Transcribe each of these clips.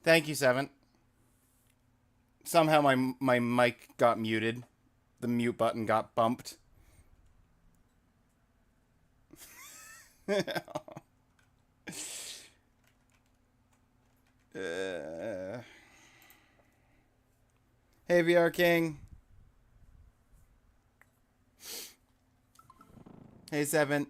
Thank you, Seven. Somehow my mic got muted. The mute button got bumped. uh, hey, VR King. Hey, Seven.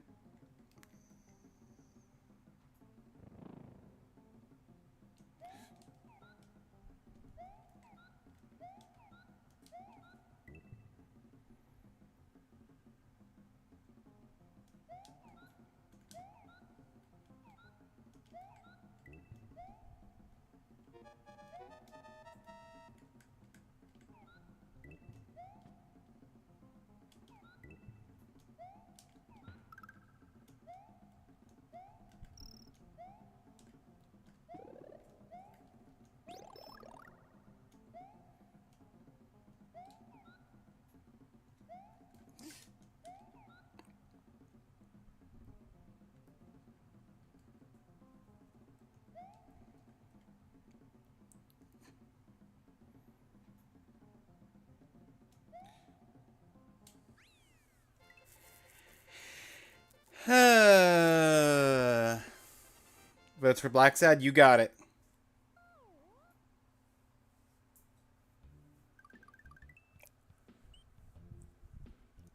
Votes for Black Sad. You got it.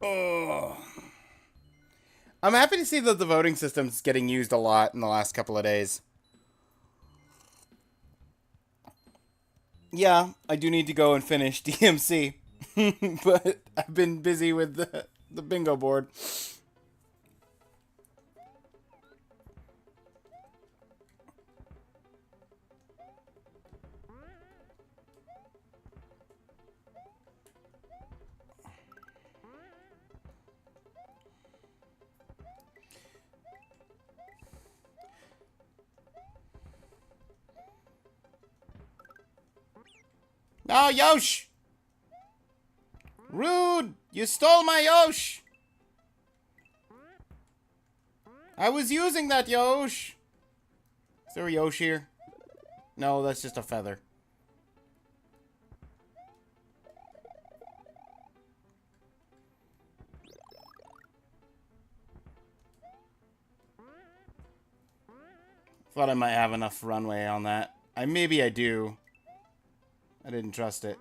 Oh. I'm happy to see that the voting system's getting used a lot in the last couple of days. Yeah, I do need to go and finish DMC. But I've been busy with the bingo board. Oh, Yosh! Rude! You stole my Yosh! I was using that Yosh! Is there a Yosh here? No, that's just a feather. Thought I might have enough runway on that. Maybe I do. I didn't trust it.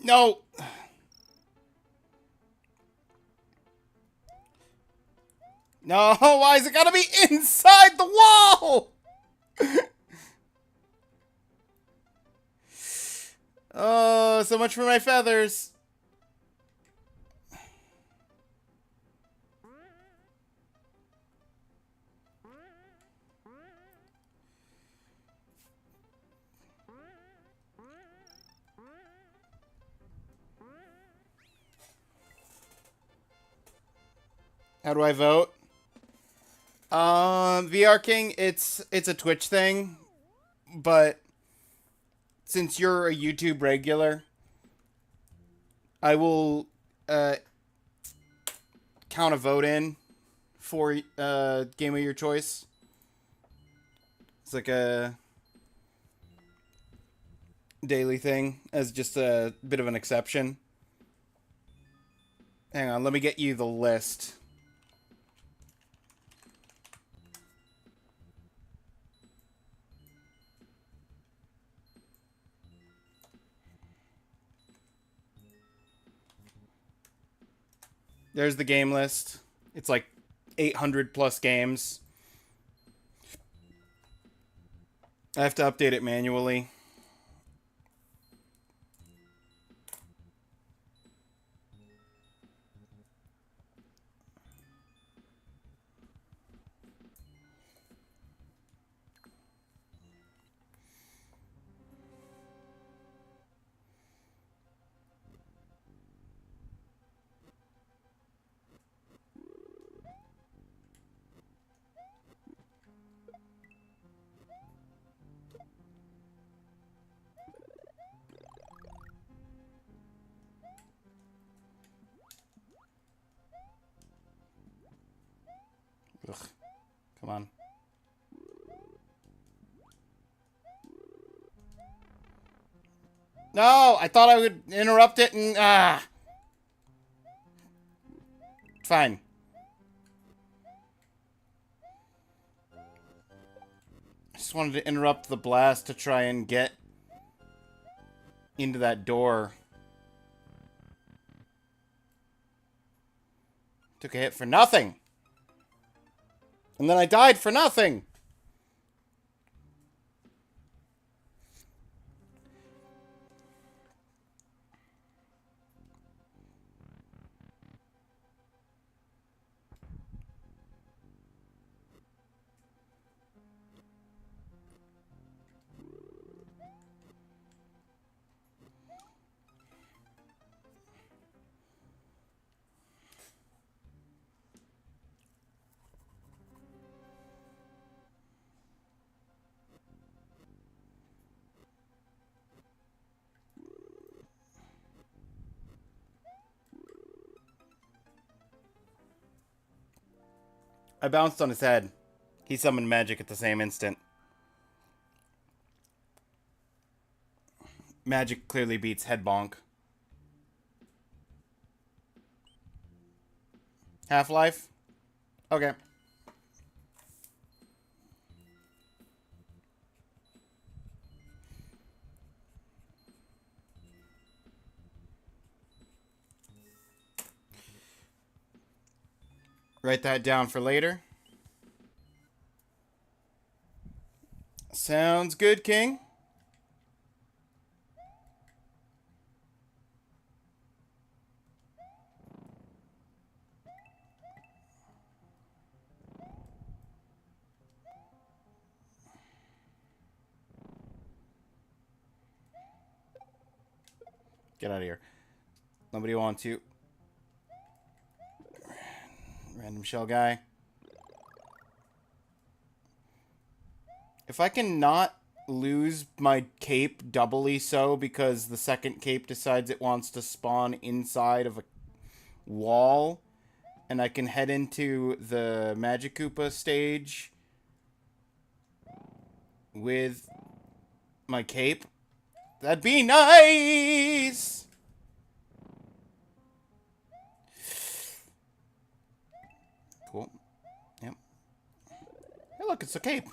No! No, why is it gotta be inside the wall? Oh, so much for my feathers. How do I vote? VR King, it's a Twitch thing, but since you're a YouTube regular, I will count a vote in for game of your choice. It's like a daily thing as just a bit of an exception. Hang on, let me get you the list. There's the game list. It's like 800 plus games. I have to update it manually. Come on. No, I thought I would interrupt it and fine. I just wanted to interrupt the blast to try and get into that door. Took a hit for nothing. And then I died for nothing. I bounced on his head. He summoned magic at the same instant. Magic clearly beats head bonk. Half-life? Okay. Write that down for later. Sounds good, King. Get out of here. Nobody wants you. Random shell guy. If I can not lose my cape doubly so because the second cape decides it wants to spawn inside of a wall, and I can head into the Magic Koopa stage with my cape, that'd be nice! Cool. Yep. Hey, look, it's a cape.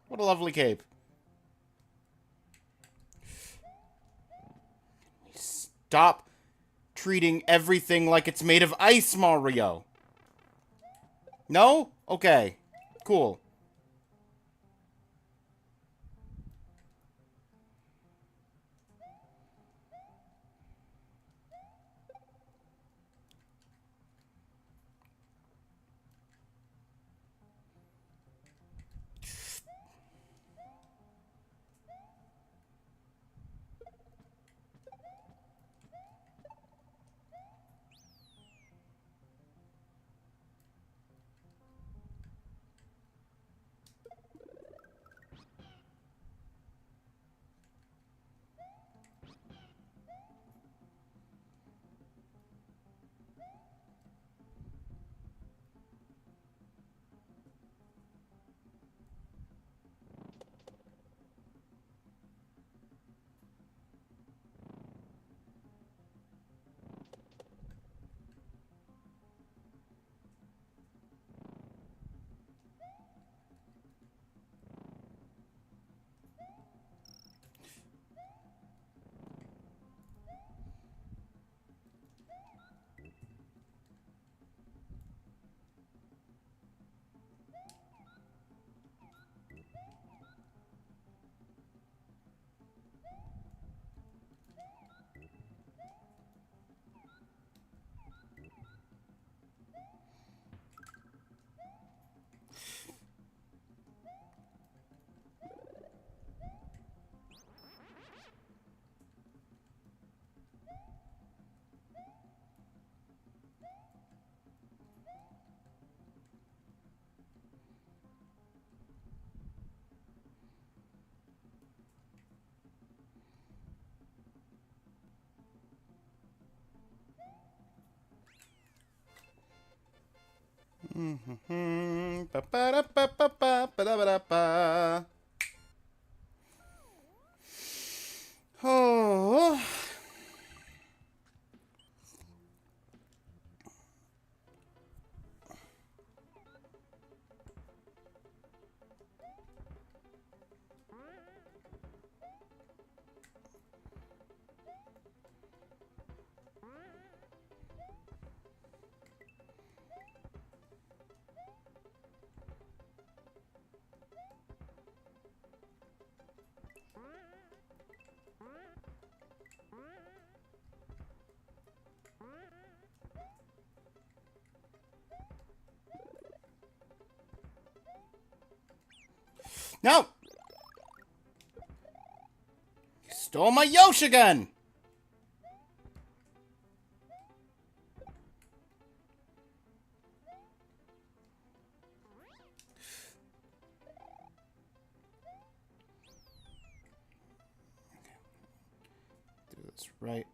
What a lovely cape. Stop treating everything like it's made of ice, Mario. No? Okay. Cool. Ba-da-ba-da-ba. Oh. No! You stole my Yoshi gun! Do this right.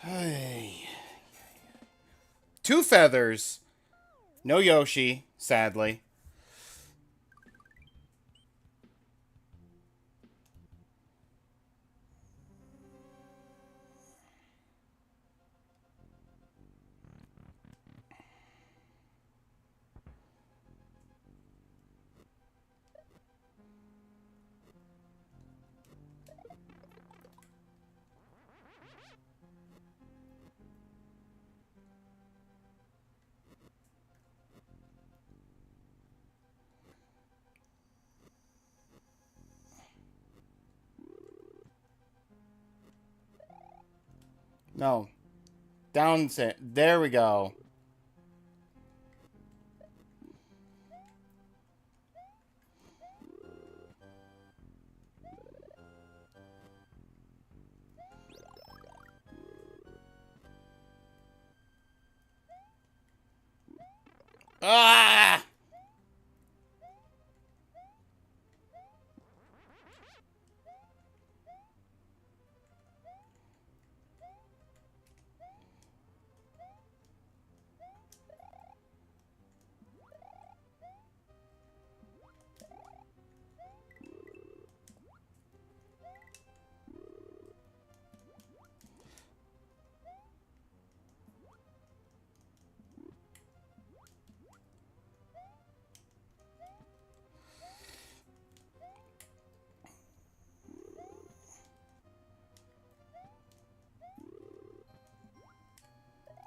Hey. 2 feathers. No Yoshi, sadly. No. Down, there we go. Ah!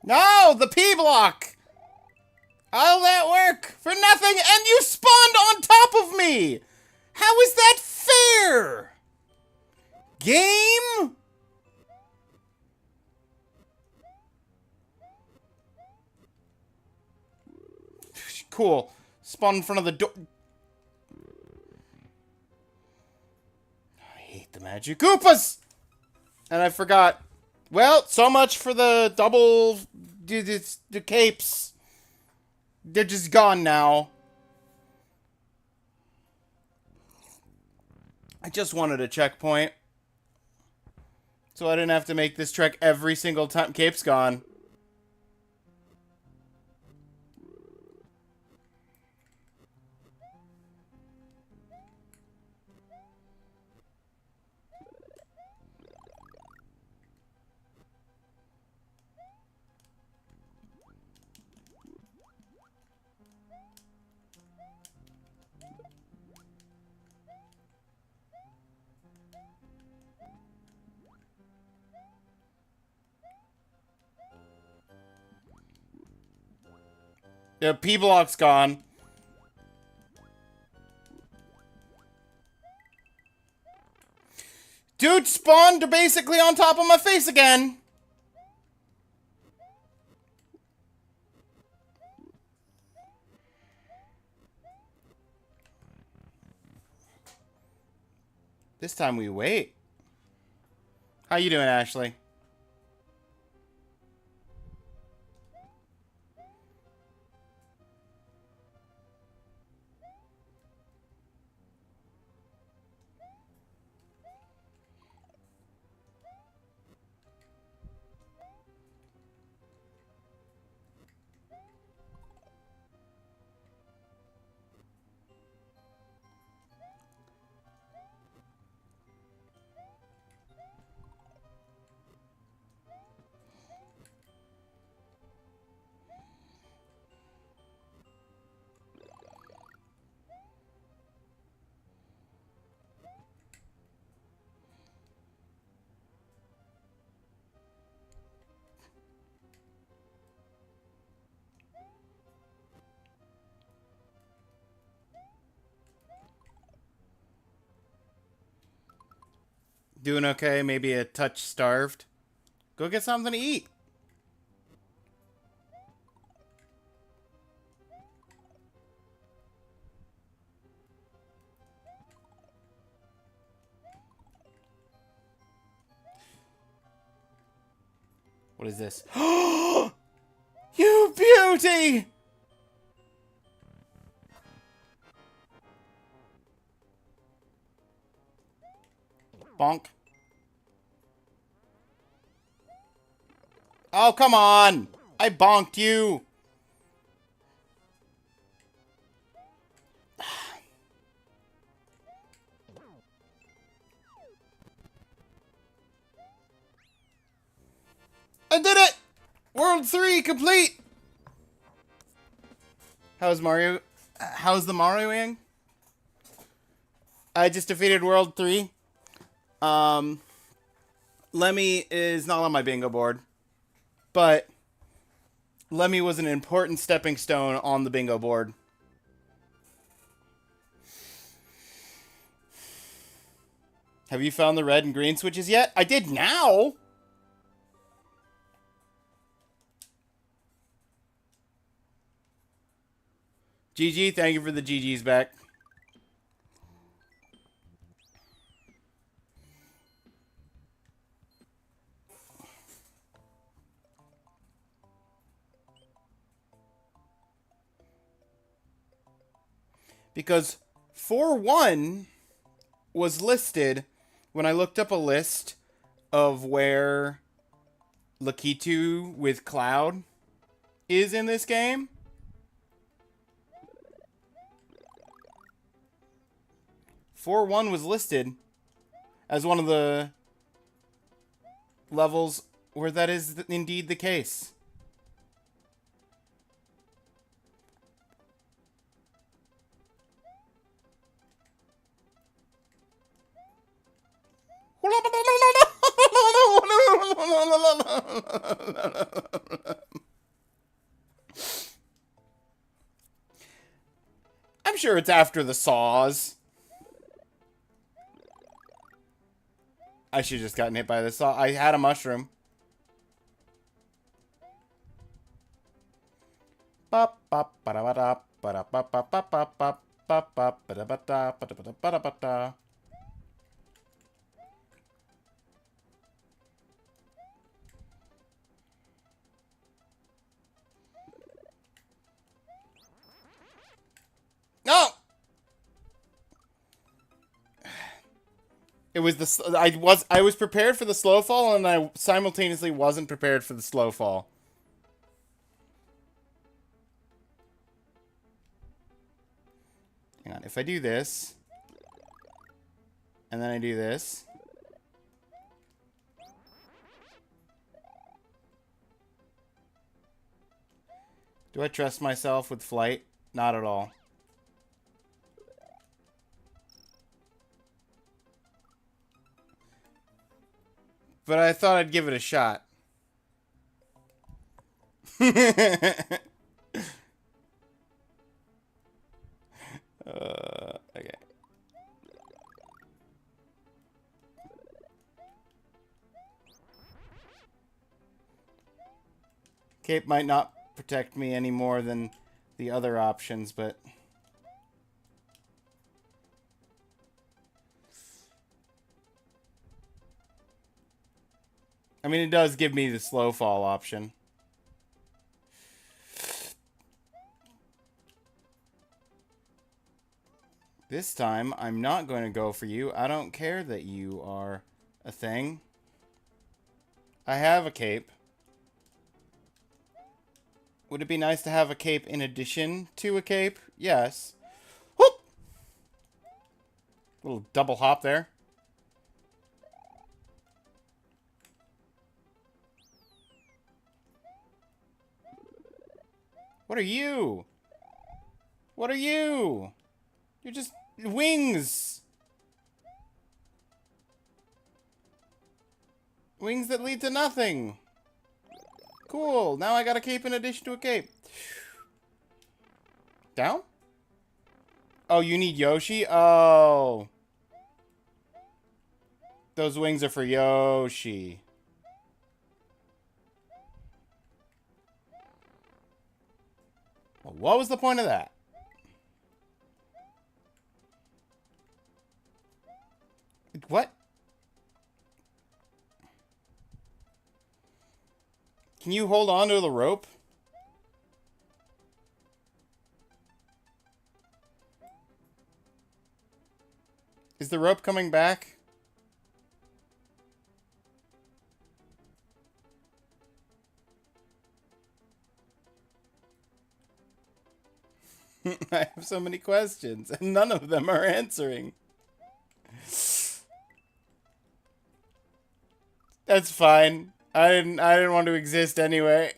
No! The P block! How'll that work? For nothing, and you spawned on top of me! How is that fair? Game? Cool. Spawn in front of the door. I hate the Magic Koopas! And I forgot. Well, so much for the double... the capes. They're just gone now. I just wanted a checkpoint. So I didn't have to make this trek every single time cape's gone. The P block's gone. Dude spawned basically on top of my face again. This time we wait. How you doing, Ashley? Doing okay, maybe a touch starved. Go get something to eat. What is this? You beauty! Bonk. Oh, come on! I bonked you! I did it! World 3 complete! How's Mario? How's the Marioing? I just defeated World 3. Lemmy is not on my bingo board. But Lemmy was an important stepping stone on the bingo board. Have you found the red and green switches yet? I did now! GG, thank you for the GG's back. Because 4-1 was listed when I looked up a list of where Lakitu with Cloud is in this game. 4-1 was listed as one of the levels where that is indeed the case. I'm sure it's after the saws. I should have just gotten hit by the saw. I had a mushroom. No! It was the I was prepared for the slow fall, and I simultaneously wasn't prepared for the slow fall. Hang on, if I do this, and then I do this. Do I trust myself with flight? Not at all. But I thought I'd give it a shot. Okay. Cape might not protect me any more than the other options, but... I mean, it does give me the slow fall option. This time, I'm not going to go for you. I don't care that you are a thing. I have a cape. Would it be nice to have a cape in addition to a cape? Yes. Whoop! Little double hop there. What are you? What are you? You're just wings. Wings that lead to nothing. Cool. Now I got a cape in addition to a cape. Down? Oh, you need Yoshi? Oh. Those wings are for Yoshi. Well, what was the point of that? What? Can you hold on to the rope? Is the rope coming back? I have so many questions, and none of them are answering. That's fine. I didn't want to exist anyway.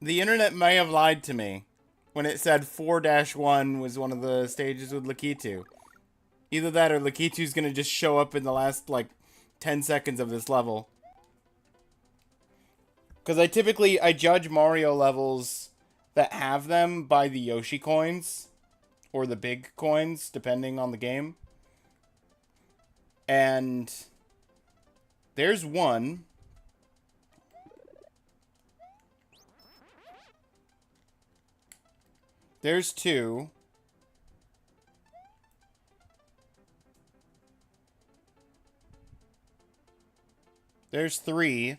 The internet may have lied to me when it said 4-1 was one of the stages with Lakitu. Either that or Lakitu's gonna just show up in the last, like, 10 seconds of this level. Because I judge Mario levels that have them by the Yoshi coins. Or the big coins, depending on the game. And there's one. There's two. There's three.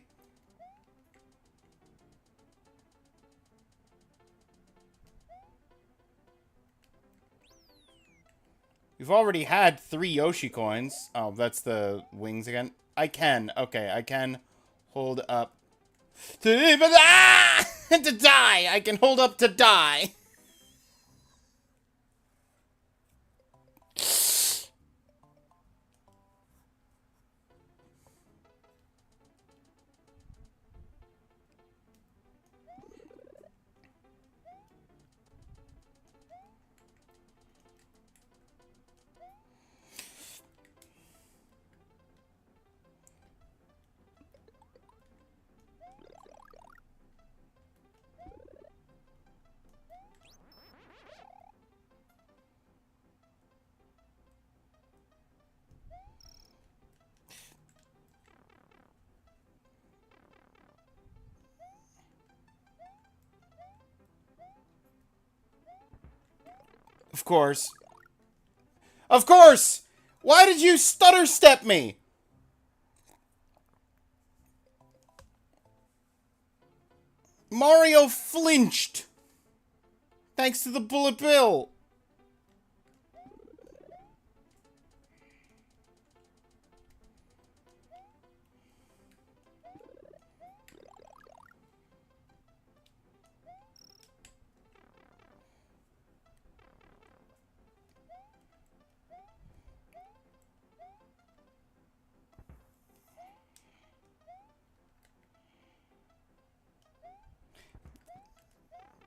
We've already had 3 Yoshi coins. Oh, that's the wings again. I can. Okay, I can hold up. To die! I can hold up to die. Of course. Of course! Why did you stutter step me? Mario flinched. Thanks to the bullet bill.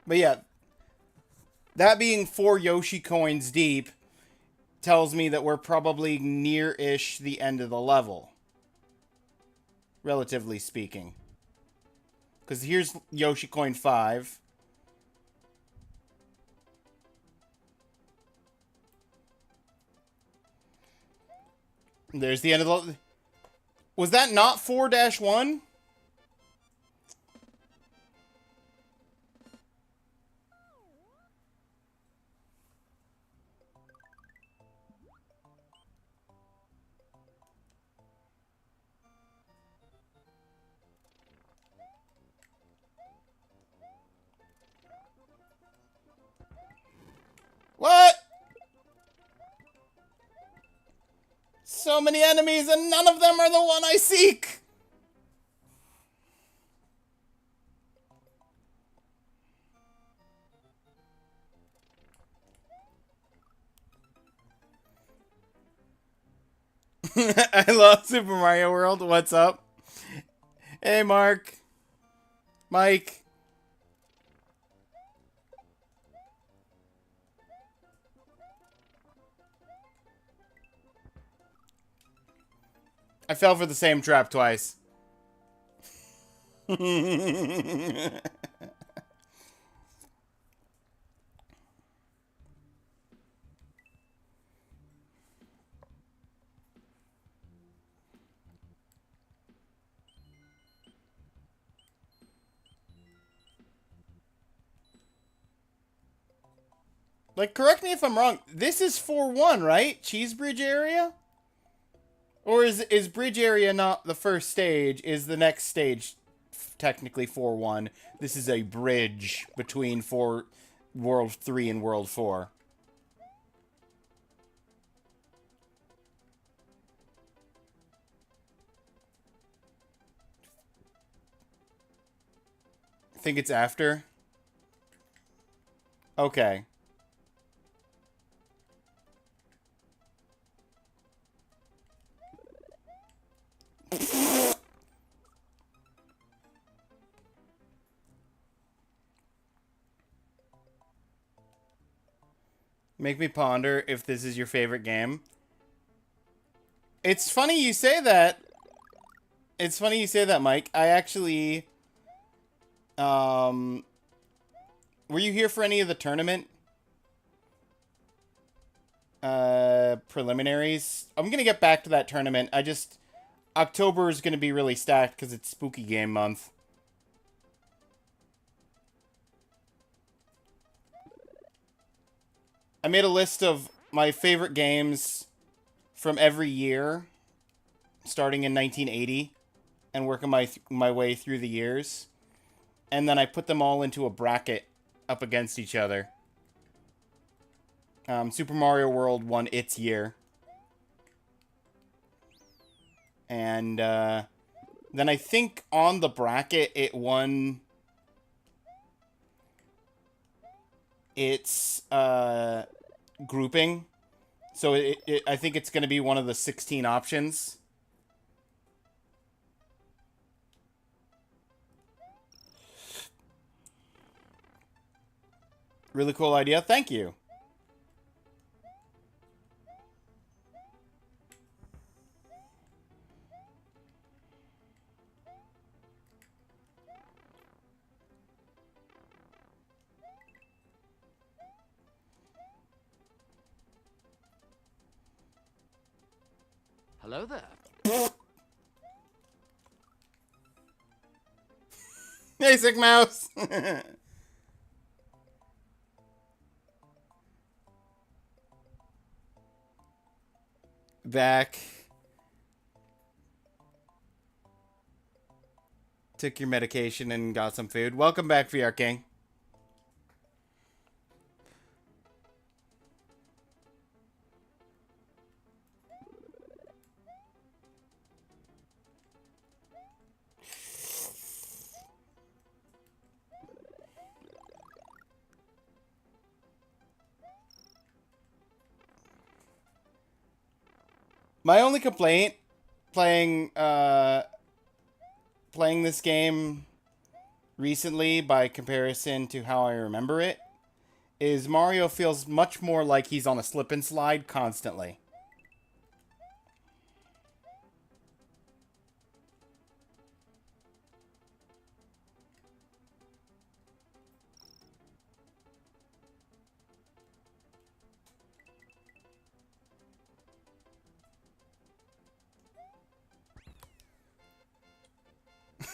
But yeah, that being 4 Yoshi coins deep tells me that we're probably near-ish the end of the level. Relatively speaking. Because here's Yoshi coin 5. There's the end of the... Was that not 4-1? What? So many enemies and none of them are the one I seek! I love Super Mario World. What's up? Hey, Mark. Mike. I fell for the same trap twice. Like, correct me if I'm wrong. This is 4-1, right? Cheese Bridge area? Or is Bridge area not the first stage? Is the next stage technically 4-1? This is a bridge between World 3 and World 4. I think it's after. Okay. Make me ponder if this is your favorite game. It's funny you say that. It's funny you say that, Mike. I actually... were you here for any of the tournament? Preliminaries? I'm gonna get back to that tournament. October is gonna be really stacked because it's spooky game month. I made a list of my favorite games from every year, starting in 1980, and working my way through the years. And then I put them all into a bracket up against each other. Super Mario World won its year. And then I think on the bracket it won its grouping. So I think it's going to be one of the 16 options. Really cool idea. Thank you. Hello there. Hey, Sick Mouse. Back. Took your medication and got some food. Welcome back, VR King. My only complaint playing this game recently by comparison to how I remember it is Mario feels much more like he's on a slip and slide constantly.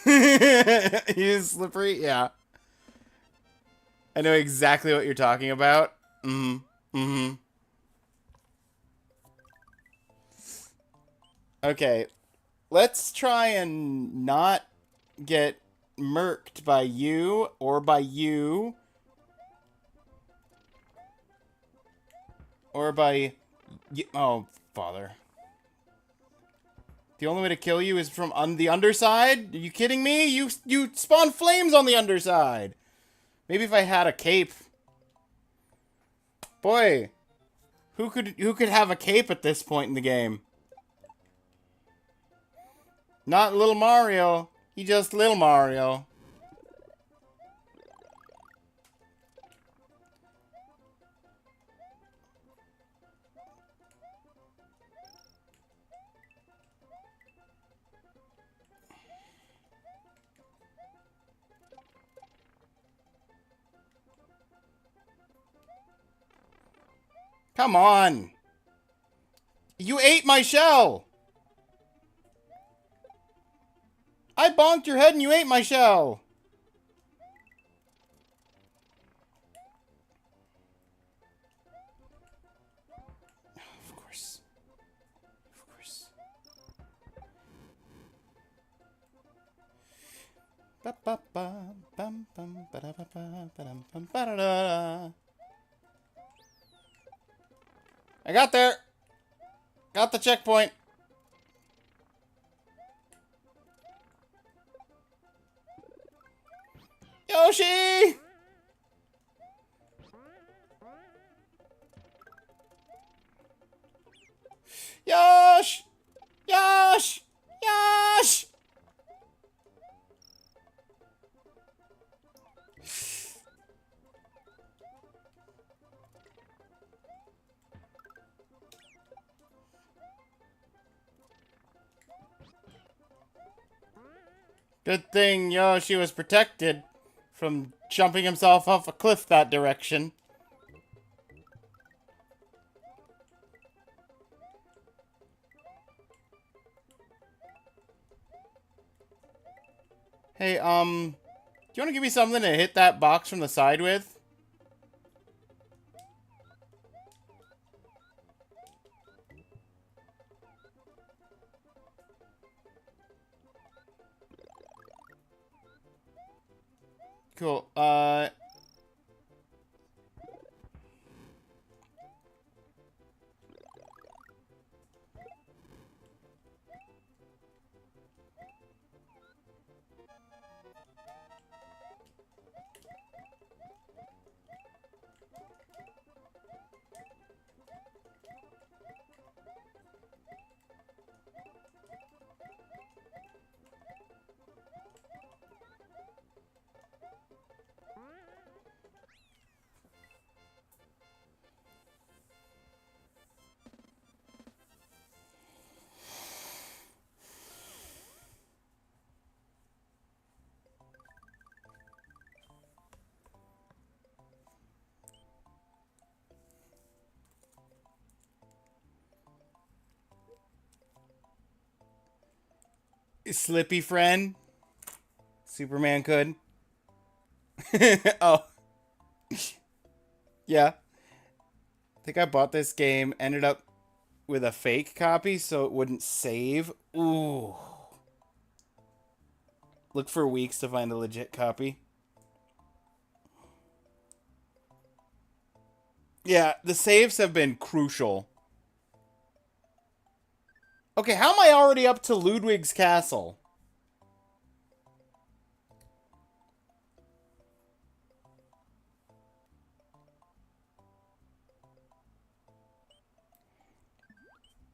He's slippery? Yeah. I know exactly what you're talking about. Mm-hmm. Mm-hmm. Okay. Let's try and not get murked by you or by you or by oh, father. The only way to kill you is from on the underside? Are you kidding me? You spawn flames on the underside. Maybe if I had a cape. Boy, who could have a cape at this point in the game? Not little Mario. He just little Mario. Come on. You ate my shell. I bonked your head and you ate my shell. Of course. Of course. I got there. Got the checkpoint. Yoshi! Yosh! Yosh! Yosh! Good thing Yoshi was protected from jumping himself off a cliff that direction. Hey, do you want to give me something to hit that box from the side with? Cool. Slippy friend. Superman could. Oh. Yeah. I think I bought this game, ended up with a fake copy so it wouldn't save. Ooh. Look for weeks to find a legit copy. Yeah, the saves have been crucial. Okay, how am I already up to Ludwig's castle?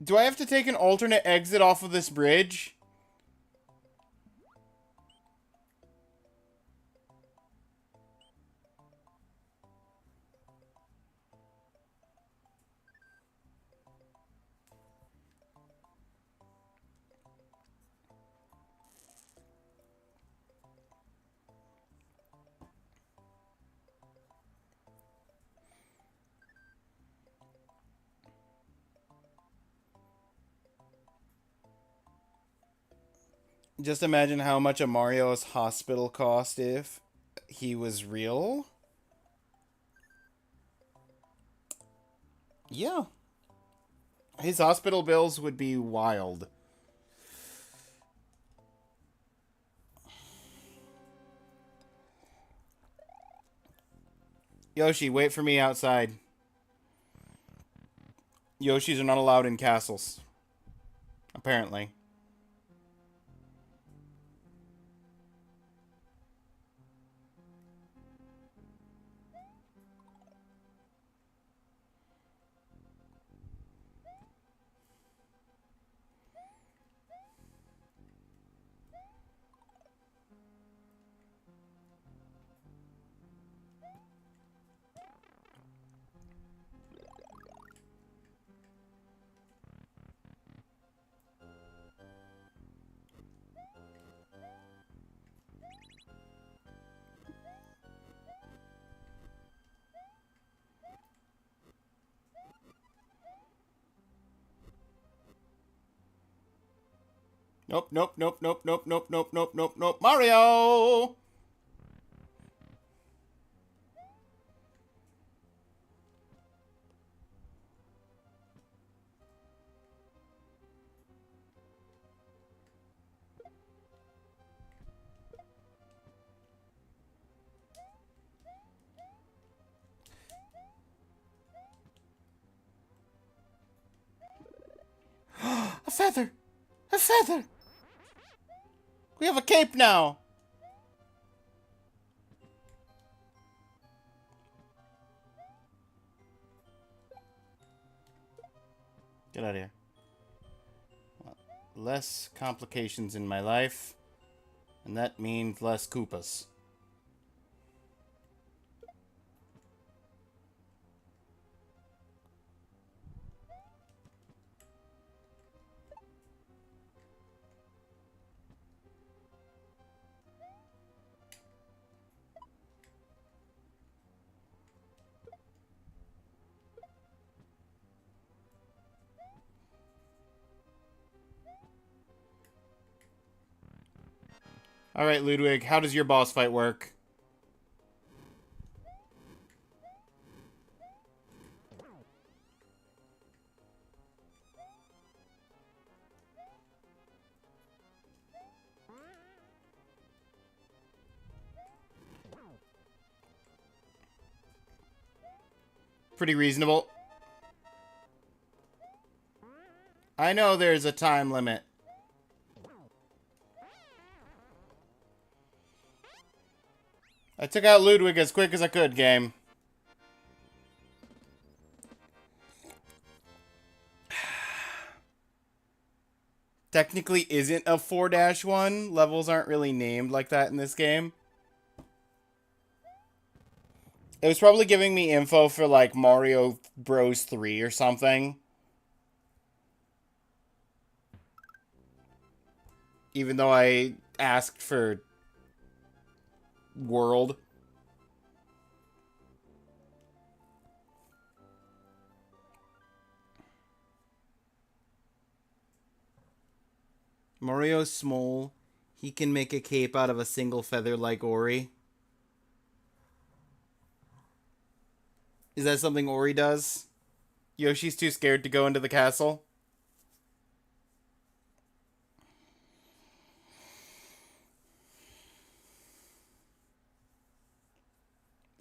Do I have to take an alternate exit off of this bridge? Just imagine how much a Mario's hospital cost if he was real. Yeah. His hospital bills would be wild. Yoshi, wait for me outside. Yoshis are not allowed in castles. Apparently. Nope, nope, nope, nope, nope, nope, nope, nope, nope, nope. Mario! A feather! A feather! We have a cape now! Get out of here. Less complications in my life. And that means less Koopas. Alright, Ludwig, how does your boss fight work? Pretty reasonable. I know there's a time limit. I took out Ludwig as quick as I could, game. Technically isn't a 4-1. Levels aren't really named like that in this game. It was probably giving me info for, like, Mario Bros. 3 or something. Even though I asked for World. Mario's small. He can make a cape out of a single feather like Ori. Is that something Ori does? Yoshi's too scared to go into the castle?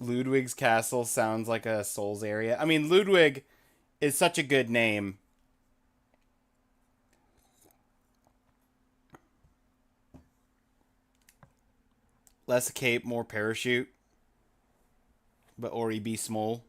Ludwig's castle sounds like a Souls area. I mean, Ludwig is such a good name. Less cape, more parachute. But Ori be small.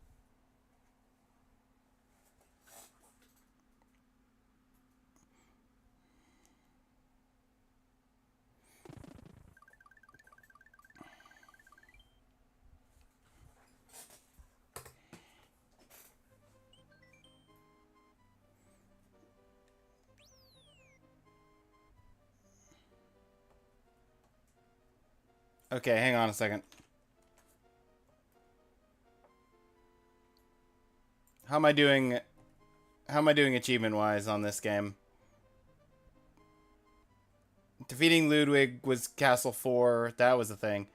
Okay, hang on a second. How am I doing achievement-wise on this game? Defeating Ludwig was Castle 4. That was the thing.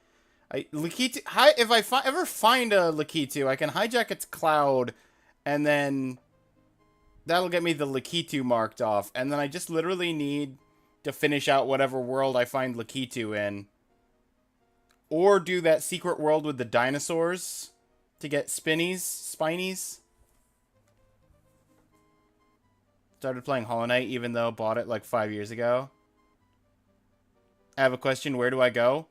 Lakitu, if I ever find a Lakitu, I can hijack its cloud, and then that'll get me the Lakitu marked off. And then I just literally need to finish out whatever world I find Lakitu in. Or do that secret world with the dinosaurs to get Spinies. Started playing Hollow Knight even though bought it like 5 years ago. I have a question. Where do I go?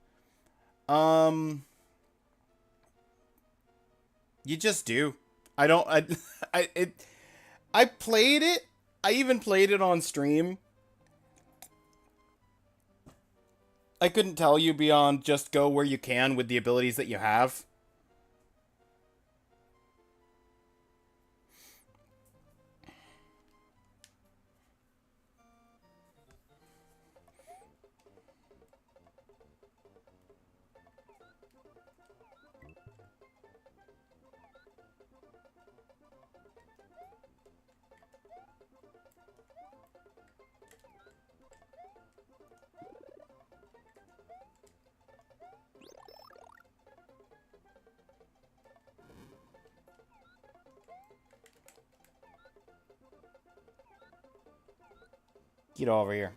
You just do. I don't. I played it. I even played it on stream. I couldn't tell you beyond just go where you can with the abilities that you have. Get over here.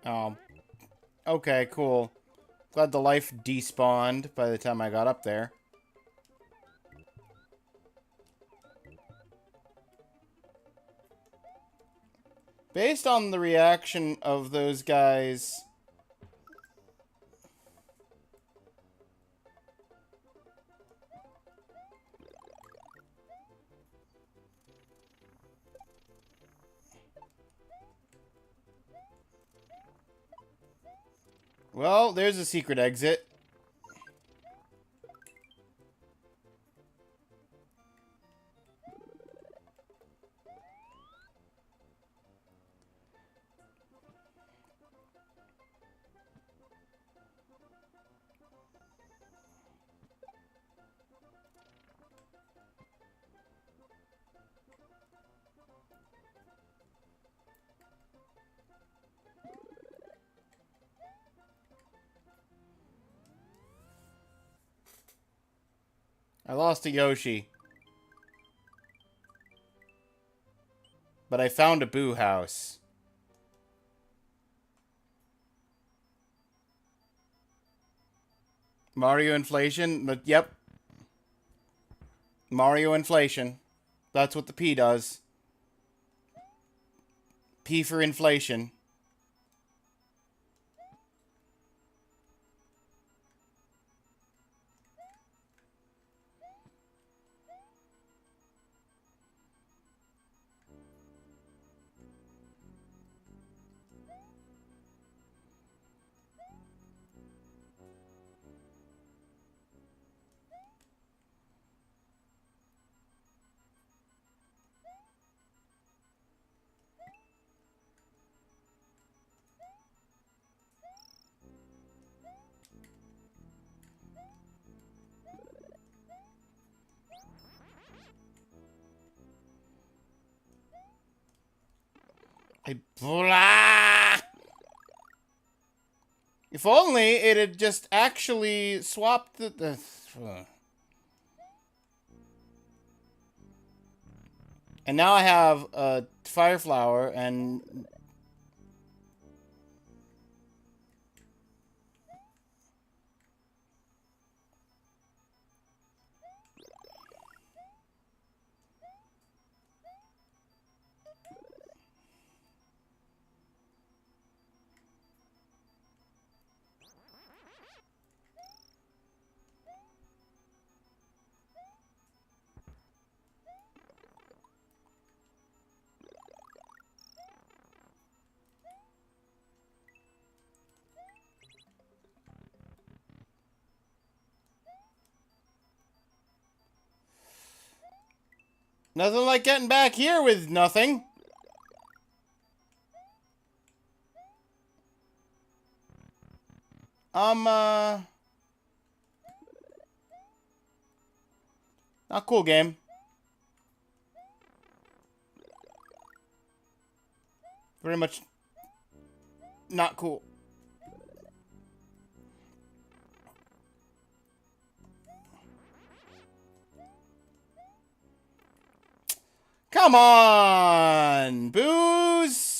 Oh. Okay, cool. Glad the life despawned by the time I got up there. Based on the reaction of those guys... Well, there's a secret exit. I lost to Yoshi. But I found a Boo house. Mario inflation? But yep. Mario inflation. That's what the P does. P for inflation. Blah! If only it had just actually swapped the And now I have a fire flower and... Nothing like getting back here with nothing. Not cool, game. Very much not cool. Come on, booze.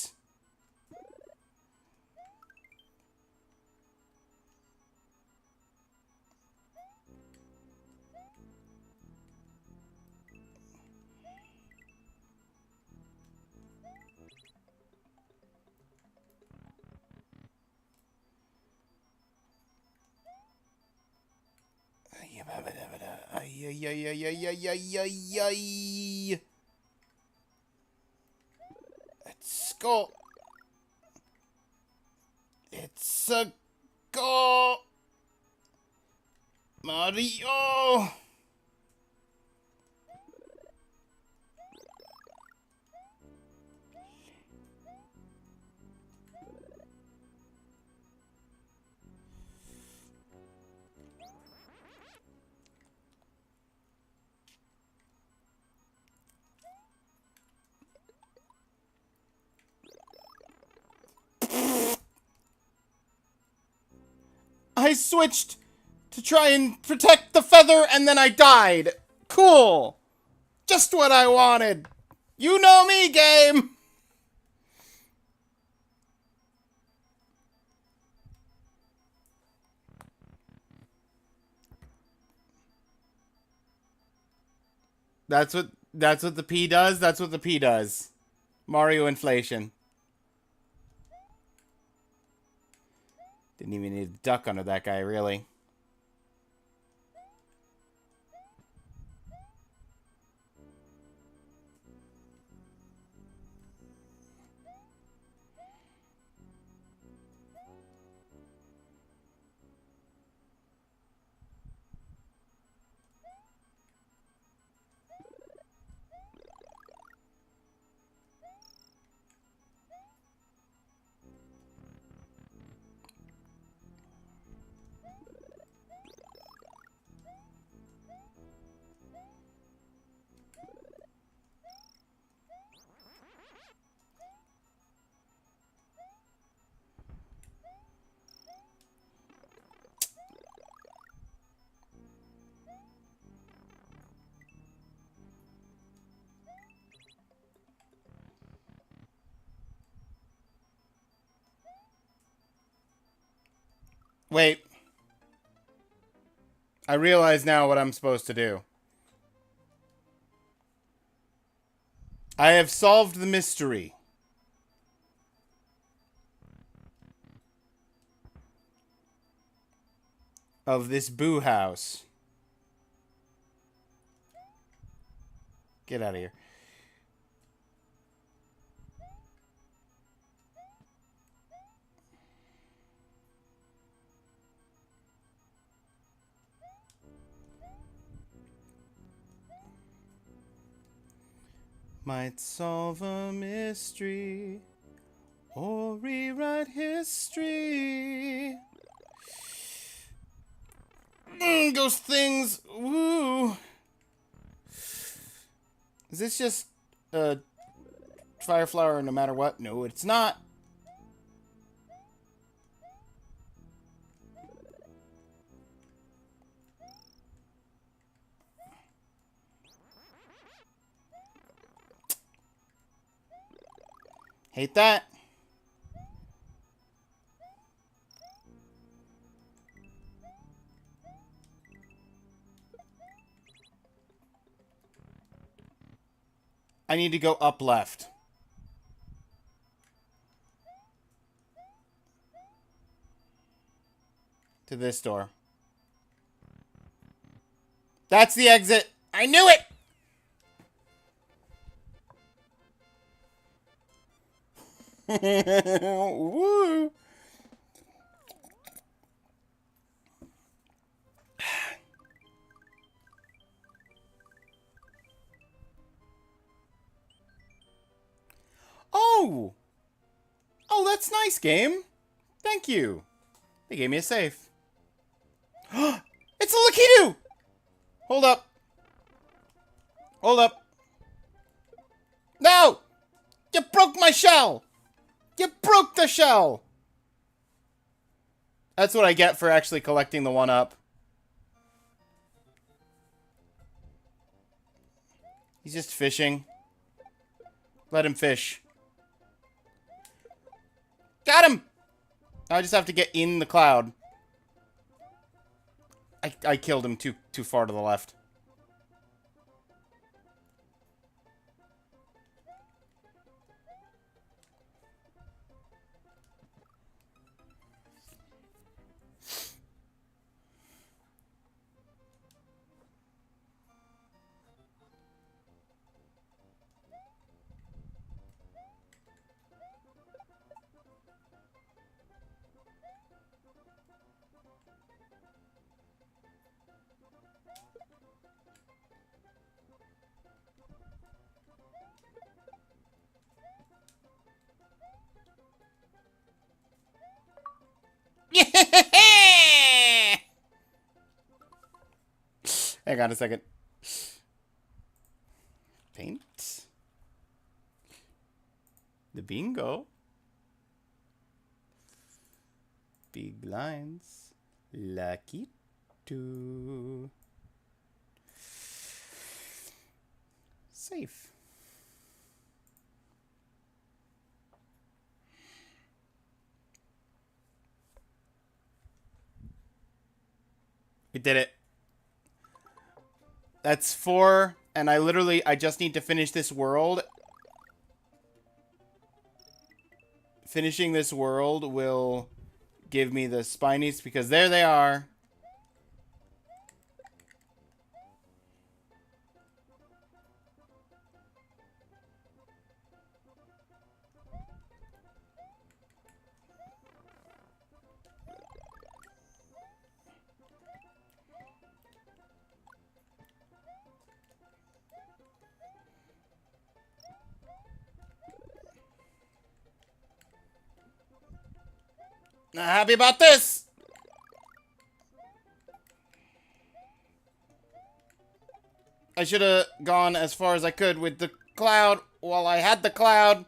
Let's go. It's a go. Mario. I switched to try and protect the feather, and then I died. Cool. Just what I wanted. You know me, game. That's what the P does. That's what the P does. Mario inflation. Didn't even need a duck under that guy, really. Wait. I realize now what I'm supposed to do. I have solved the mystery of this boo house. Get out of here. Might solve a mystery or rewrite history. Ghost things. Woo. Is this just a fire flower no matter what? No, it's not. Hate that. I need to go up left. To this door. That's the exit. I knew it! Woo! Ooh. Oh, that's nice, game. Thank you. They gave me a safe. It's a Lakitu! Hold up. Hold up. No! You broke my shell! You broke the shell! That's what I get for actually collecting the 1-up. He's just fishing. Let him fish. Got him! I just have to get in the cloud. I killed him too far to the left. Hang on a second. Paint. The bingo. Big lines. Lucky two. Safe. We did it. That's 4, and I just need to finish this world. Finishing this world will give me the spinies, because there they are. Not happy about this! I should have gone as far as I could with the cloud while I had the cloud.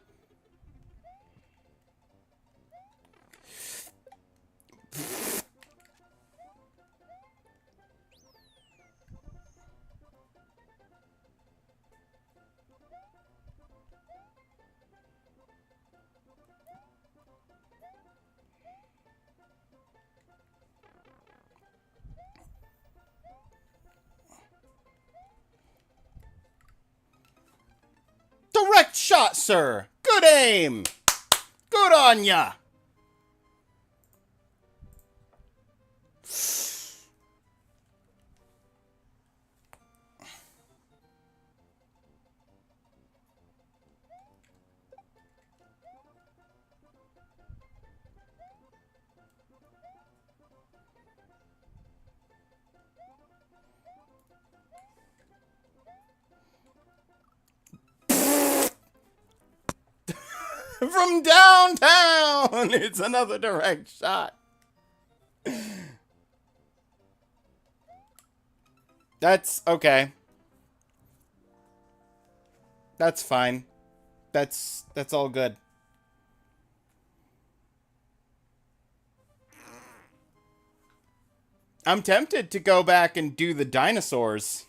Direct shot, sir. Good aim. Good on ya. From downtown! It's another direct shot. That's okay. That's fine. That's all good. I'm tempted to go back and do the dinosaurs.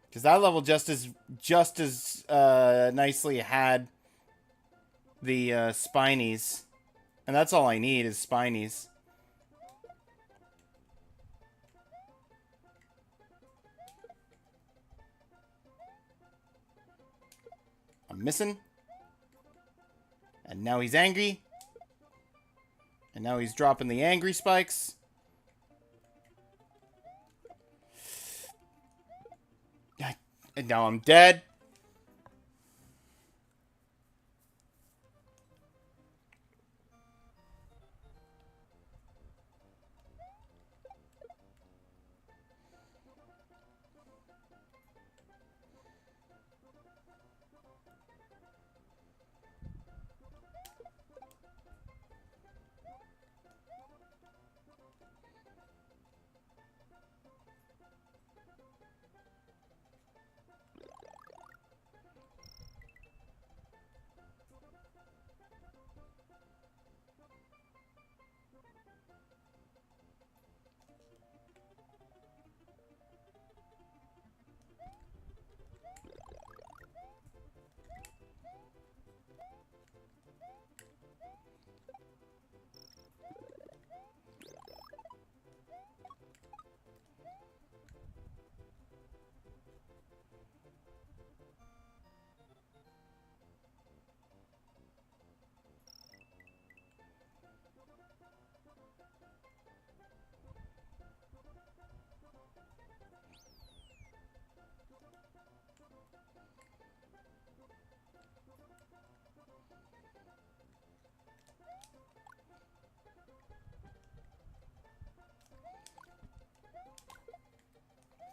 Because that level just as nicely had the spinies. And that's all I need is spinies. I'm missing. And now he's angry. And now he's dropping the angry spikes. And now I'm dead.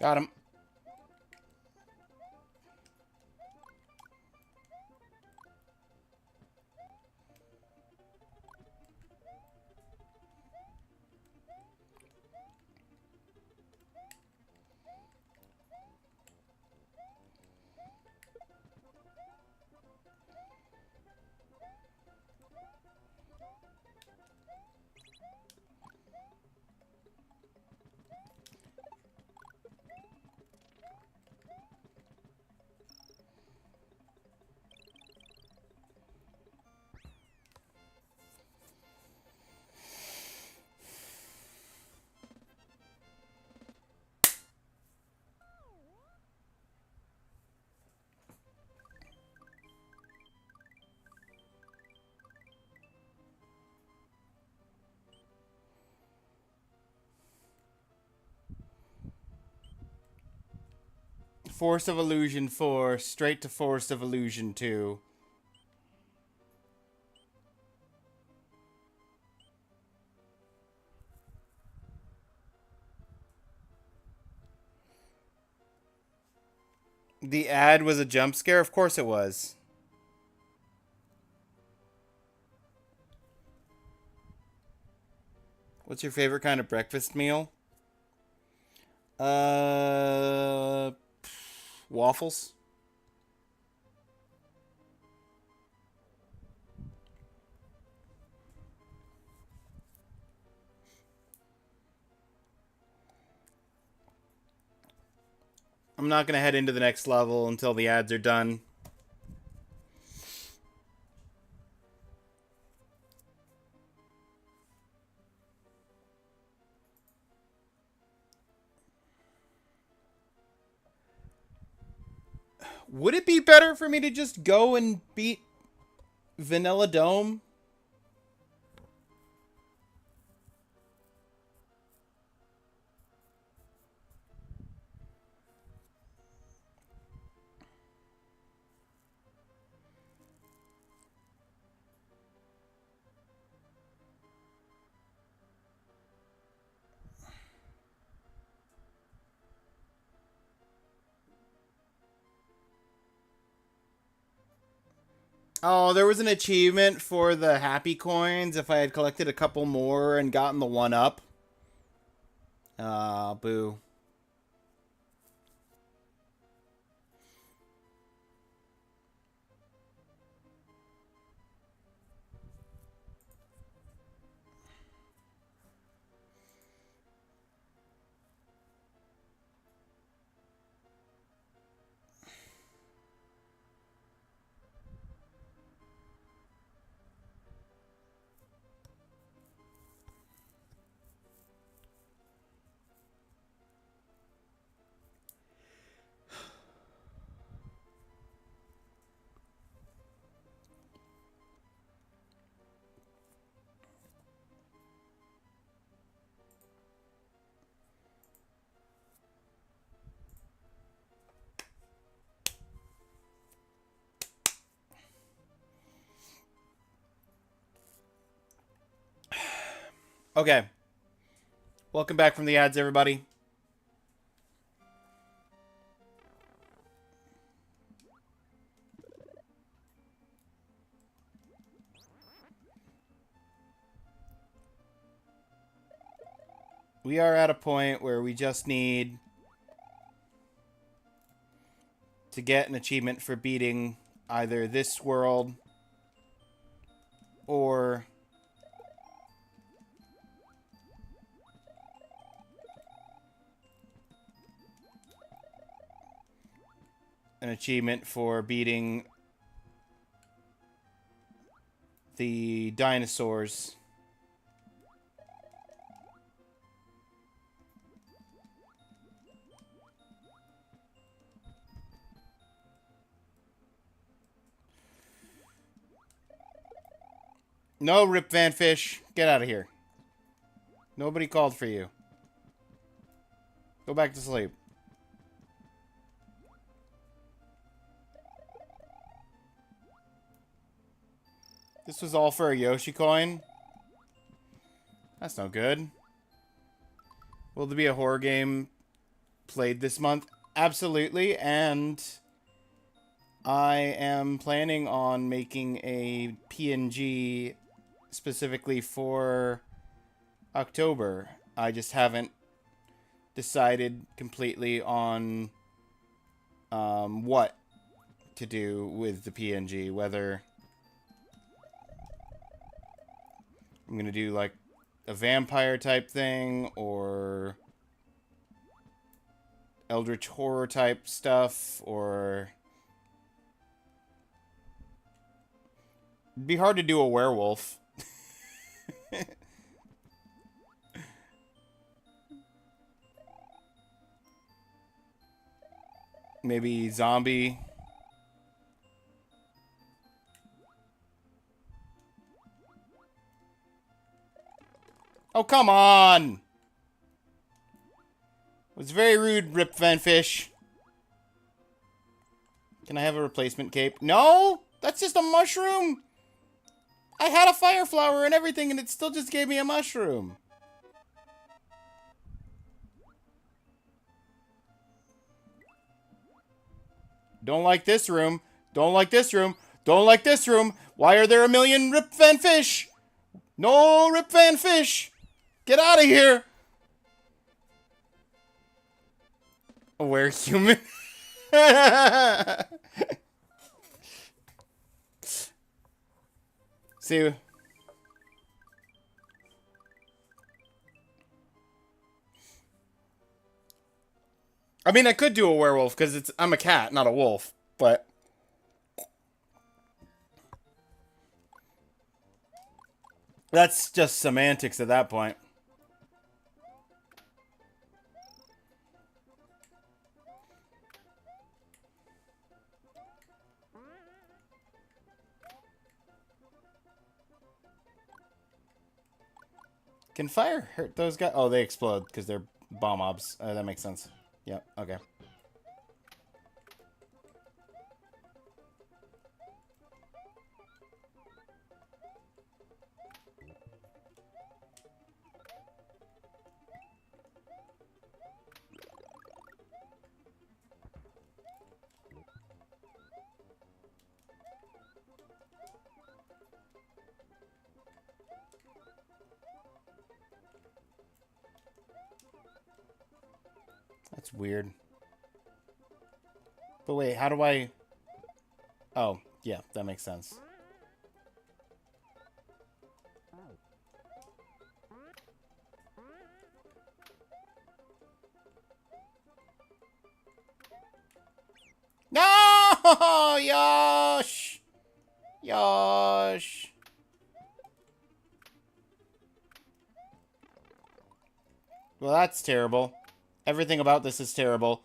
Got him. Force of Illusion 4, straight to Force of Illusion 2. The ad was a jump scare? Of course it was. What's your favorite kind of breakfast meal? Uh, Waffles. I'm not going to head into the next level until the ads are done. Would it be better for me to just go and beat Vanilla Dome? Oh, there was an achievement for the happy coins if I had collected a couple more and gotten the one up. Ah, boo. Okay. Welcome back from the ads, everybody. We are at a point where we just need to get an achievement for beating either this world or an achievement for beating the dinosaurs. No, Rip Van Fish. Get out of here. Nobody called for you. Go back to sleep. This was all for a Yoshi coin? That's no good. Will there be a horror game played this month. Absolutely, and I am planning on making a PNG specifically for October. I just haven't decided completely on what to do with the PNG, whether I'm gonna do like a vampire type thing or eldritch horror type stuff, or it'd be hard to do a werewolf. Maybe zombie. Oh, come on! It was very rude, Rip Van Fish. Can I have a replacement cape? No! That's just a mushroom! I had a fire flower and everything, and it still just gave me a mushroom. Don't like this room. Don't like this room. Don't like this room. Why are there a million Rip Van Fish? No Rip Van Fish! Get out of here! We're human. See. I mean, I could do a werewolf because I'm a cat, not a wolf, but that's just semantics at that point. Can fire hurt those guys? Oh, they explode because they're bomb mobs. That makes sense. Yep, okay. That's weird. But wait, how do I... Oh, yeah, that makes sense. No! Yosh! Yosh! Well, that's terrible. Everything about this is terrible.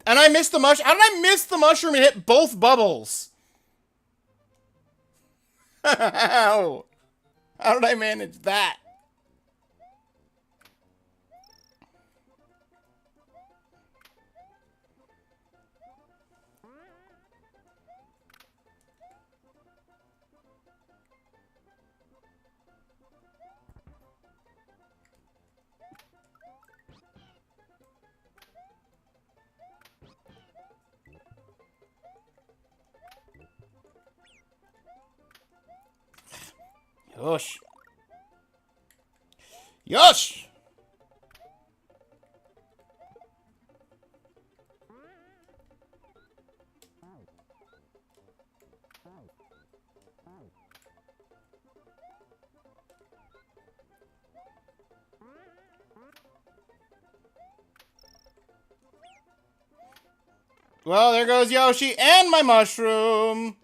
And I missed the mushroom. How did I miss the mushroom and hit both bubbles? How? How did I manage that? Yosh. Yosh! Well, there goes Yoshi and my mushroom.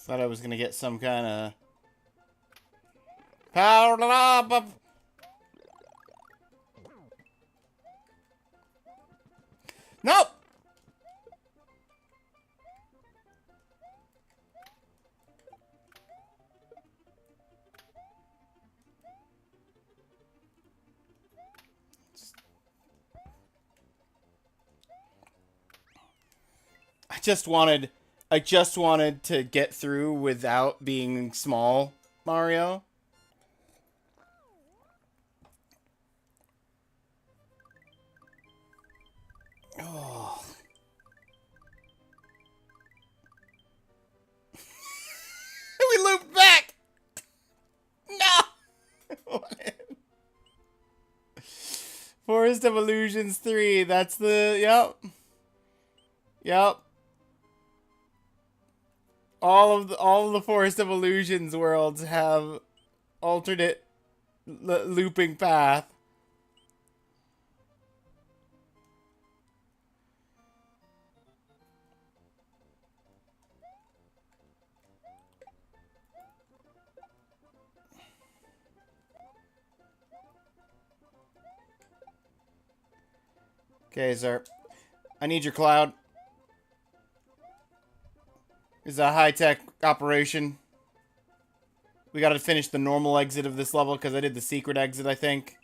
Thought I was gonna get some kind of powered up. Nope. I just wanted to get through without being small, Mario. Oh. We looped back. No. Forest of Illusions 3. That's the yep. Yep. All of the Forest of Illusions worlds have alternate looping path. Okay, sir. I need your cloud. It's a high-tech operation. We gotta finish the normal exit of this level because I did the secret exit, I think.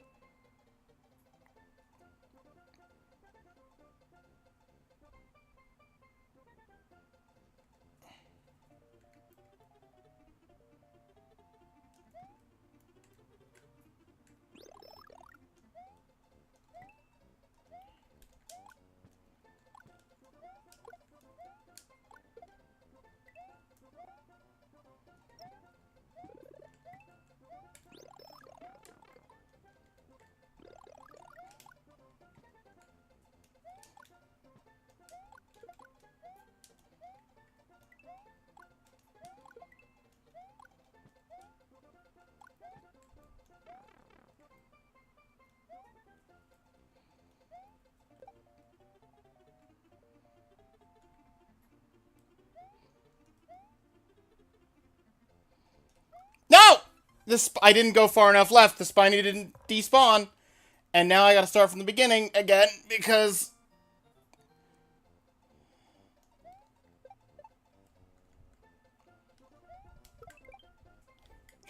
No! I didn't go far enough left. The Spiny didn't despawn. And now I gotta start from the beginning again because...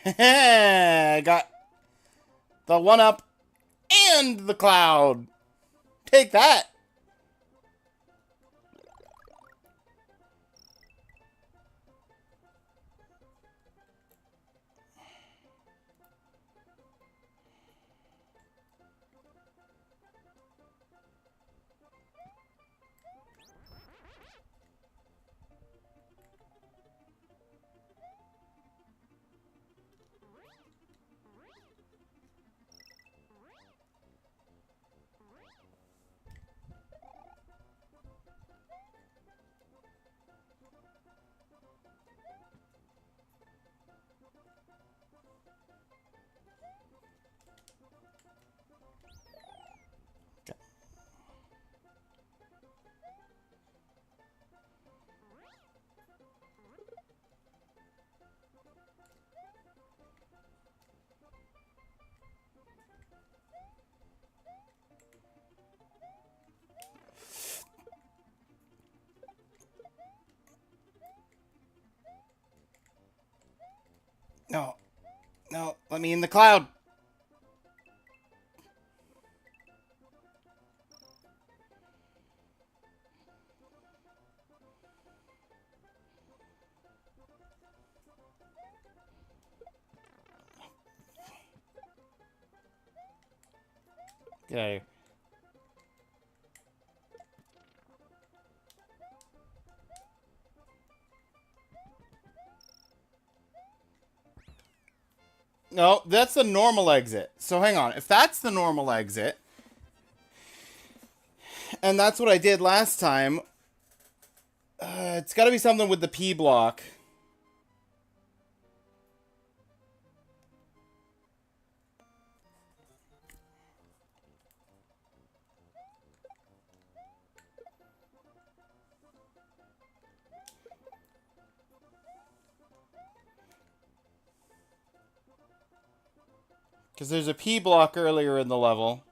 I got the 1-up and the cloud. Take that. No. No, let me in the cloud. Get out of here. No, that's the normal exit. So hang on. If that's the normal exit, and that's what I did last time, it's got to be something with the P block. Because there's a P block earlier in the level.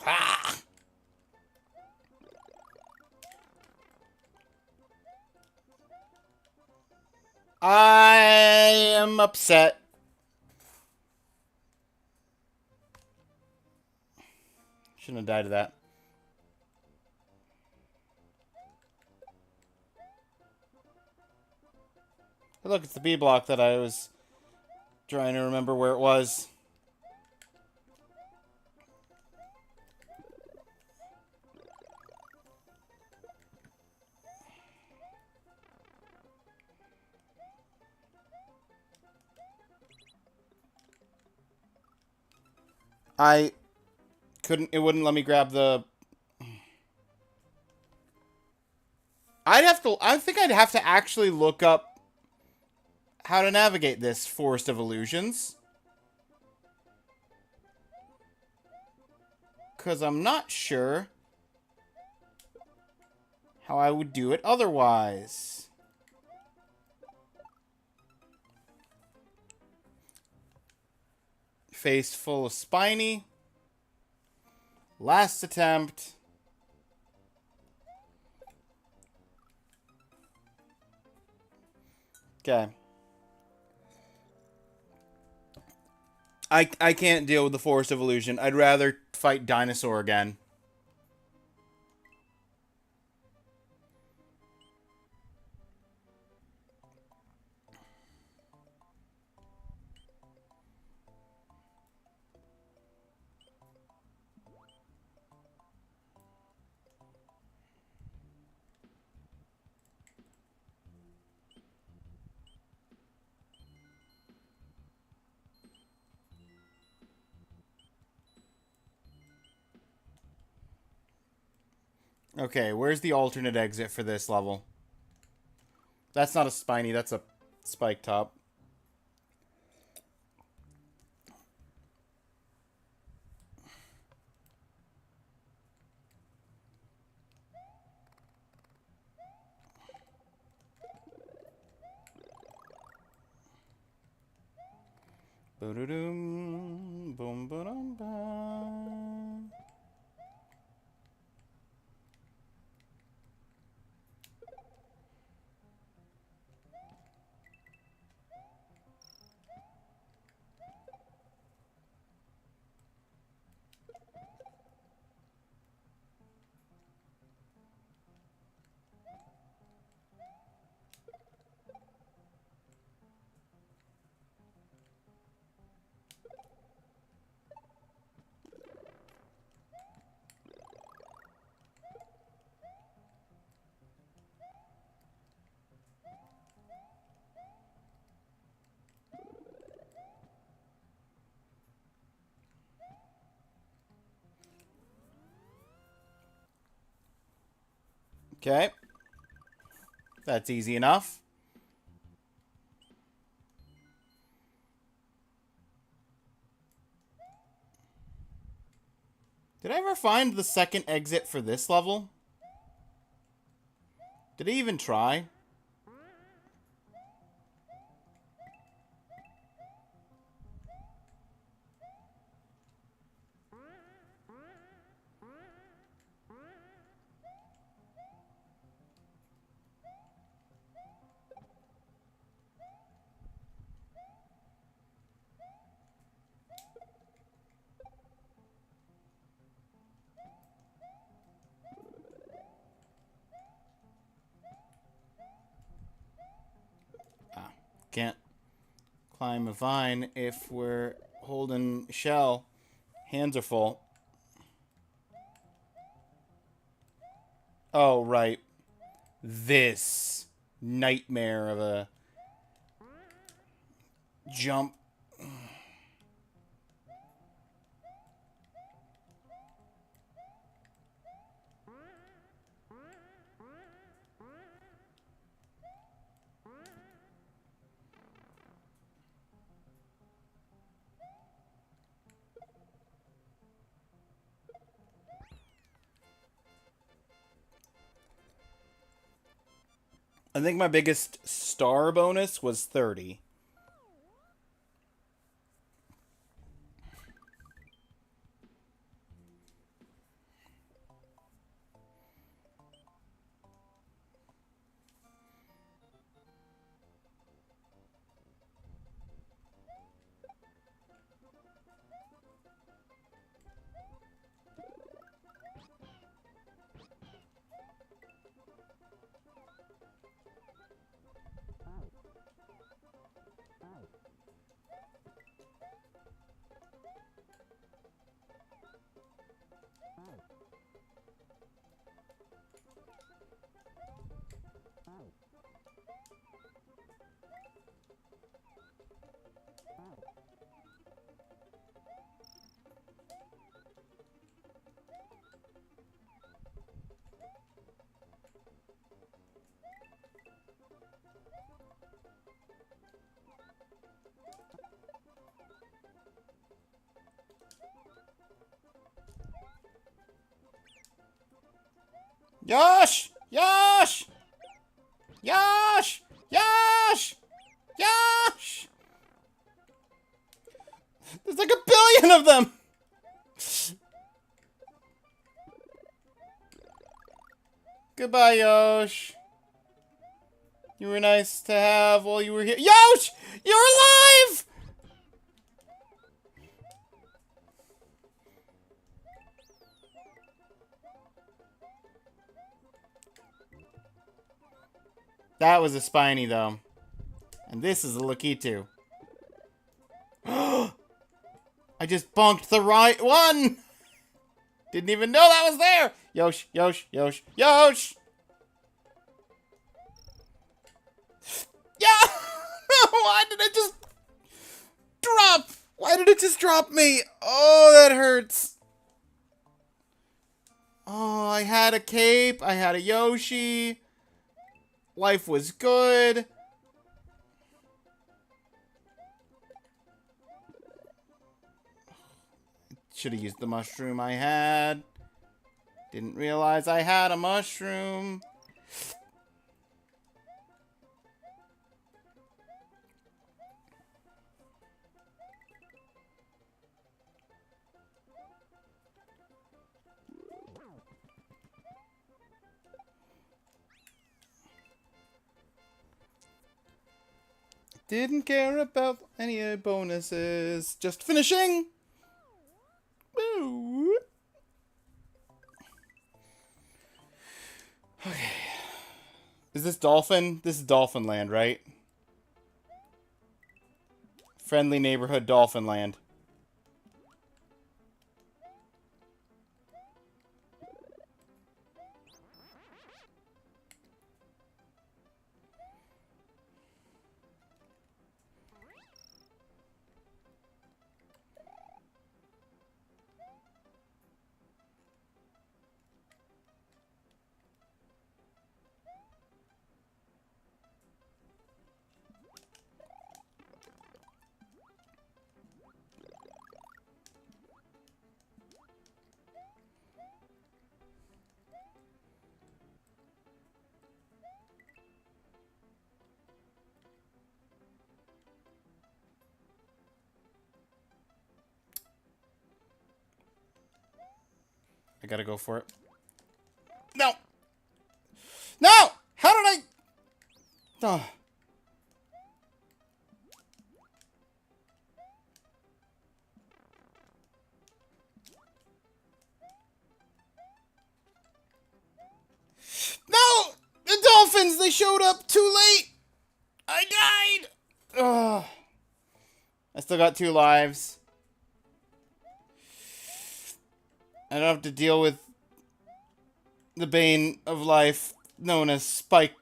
Ah! I am upset. Shouldn't have died to that. But look, it's the B block that I was trying to remember where it was. I couldn't, it wouldn't let me grab the... I think I'd have to actually look up how to navigate this Forest of Illusions. Because I'm not sure how I would do it otherwise. Face full of spiny. Last attempt. Okay. I can't deal with the Forest of Illusion. I'd rather fight Dinosaur again. Okay, where's the alternate exit for this level? That's not a spiny, that's a spike top. Boom, boom, boom. Okay. That's easy enough. Did I ever find the second exit for this level? Did I even try? I'm fine if we're holding shell. Hands are full. Oh, right. This nightmare of a jump. I think my biggest star bonus was 30. Yosh! Yosh! Yosh! Yosh! Yosh! There's like a billion of them! Goodbye, Yosh. You were nice to have while you were here. Yosh! You're alive! That was a spiny, though. And this is a Lakitu. I just bonked the right one! Didn't even know that was there! Yosh, Yosh, Yosh, Yosh! Yeah! Why did it just drop? Why did it just drop me? Oh, that hurts. Oh, I had a cape. I had a Yoshi. Life was good. Should have used the mushroom I had. Didn't realize I had a mushroom. Didn't care about any bonuses. Just finishing. Woo. Okay. Is this Dolphin? This is Dolphin Land, right? Friendly neighborhood Dolphin Land. I gotta go for it. No! No! How did I... Oh. No! The dolphins! They showed up too late! I died! Ugh. still got 2 lives. I don't have to deal with the bane of life known as spike...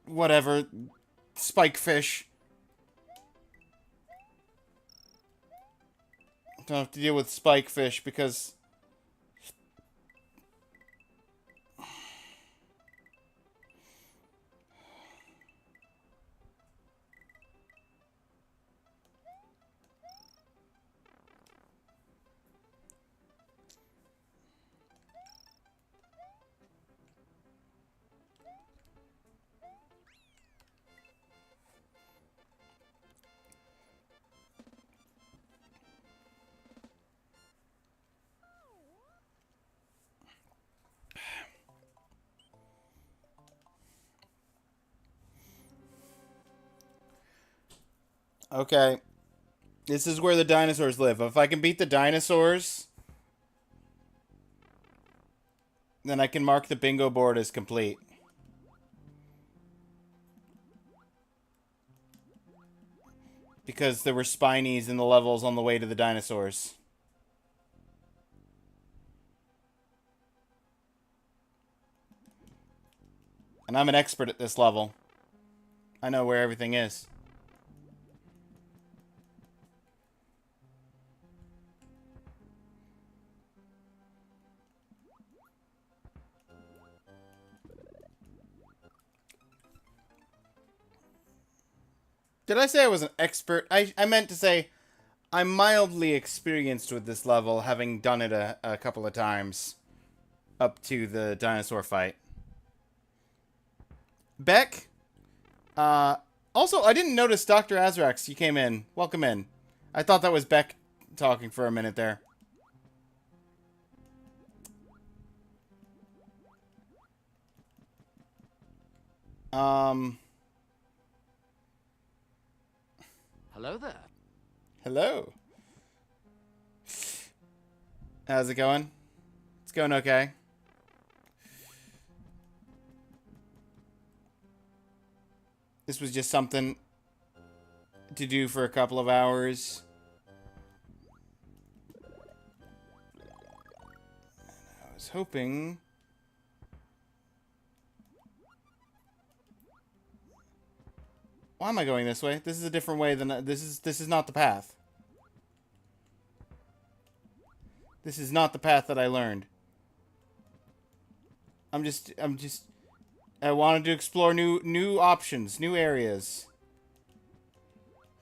whatever. Spike fish. Don't have to deal with spike fish because... Okay. This is where the dinosaurs live. If I can beat the dinosaurs, then I can mark the bingo board as complete. Because there were spinies in the levels on the way to the dinosaurs. And I'm an expert at this level. I know where everything is. Did I say I was an expert? I meant to say I'm mildly experienced with this level, having done it a couple of times. Up to the dinosaur fight. Beck? Also, I didn't notice Dr. Azrax. You came in. Welcome in. I thought that was Beck talking for a minute there. Hello there. Hello. How's it going? It's going okay. This was just something to do for a couple of hours. I was hoping... Why am I going this way? This is a different way than... This is not the path. This is not the path that I learned. I wanted to explore new options, new areas.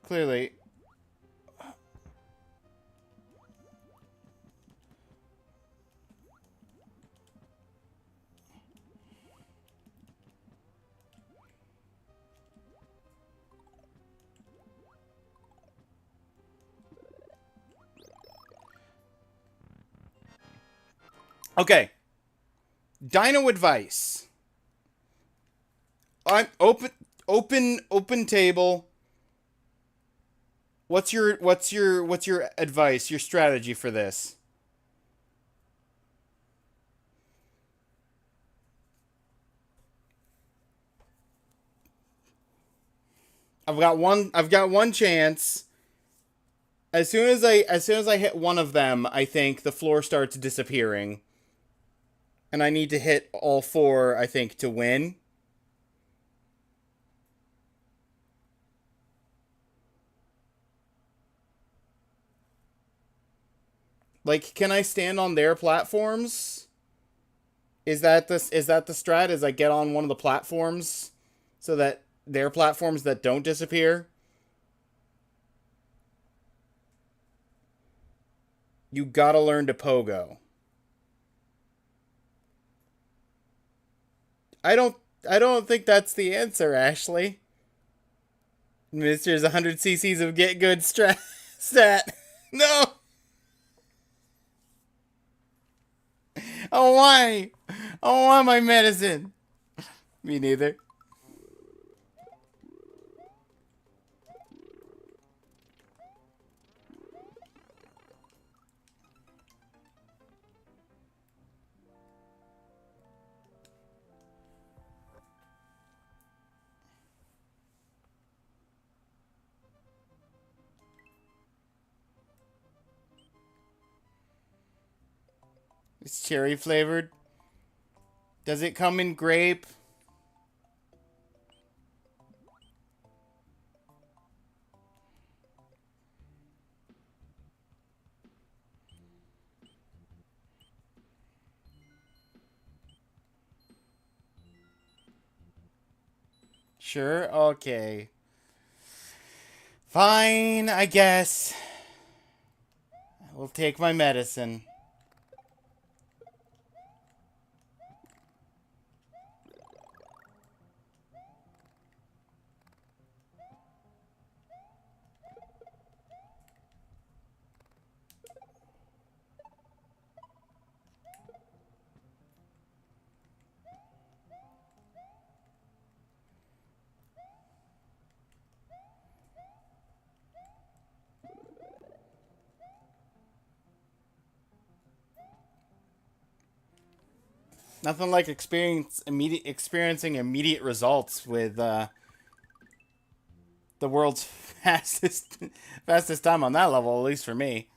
Clearly. Okay. Dino advice. I'm open table. What's your advice, your strategy for this? I've got one chance. As soon as I hit one of them, I think the floor starts disappearing. And I need to hit all 4, I think, to win. Like, can I stand on their platforms? Is that the strat? Is I get on one of the platforms so that their platforms that don't disappear? You gotta learn to pogo. I don't think that's the answer, Ashley. Mister's 100 cc's of get good stat. No! Oh, why? Oh, why my medicine? Me neither. It's cherry flavored. Does it come in grape? Sure, okay. Fine, I guess. I will take my medicine. Nothing like experiencing immediate results with the world's fastest time on that level, at least for me.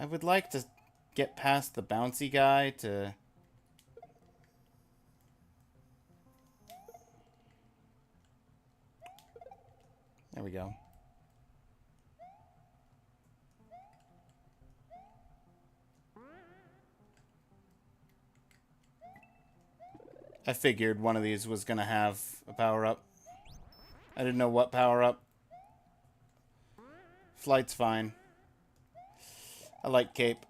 I would like to get past the bouncy guy to... There we go. I figured one of these was gonna have a power-up. I didn't know what power-up. Flight's fine. I like cape.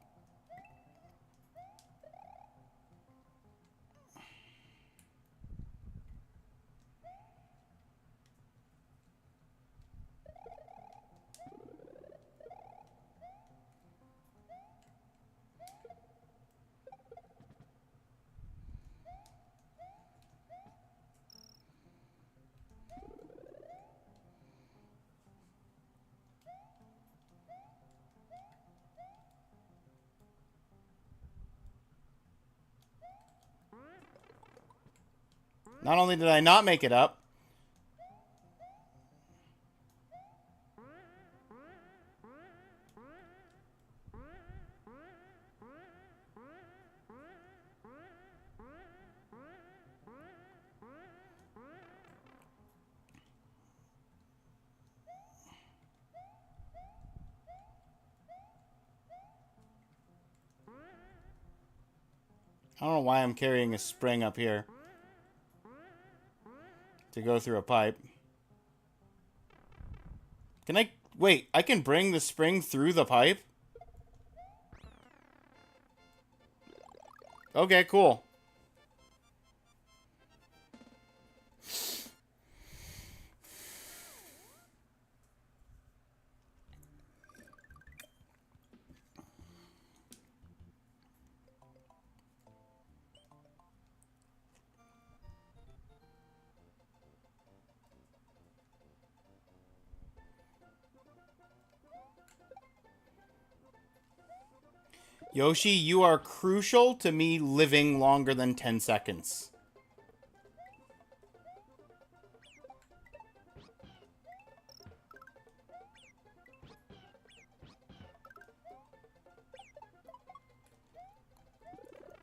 Not only did I not make it up, I don't know why I'm carrying a spring up here to go through a pipe. Can I... Wait, I can bring the spring through the pipe? Okay, cool. Yoshi, you are crucial to me living longer than 10 seconds.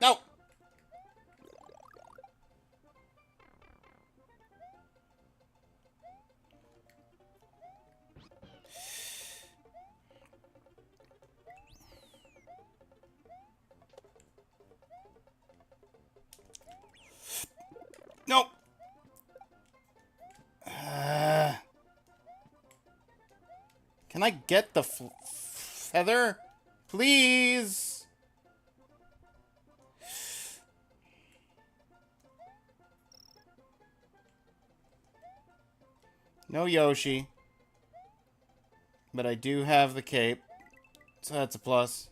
No! Nope. Can I get the feather? Please? No Yoshi. But I do have the cape. So that's a plus.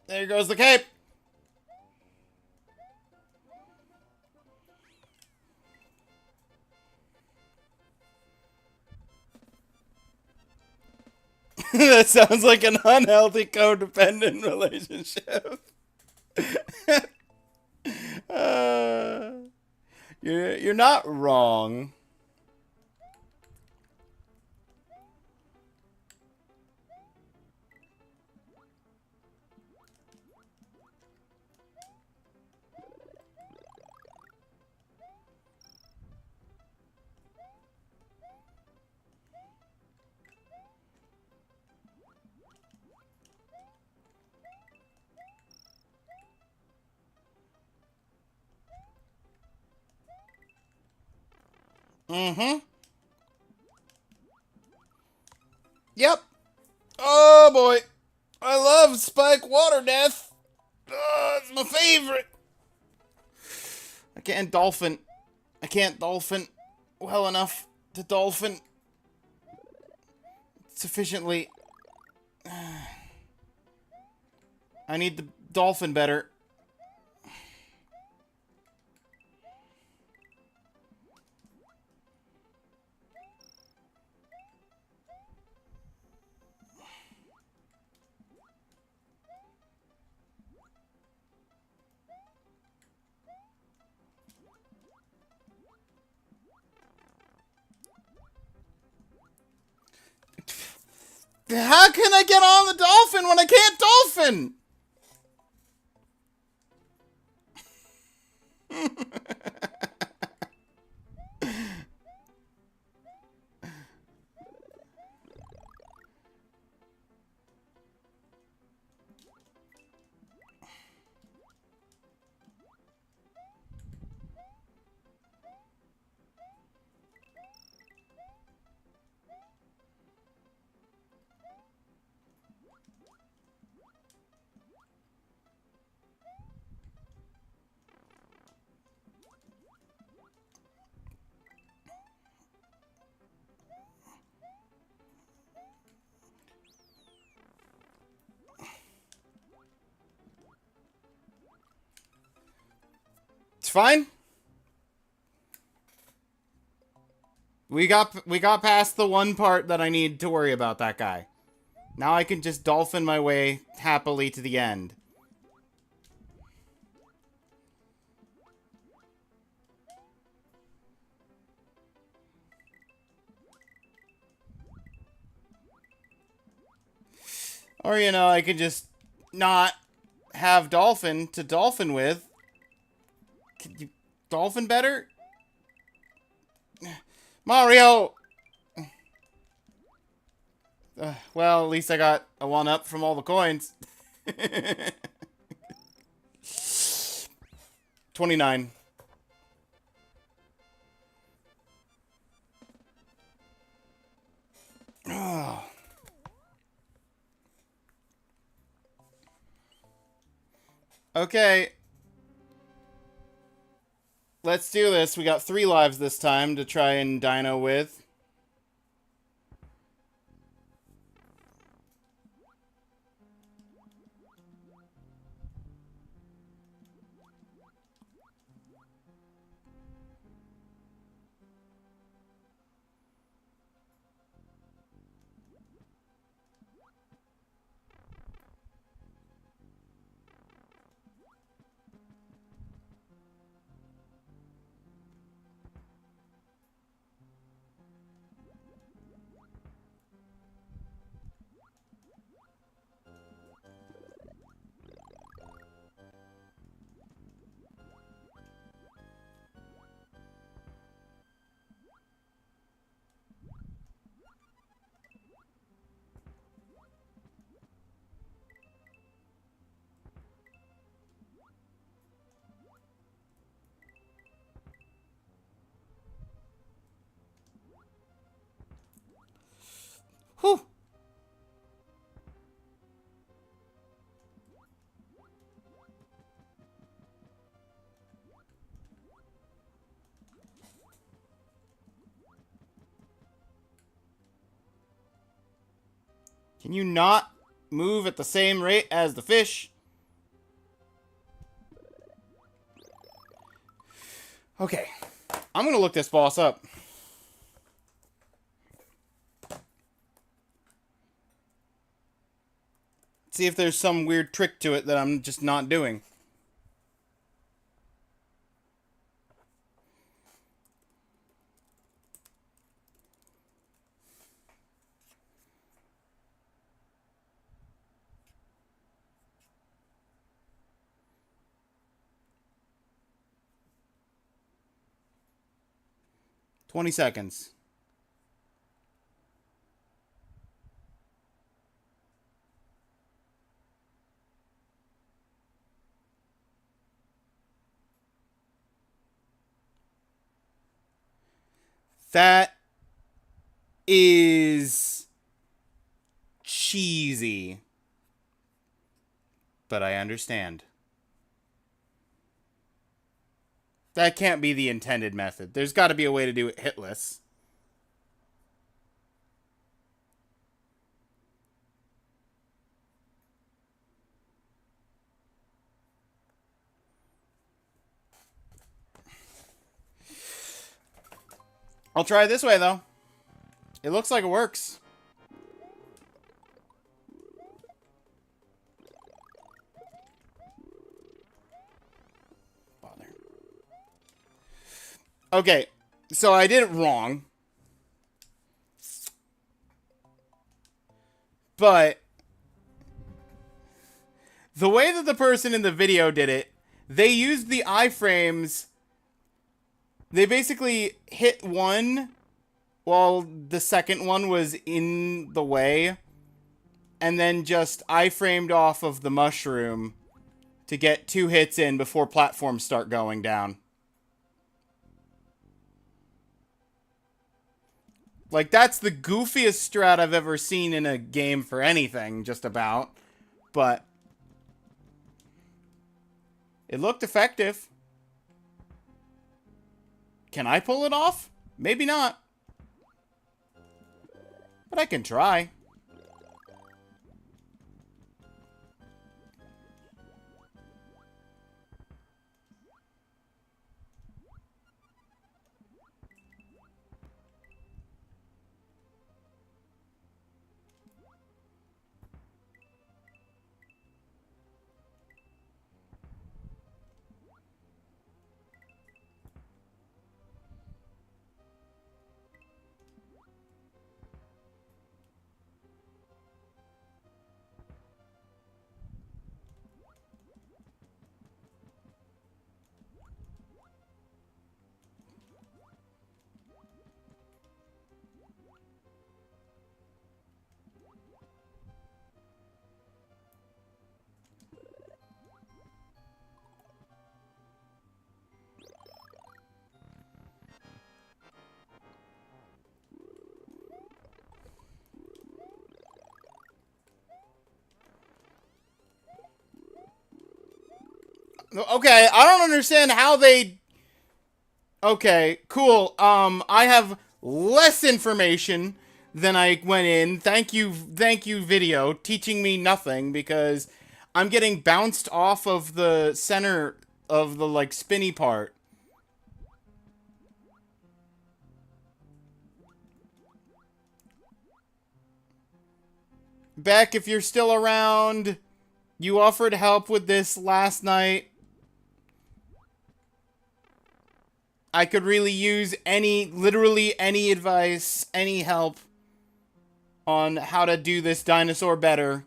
There goes the cape. That sounds like an unhealthy codependent relationship. uh, you're not wrong. Mm-hmm. Yep. Oh boy. I love Spike Water Death. Oh, it's my favorite. I can't dolphin. I can't dolphin well enough to dolphin sufficiently. I need the dolphin better. How can I get on the dolphin when I can't dolphin? It's fine. We got past the one part that I need to worry about that guy. Now I can just dolphin my way happily to the end. Or, you know, I could just not have dolphin to dolphin with. Could you dolphin better? Mario! Well, at least I got a 1-up from all the coins. 29. Okay. Let's do this. We got 3 lives this time to try and dino with. Whew. Can you not move at the same rate as the fish? Okay. I'm gonna look this boss up. See if there's some weird trick to it that I'm just not doing. $20 seconds. That is cheesy. But I understand. That can't be the intended method. There's got to be a way to do it hitless. I'll try it this way, though. It looks like it works. Bother. Okay, so I did it wrong. But the way that the person in the video did it, they used the iframes. They basically hit one while the second one was in the way, and then just iframed off of the mushroom to get 2 hits in before platforms start going down. Like, that's the goofiest strat I've ever seen in a game for anything, just about. But it looked effective. Can I pull it off? Maybe not. But I can try. Okay, I don't understand how they... Okay, cool. I have less information than I went in. Thank you, video, teaching me nothing, because I'm getting bounced off of the center of the, like, spinny part. Beck, if you're still around, you offered help with this last night. I could really use literally any advice, any help on how to do this dinosaur better.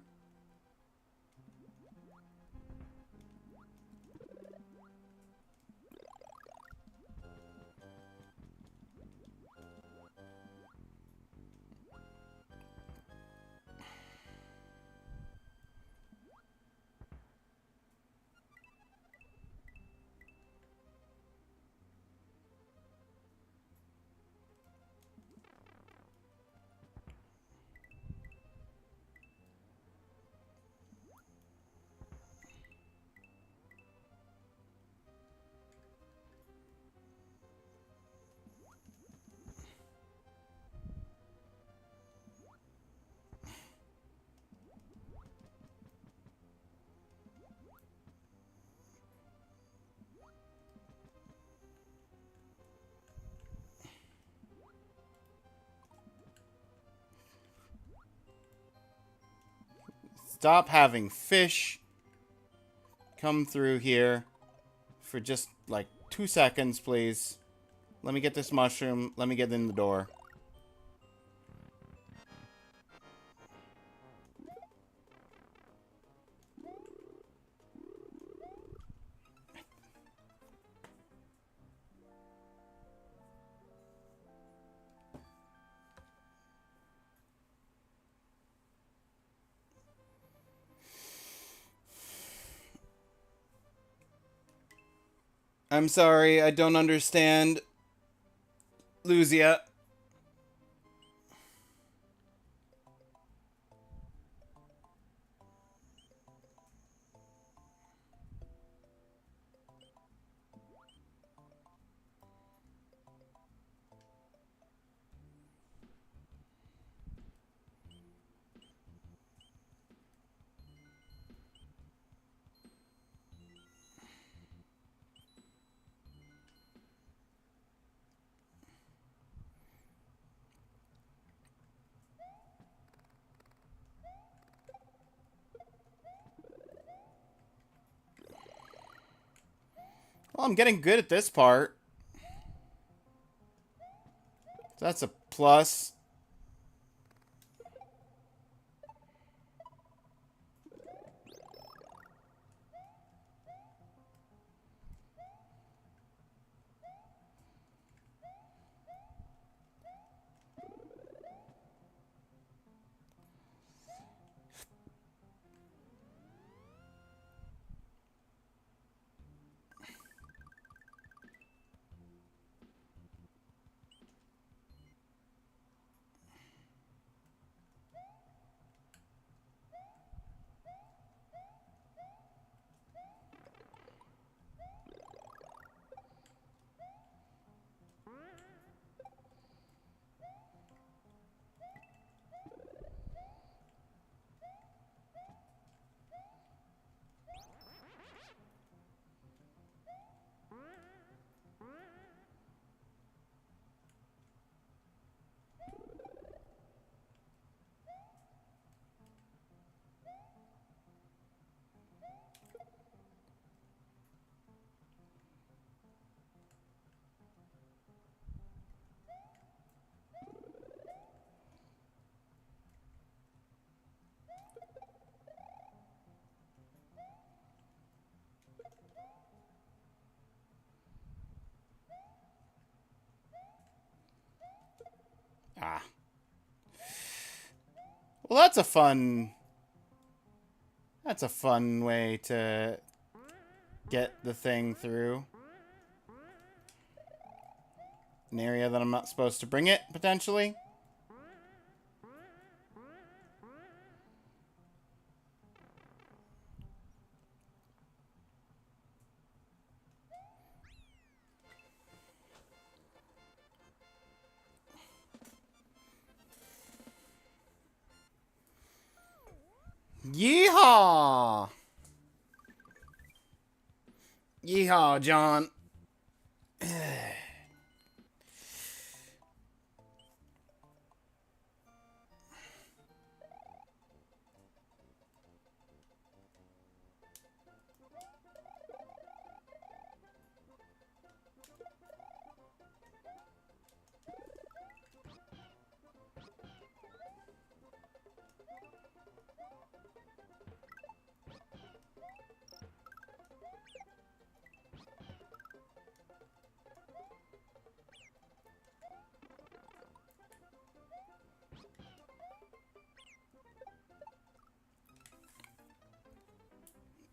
Stop having fish come through here for just like 2 seconds, please. Let me get this mushroom. Let me get in the door. I'm sorry, I don't understand. Luzia. Well, I'm getting good at this part. So that's a plus. Ah. Well, that's a fun... That's a fun way to get the thing through. An area that I'm not supposed to bring it, potentially. Yeehaw! Yeehaw, John.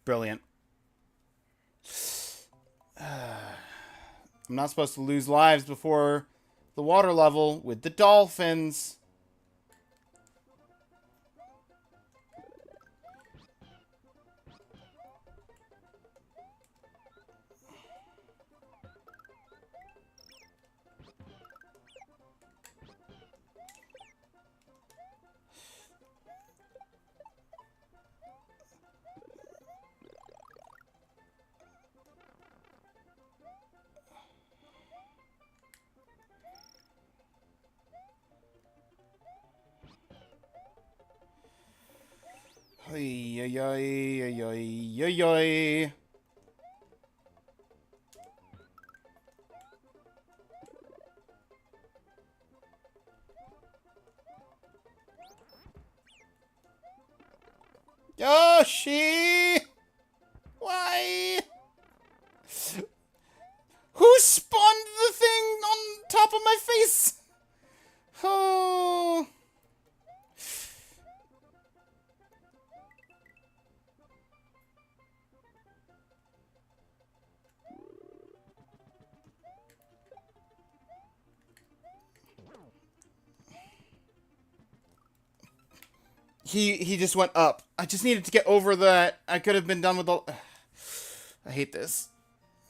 Brilliant. I'm not supposed to lose lives before the water level with the dolphins. yoy, yoy, yoy, yoy, yoy. Yoshi! Why? Who spawned the thing on top of my face? Oh. He just went up. I just needed to get over that. I could have been done with all... I hate this.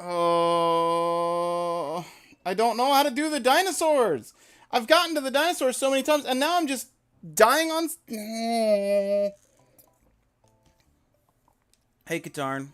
Oh... I don't know how to do the dinosaurs. I've gotten to the dinosaurs so many times, and now I'm just dying on... Hey, Katarn.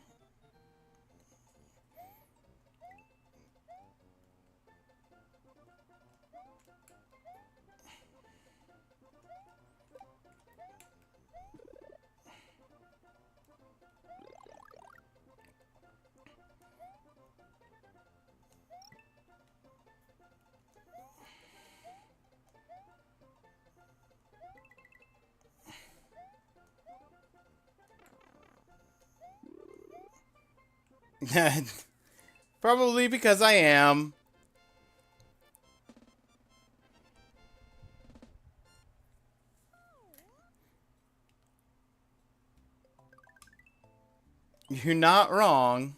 Probably because I am. You're not wrong.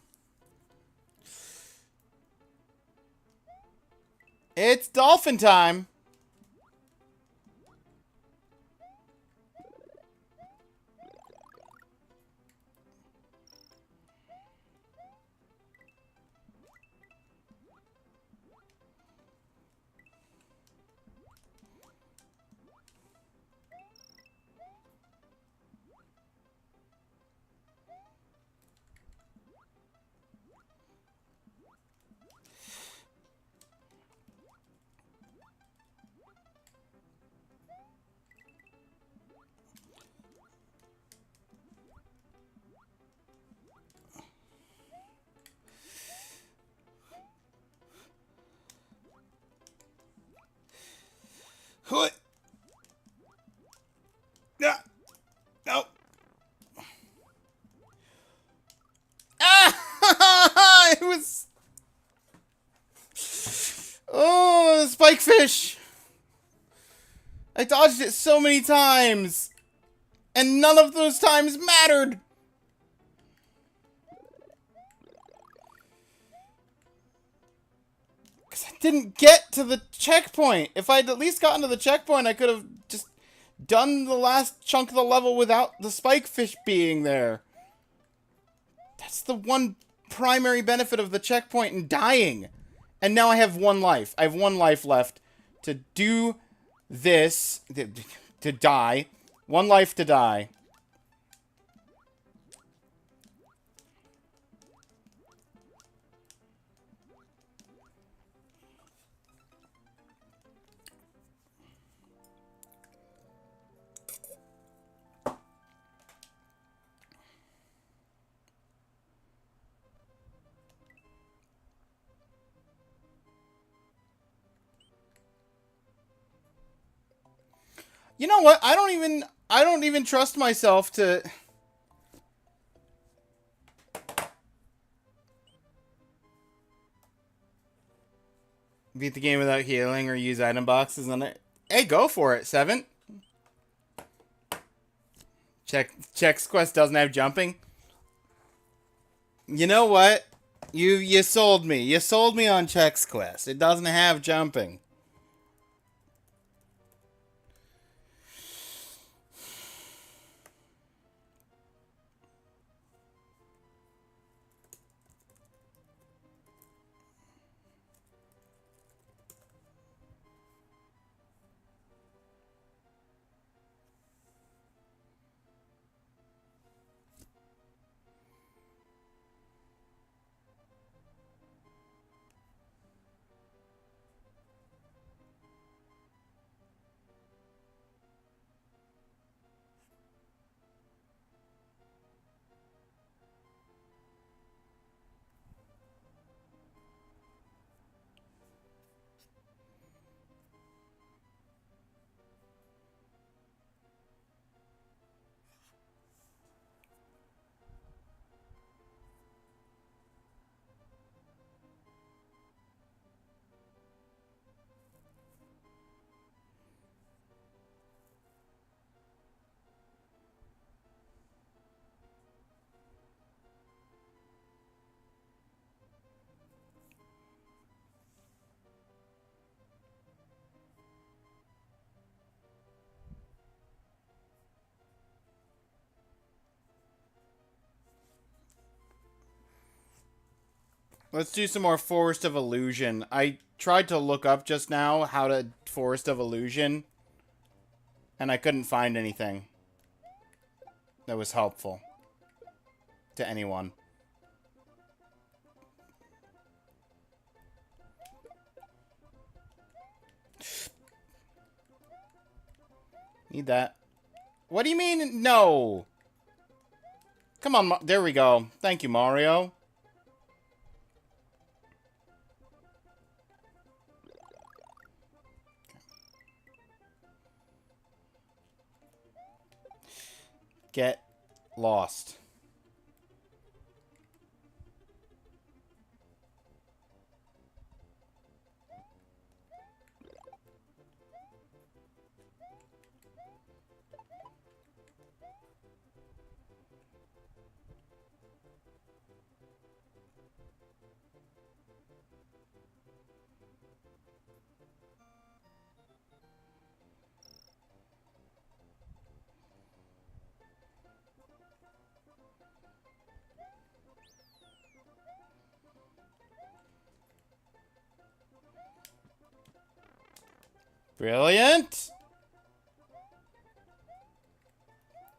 It's dolphin time. What? No. Ah! It was... Oh, the spike fish. I dodged it so many times. And none of those times mattered. Because I didn't get to the checkpoint. If I'd at least gotten to the checkpoint, I could have just done the last chunk of the level without the spike fish being there. That's the one primary benefit of the checkpoint and dying. And now I have one life. I have one life left to do this. To die. One life to die. You know what? I don't even trust myself to... beat the game without healing or use item boxes on it. Hey, go for it, Seven. Chex Quest doesn't have jumping. You know what? You sold me. You sold me on Chex Quest. It doesn't have jumping. Let's do some more Forest of Illusion. I tried to look up just now how to Forest of Illusion, and I couldn't find anything that was helpful to anyone. Need that. What do you mean, no? Come on, there we go. Thank you, Mario. Get lost. Brilliant!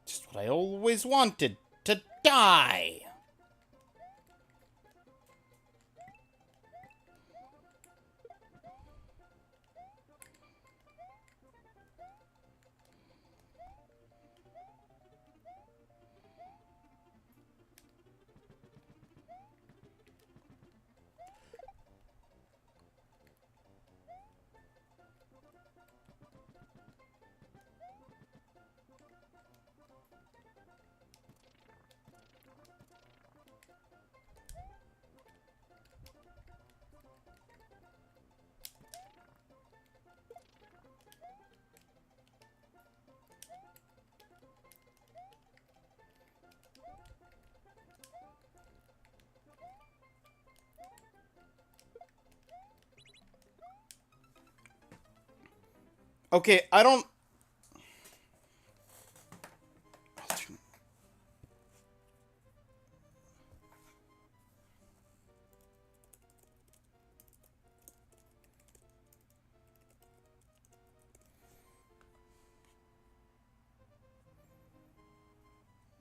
Just what I always wanted. To die! Okay, I don't...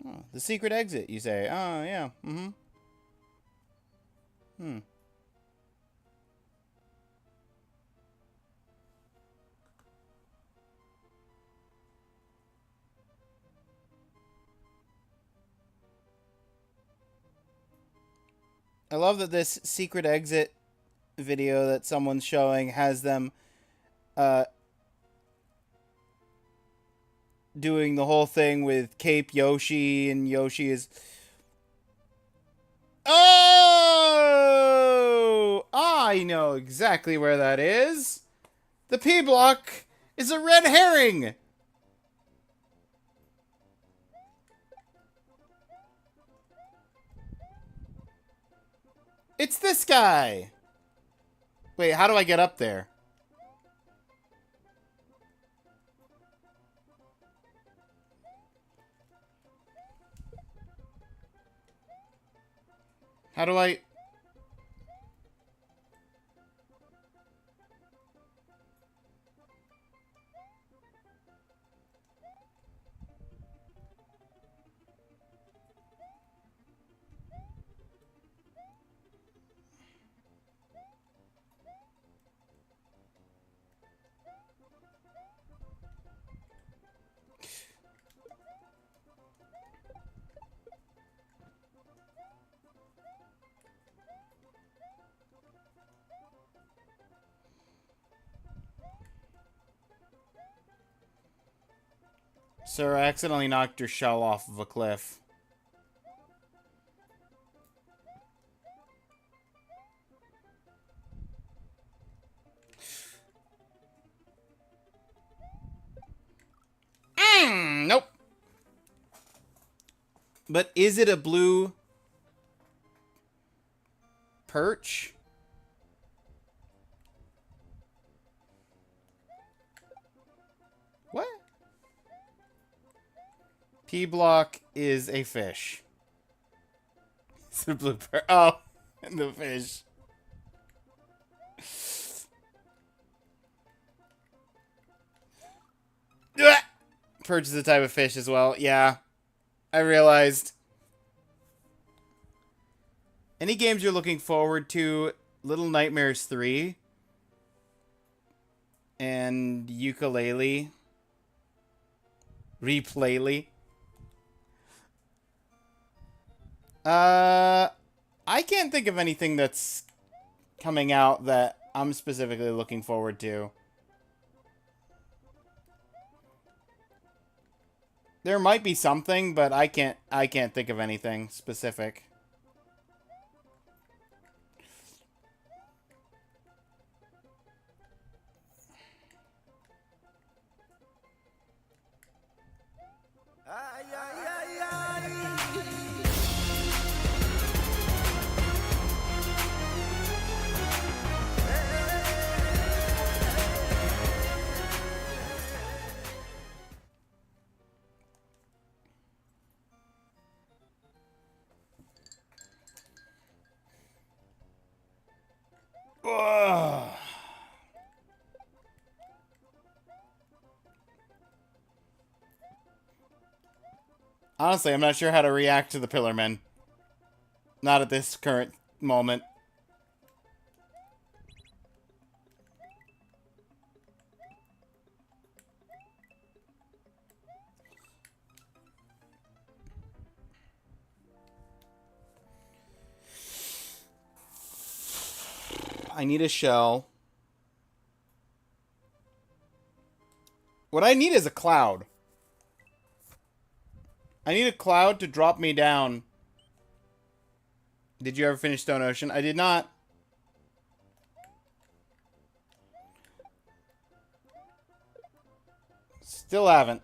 Oh, the secret exit, you say. Oh, yeah. Mm-hmm. Hmm. I love that this secret exit video that someone's showing has them doing the whole thing with Cape Yoshi, and Yoshi is... Oh! I know exactly where that is. The P block is a red herring. It's this guy. Wait, how do I get up there? How do I... Sir, I accidentally knocked your shell off of a cliff. Nope. But is it a blue perch? What? P block is a fish. It's a blue perch. Oh, and the fish. purchase a type of fish as well. Yeah, I realized. Any games you're looking forward to? Little Nightmares 3 and Ukulele. Replayly. I can't think of anything that's coming out that I'm specifically looking forward to. There might be something, but I can't think of anything specific. Ugh. Honestly, I'm not sure how to react to the Pillarmen. Not at this current moment. I need a shell. What I need is a cloud. I need a cloud to drop me down. Did you ever finish Stone Ocean? I did not. Still haven't.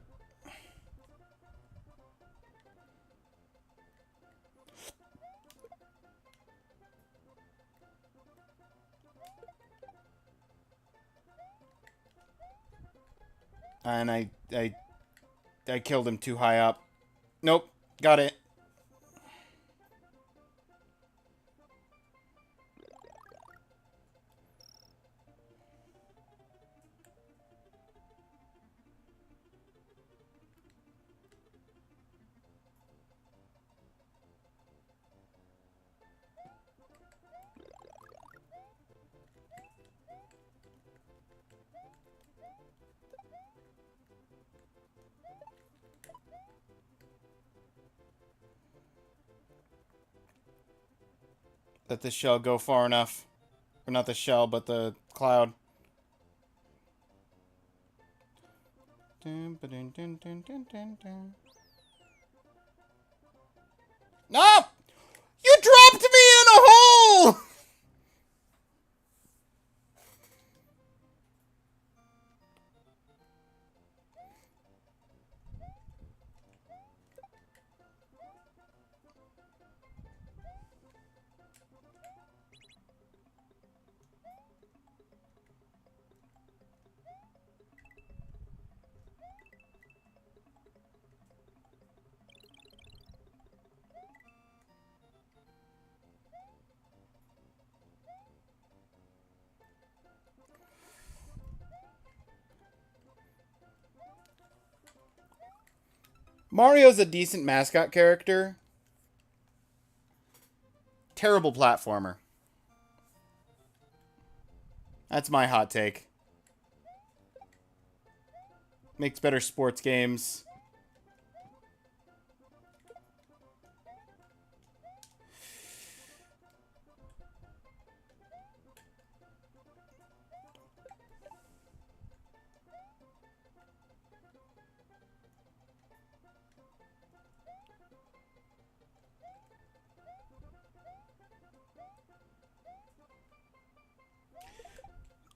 And I killed him too high up. Nope. Got it. Let the shell go far enough. Or not the shell, but the cloud. No! You dropped me in a hole! Mario's a decent mascot character. Terrible platformer. That's my hot take. Makes better sports games.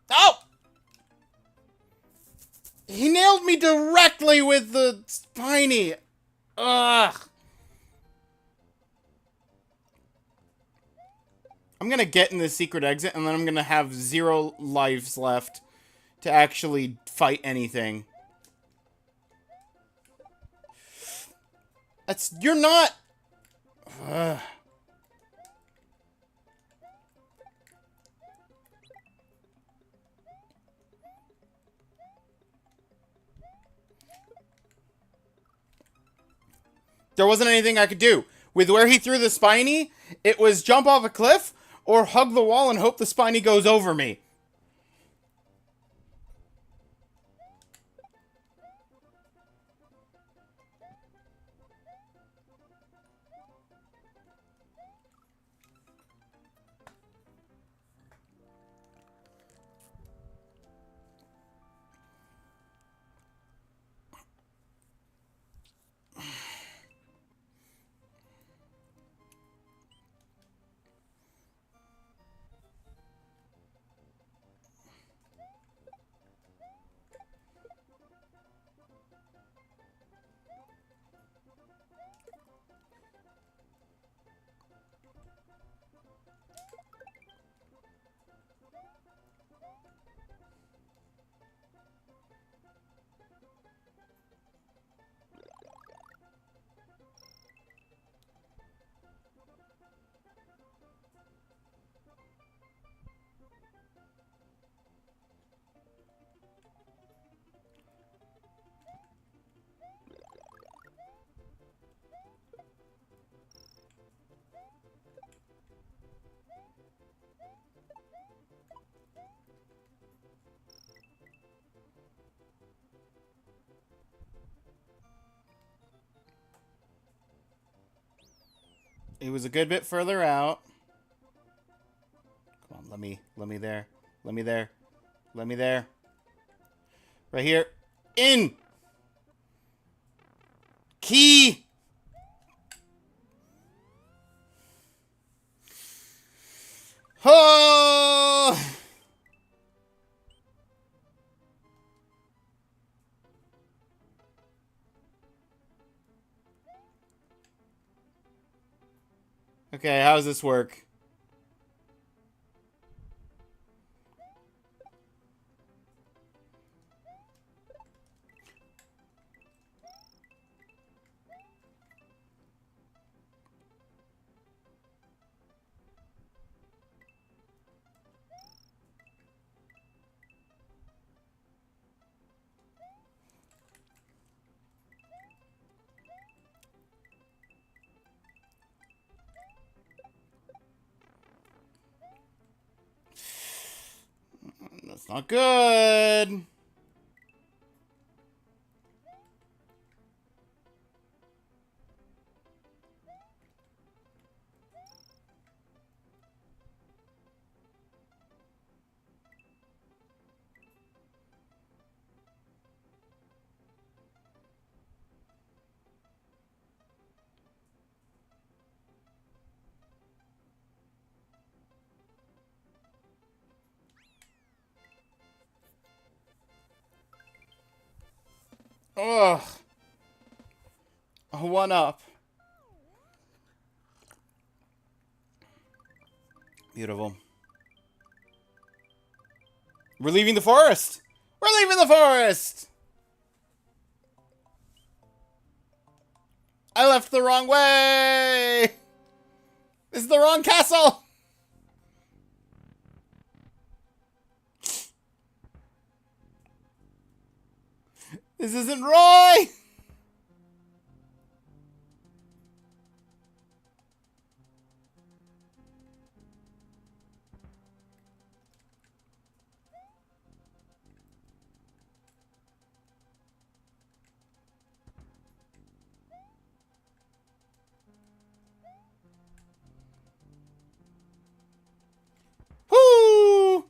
Oh! He nailed me directly with the spiny. Ugh. I'm gonna get in the secret exit, and then I'm gonna have 0 lives left to actually fight anything. You're not... Ugh. There wasn't anything I could do. With where he threw the spiny, it was jump off a cliff or hug the wall and hope the spiny goes over me. It was a good bit further out. Come on, let me there. Let me there. Let me there. Right here. In! Key! Oh! Okay, how does this work? That's not good. Ugh. A 1-up. Beautiful. We're leaving the forest! We're leaving the forest! I left the wrong way! This is the wrong castle! This isn't Roy! Woo!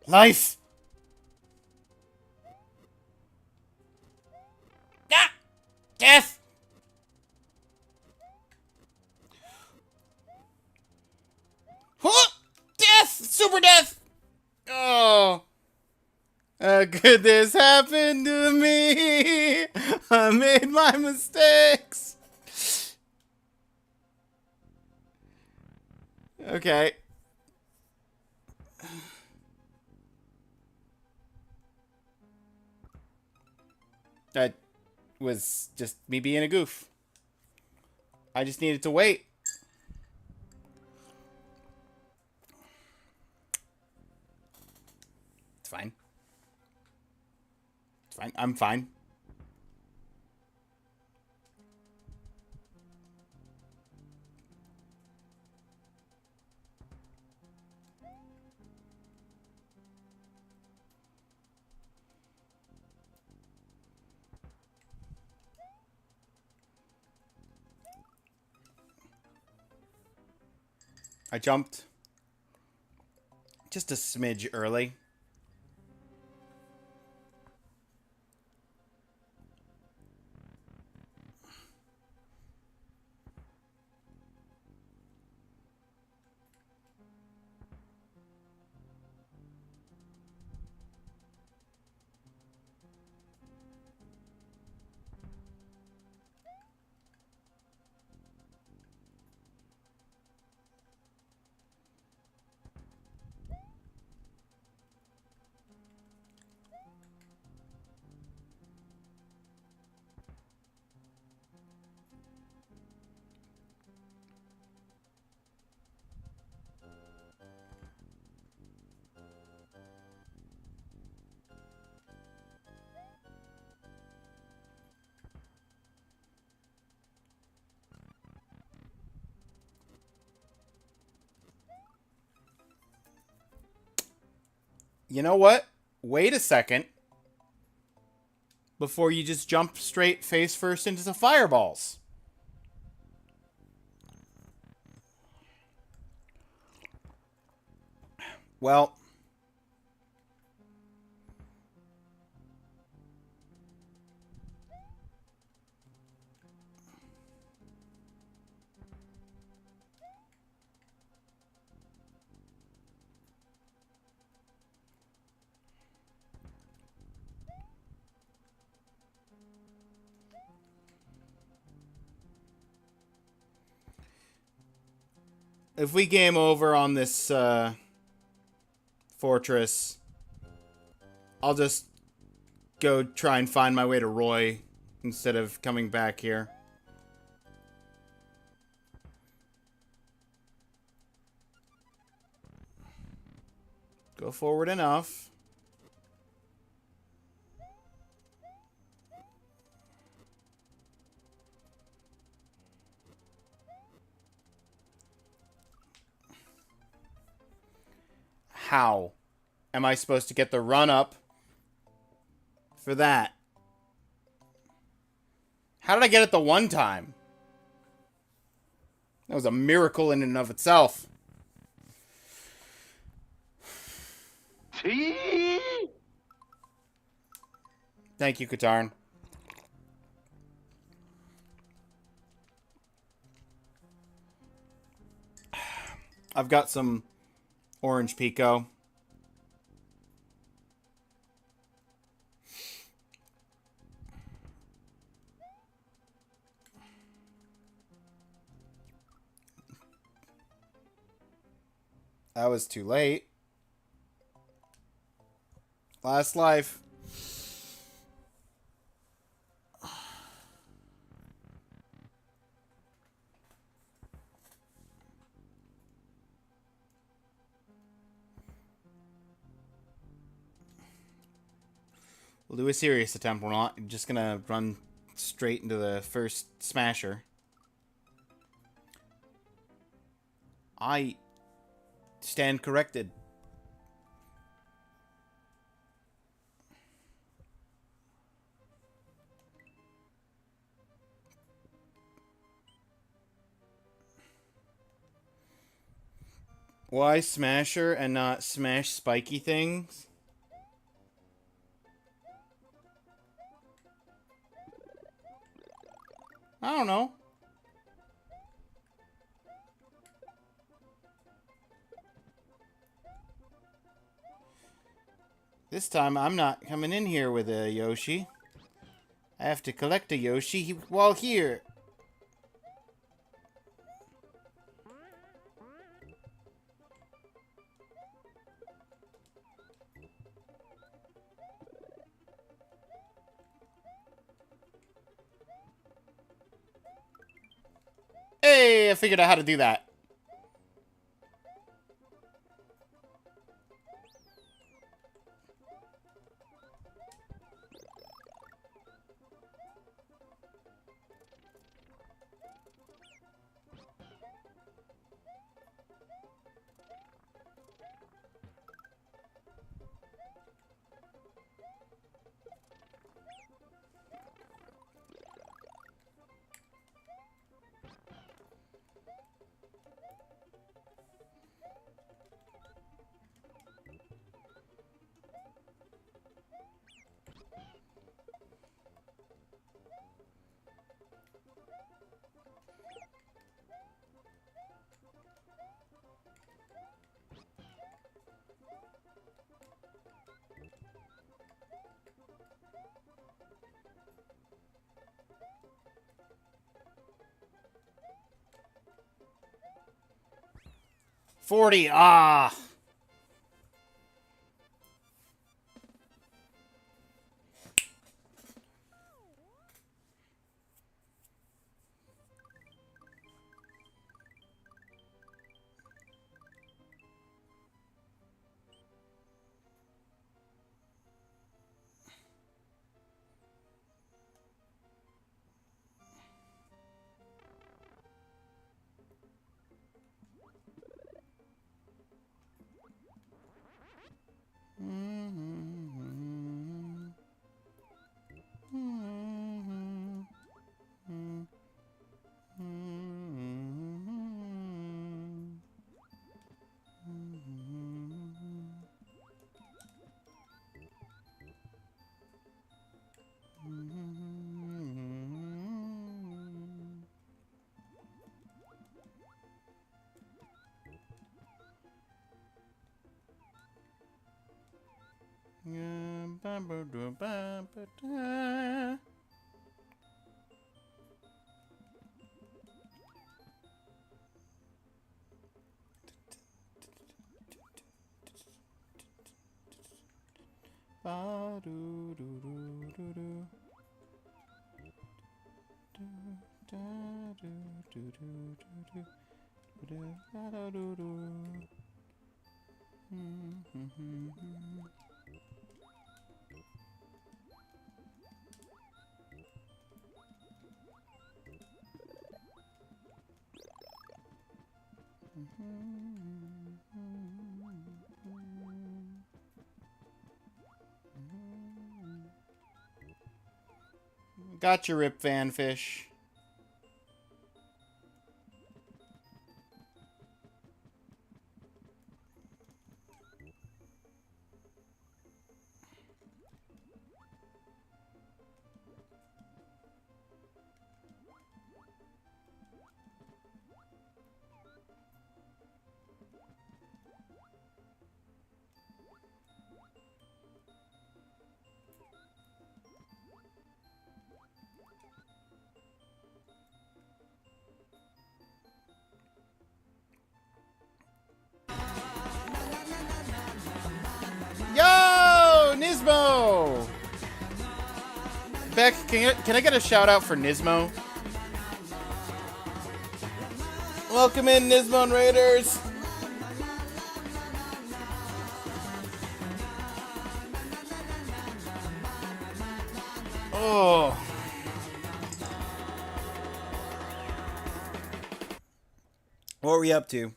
Life! Ah! Death! Huh? Death! Super death! Oh. How could this happen to me? I made my mistakes. Okay. That was just me being a goof. I just needed to wait. It's fine. It's fine. I'm fine. I jumped just a smidge early. You know what? Wait a second before you just jump straight face first into the fireballs. Well, if we game over on this fortress, I'll just go try and find my way to Roy instead of coming back here. Go forward enough. How am I supposed to get the run up for that? How did I get it the one time? That was a miracle in and of itself. Thank you, Katarn. I've got some orange pico. That was too late. Last life. We'll do a serious attempt. We're not just gonna run straight into the first smasher. I stand corrected. Why smasher and not smash spiky things? I don't know. This time I'm not coming in here with a Yoshi. I have to collect a Yoshi while here. Hey, I figured out how to do that. $40. Ah. Gotcha, Rip Vanfish. Yo, Nismo! Beck, can I get a shout out for Nismo? Welcome in, Nismo and Raiders! Oh. What were we up to?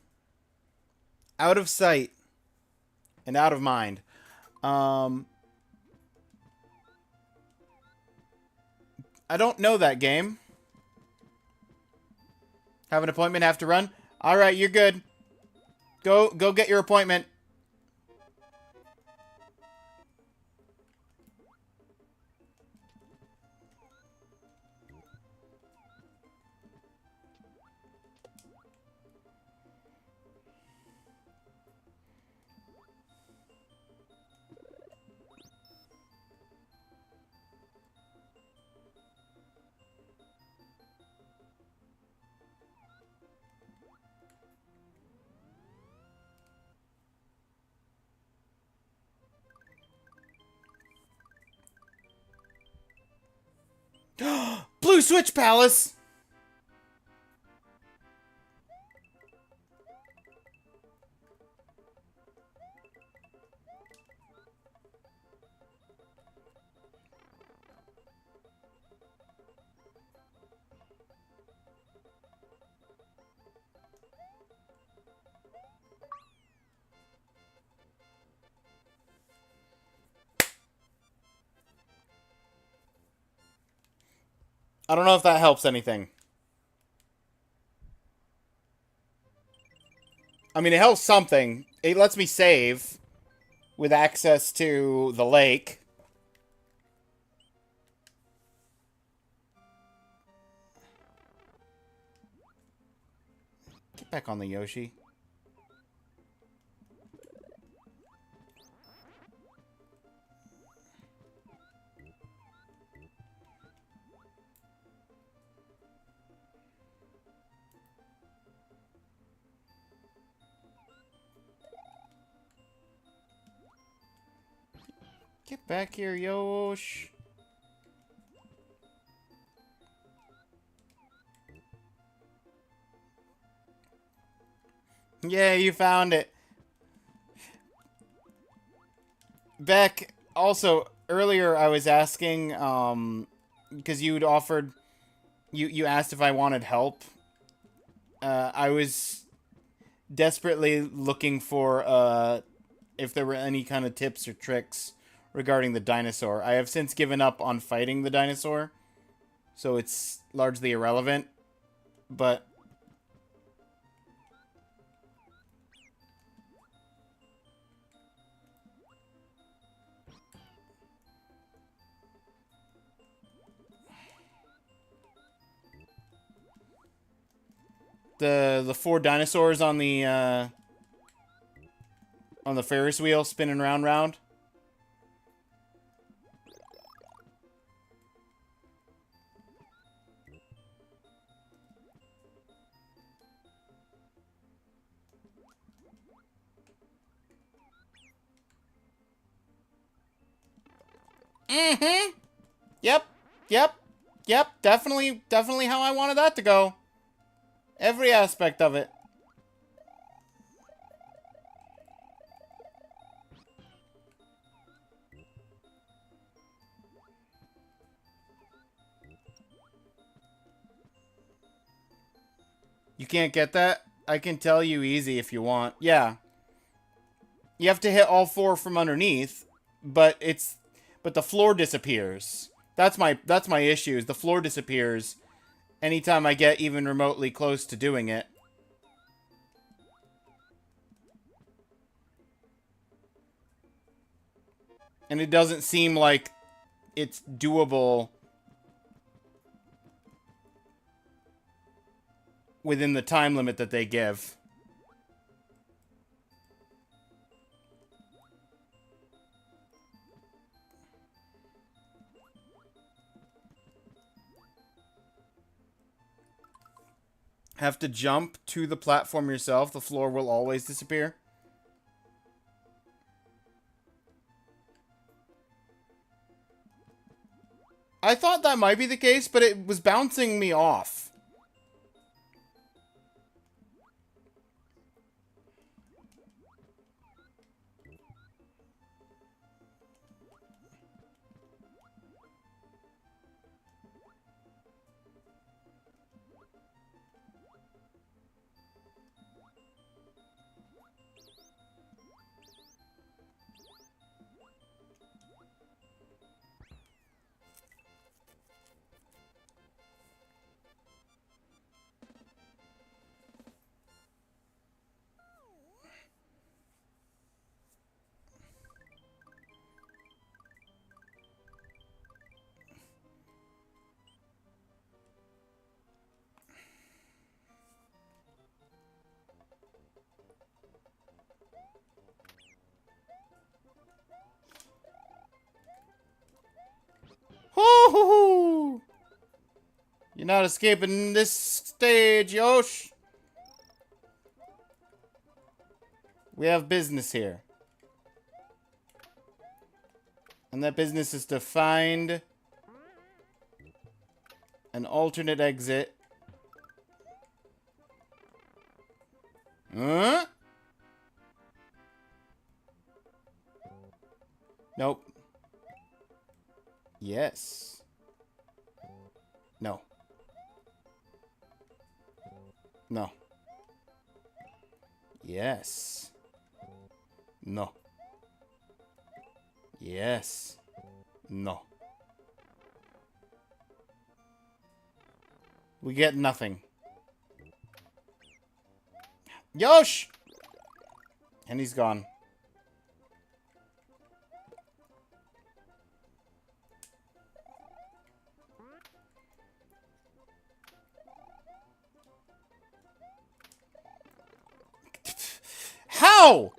Out of sight and out of mind. I don't know that game. Have an appointment, have to run? Alright, you're good. Go get your appointment. Blue Switch Palace! I don't know if that helps anything. I mean, it helps something. It lets me save with access to the lake. Get back on the Yoshi. Get back here, Yosh. Yeah, you found it. Beck, also, earlier I was asking, because you'd offered, you asked if I wanted help. I was desperately looking for, if there were any kind of tips or tricks regarding the dinosaur. I have since given up on fighting the dinosaur, so it's largely irrelevant, but... The four dinosaurs on the Ferris wheel spinning round. Mm-hmm. Yep. Yep. Yep. Definitely how I wanted that to go. Every aspect of it. You can't get that? I can tell you easy if you want. Yeah. You have to hit all four from underneath, but the floor disappears. That's my issue, is the floor disappears anytime I get even remotely close to doing it. And it doesn't seem like it's doable within the time limit that they give. Have to jump to the platform yourself. The floor will always disappear. I thought that might be the case, but it was bouncing me off. Hoo-hoo-hoo! You're not escaping this stage, Yosh. We have business here. And that business is to find An alternate exit. Huh? Nope. Yes. No. No. Yes. No. Yes. No. We get nothing. Yosh! And he's gone. How?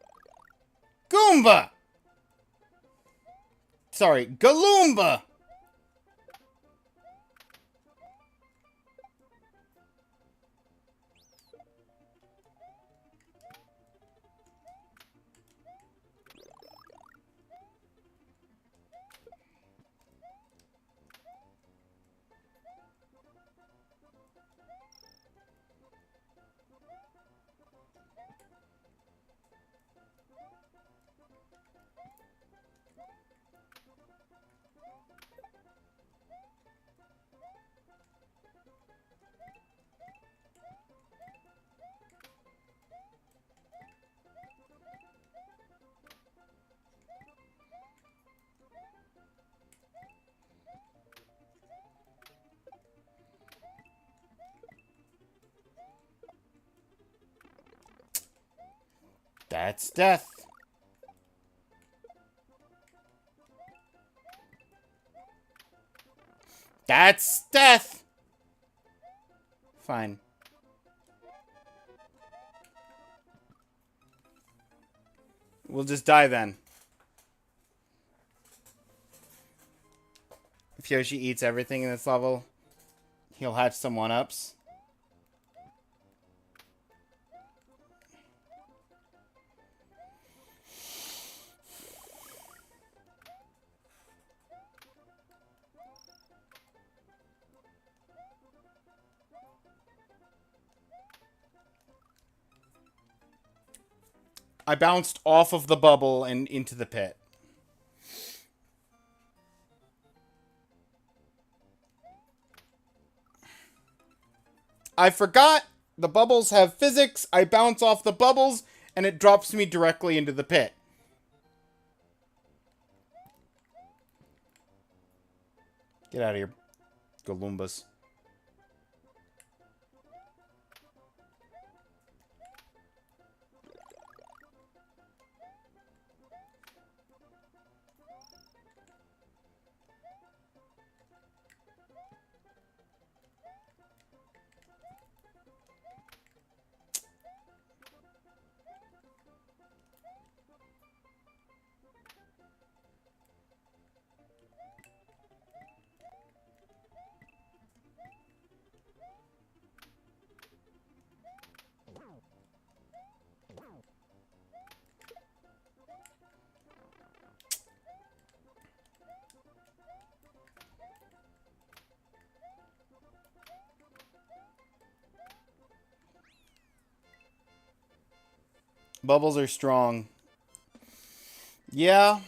Goomba! Sorry, Galoomba! That's death. That's death! Fine. We'll just die then. If Yoshi eats everything in this level, he'll hatch some 1-ups. I bounced off of the bubble and into the pit. I forgot the bubbles have physics. I bounce off the bubbles and it drops me directly into the pit. Get out of here, Galoombas. Bubbles are strong. Yeah.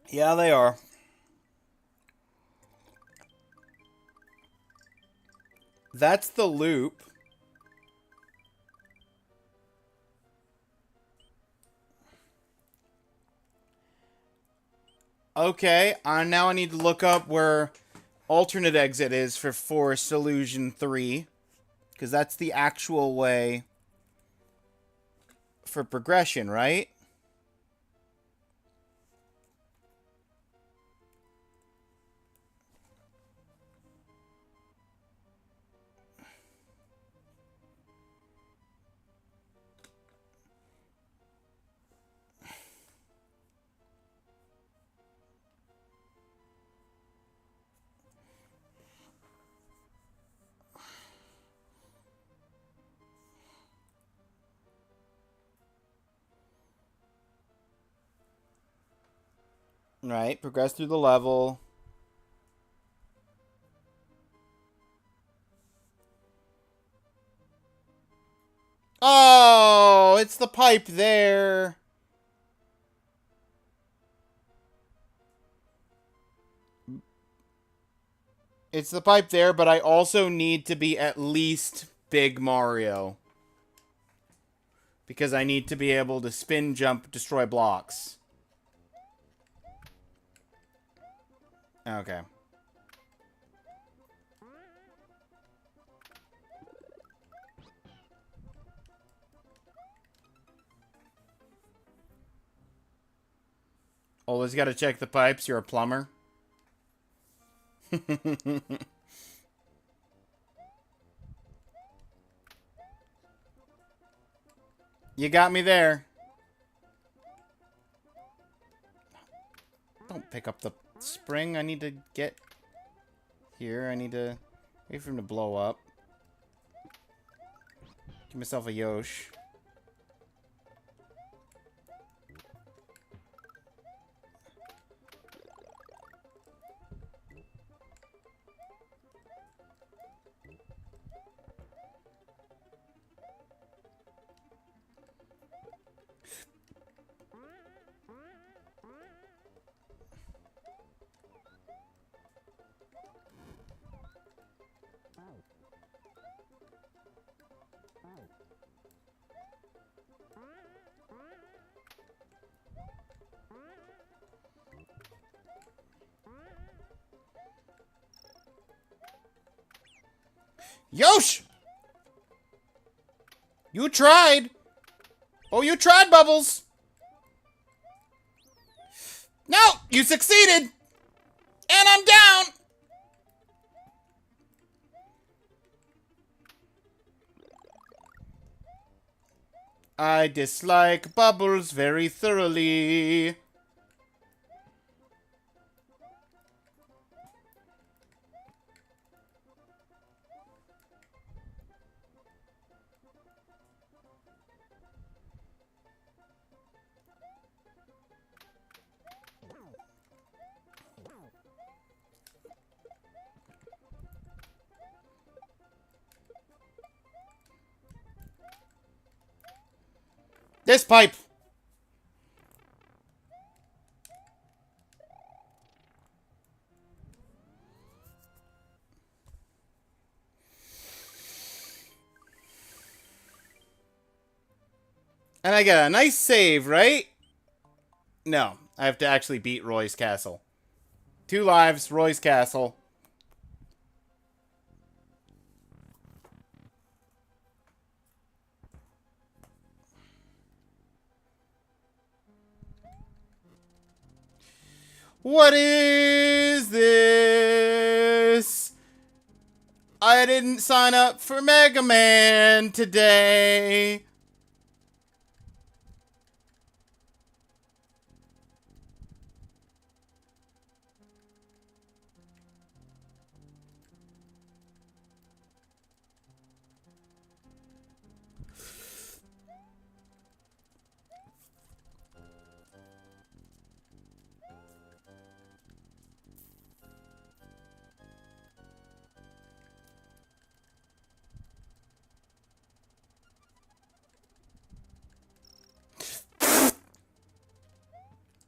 Yeah, they are. That's the loop. Okay, now I need to look up where alternate exit is for Forest Illusion 3. Because that's the actual way for progression, right? Right, progress through the level. Oh, it's the pipe there. It's the pipe there, but I also need to be at least Big Mario. Because I need to be able to spin, jump, destroy blocks. Okay. Always gotta check the pipes. You're a plumber. You got me there. Don't pick up the spring. I need to get here. I need to wait for him to blow up. Give myself a Yosh. Yosh! You tried! Oh, you tried, Bubbles! No! You succeeded! And I'm down! I dislike Bubbles very thoroughly. This pipe! And I get a nice save, right? No, I have to actually beat Roy's castle. 2 lives, Roy's castle. What is this? I didn't sign up for Mega Man today.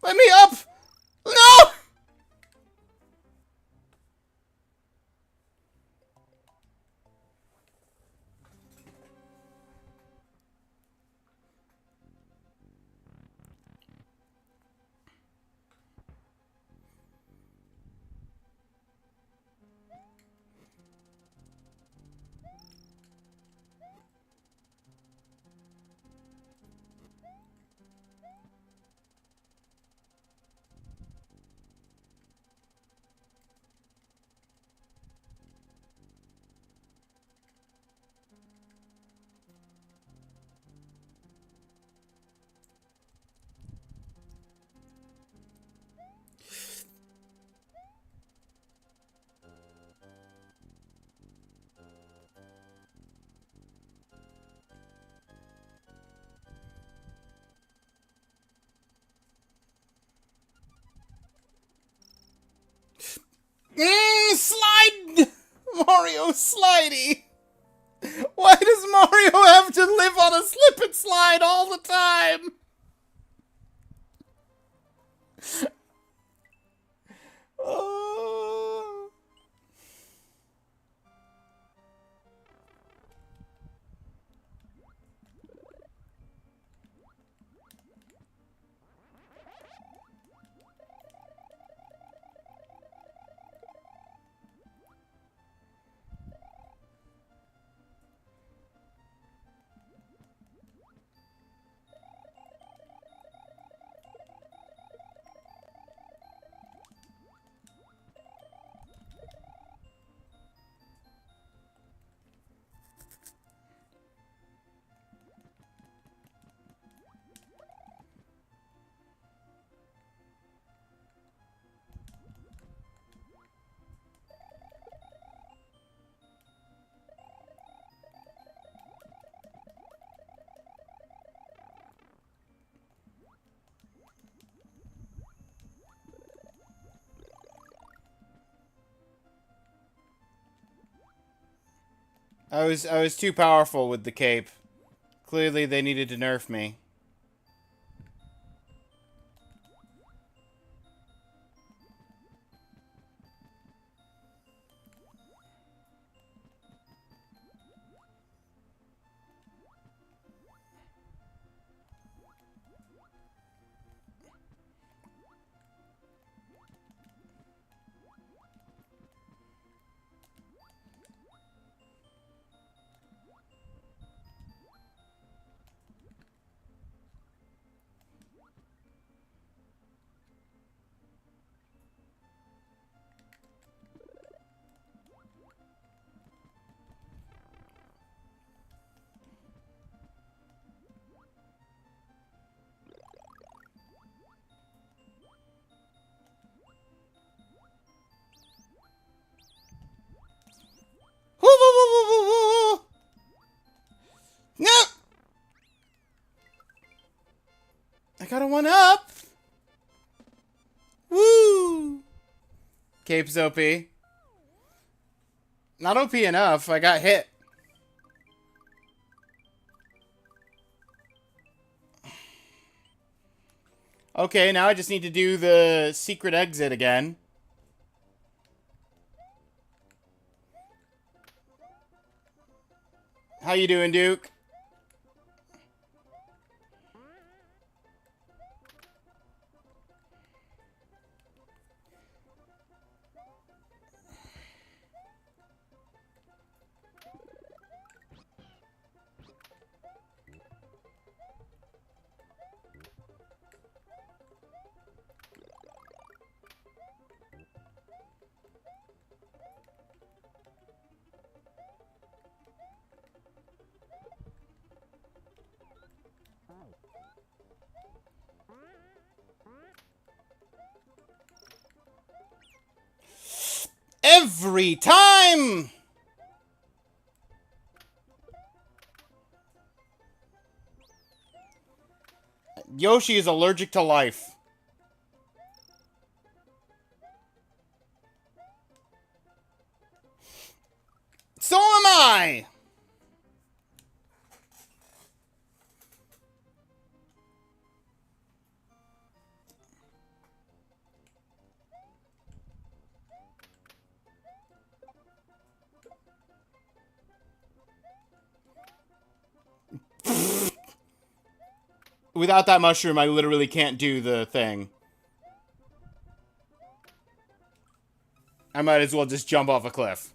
Let me up! No! Slide! Mario Slidey! Why does Mario have to live on a slip and slide all the time? Oh. I was too powerful with the cape. Clearly they needed to nerf me. No! I got a 1-up! Woo! Cape's OP. Not OP enough, I got hit. Okay, now I just need to do the secret exit again. How you doing, Duke? Every time! Yoshi is allergic to life. So am I! Without that mushroom, I literally can't do the thing. I might as well just jump off a cliff.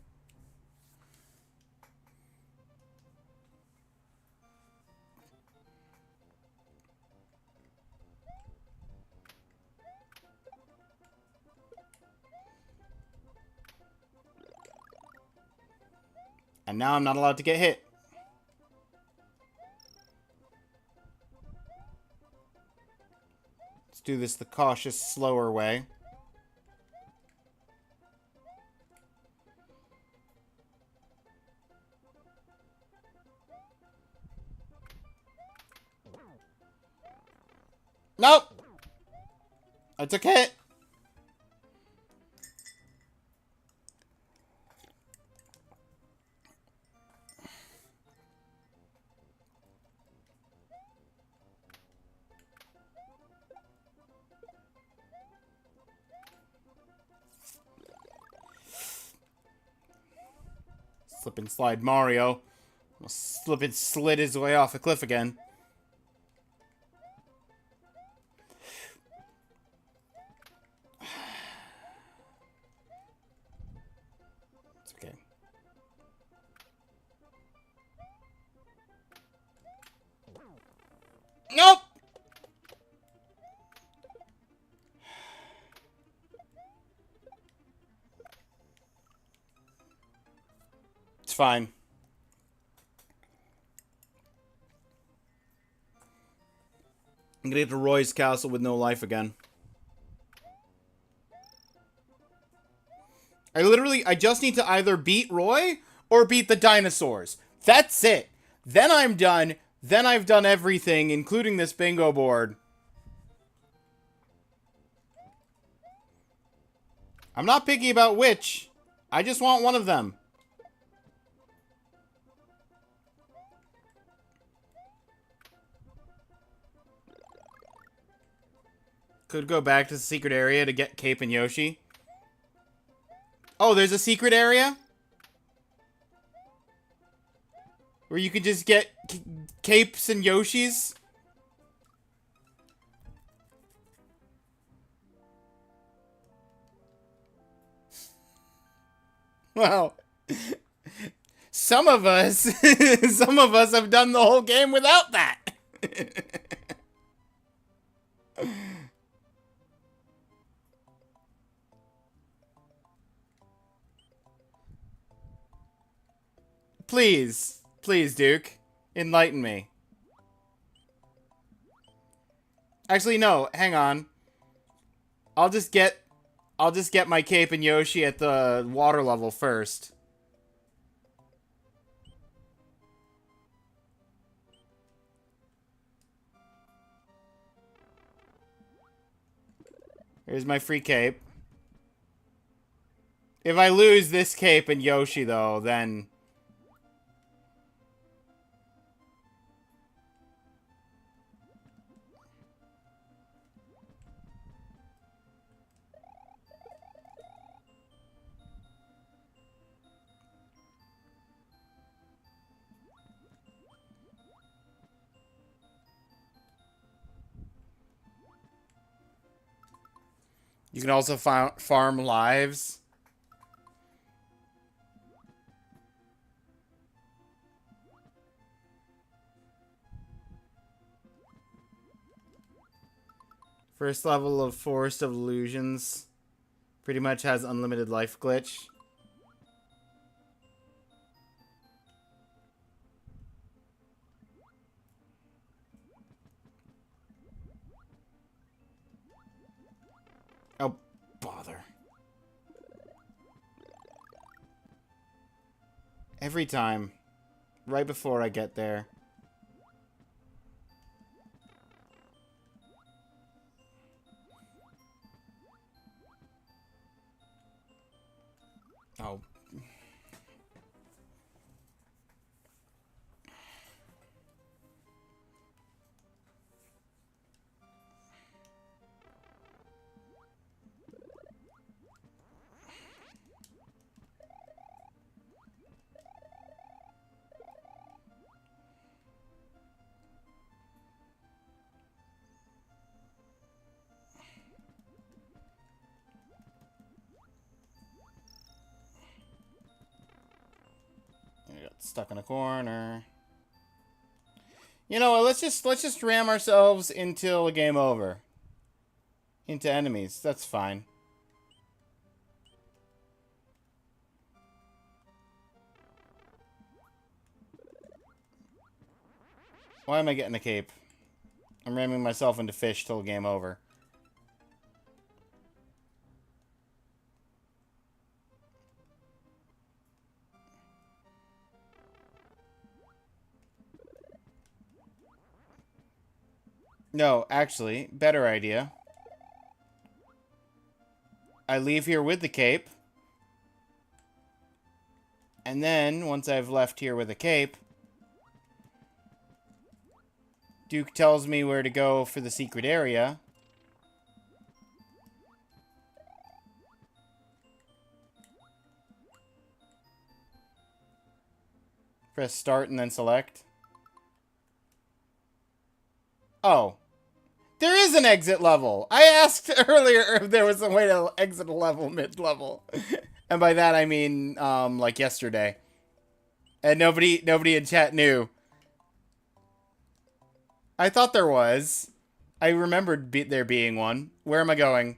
And now I'm not allowed to get hit. Let's do this the cautious, slower way. Nope! I took a hit. Slip and slide Mario. Slip and slid his way off a cliff again. It's okay. Nope! It's fine. I'm gonna get to Roy's castle with no life again. I just need to either beat Roy or beat the dinosaurs. That's it. Then I'm done. Then I've done everything, including this bingo board. I'm not picky about which. I just want one of them. Could go back to the secret area to get Cape and Yoshi. Oh, there's a secret area? Where you can just get Capes and Yoshis? Well, some of us, some of us have done the whole game without that. Please, please, Duke, enlighten me. Actually, no, hang on. I'll just get my Cape and Yoshi at the water level first. Here's my free cape. If I lose this Cape and Yoshi, though, then... You can also farm lives. First level of Forest of Illusions pretty much has unlimited life glitch. Oh, bother. Every time. Right before I get there. Oh. I got stuck in a corner. You know what? Let's just ram ourselves until a game over. Into enemies. That's fine. Why am I getting a cape? I'm ramming myself into fish till game over. No, actually, better idea. I leave here with the cape. And then, once I've left here with a cape, Duke tells me where to go for the secret area. Press start and then select. Oh. There is an exit level. I asked earlier if there was a way to exit a level mid-level. And by that I mean, like yesterday. And nobody in chat knew. I thought there was. I remembered there being one. Where am I going?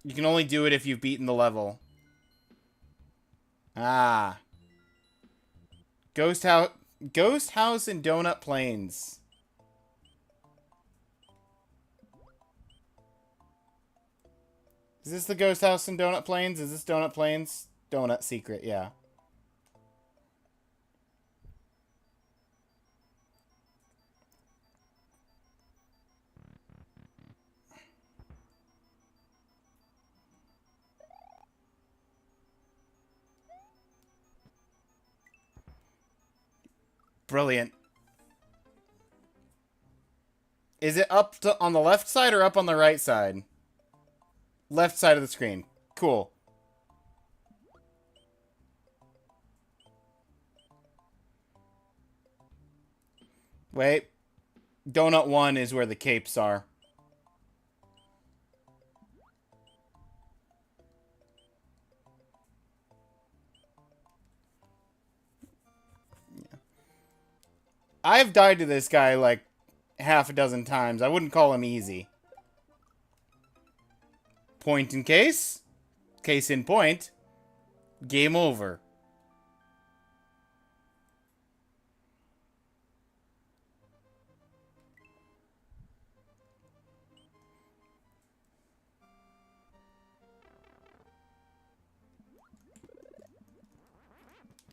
You can only do it if you've beaten the level. Ah. Ghost House in Donut Plains. Is this the Ghost House in Donut Plains? Is this Donut Plains? Donut Secret, yeah. Brilliant. Is it up on the left side or up on the right side? Left side of the screen. Cool. Wait. Donut 1 is where the capes are. Yeah. I've died to this guy like half a dozen times. I wouldn't call him easy. Point in case. Case in point. Game over.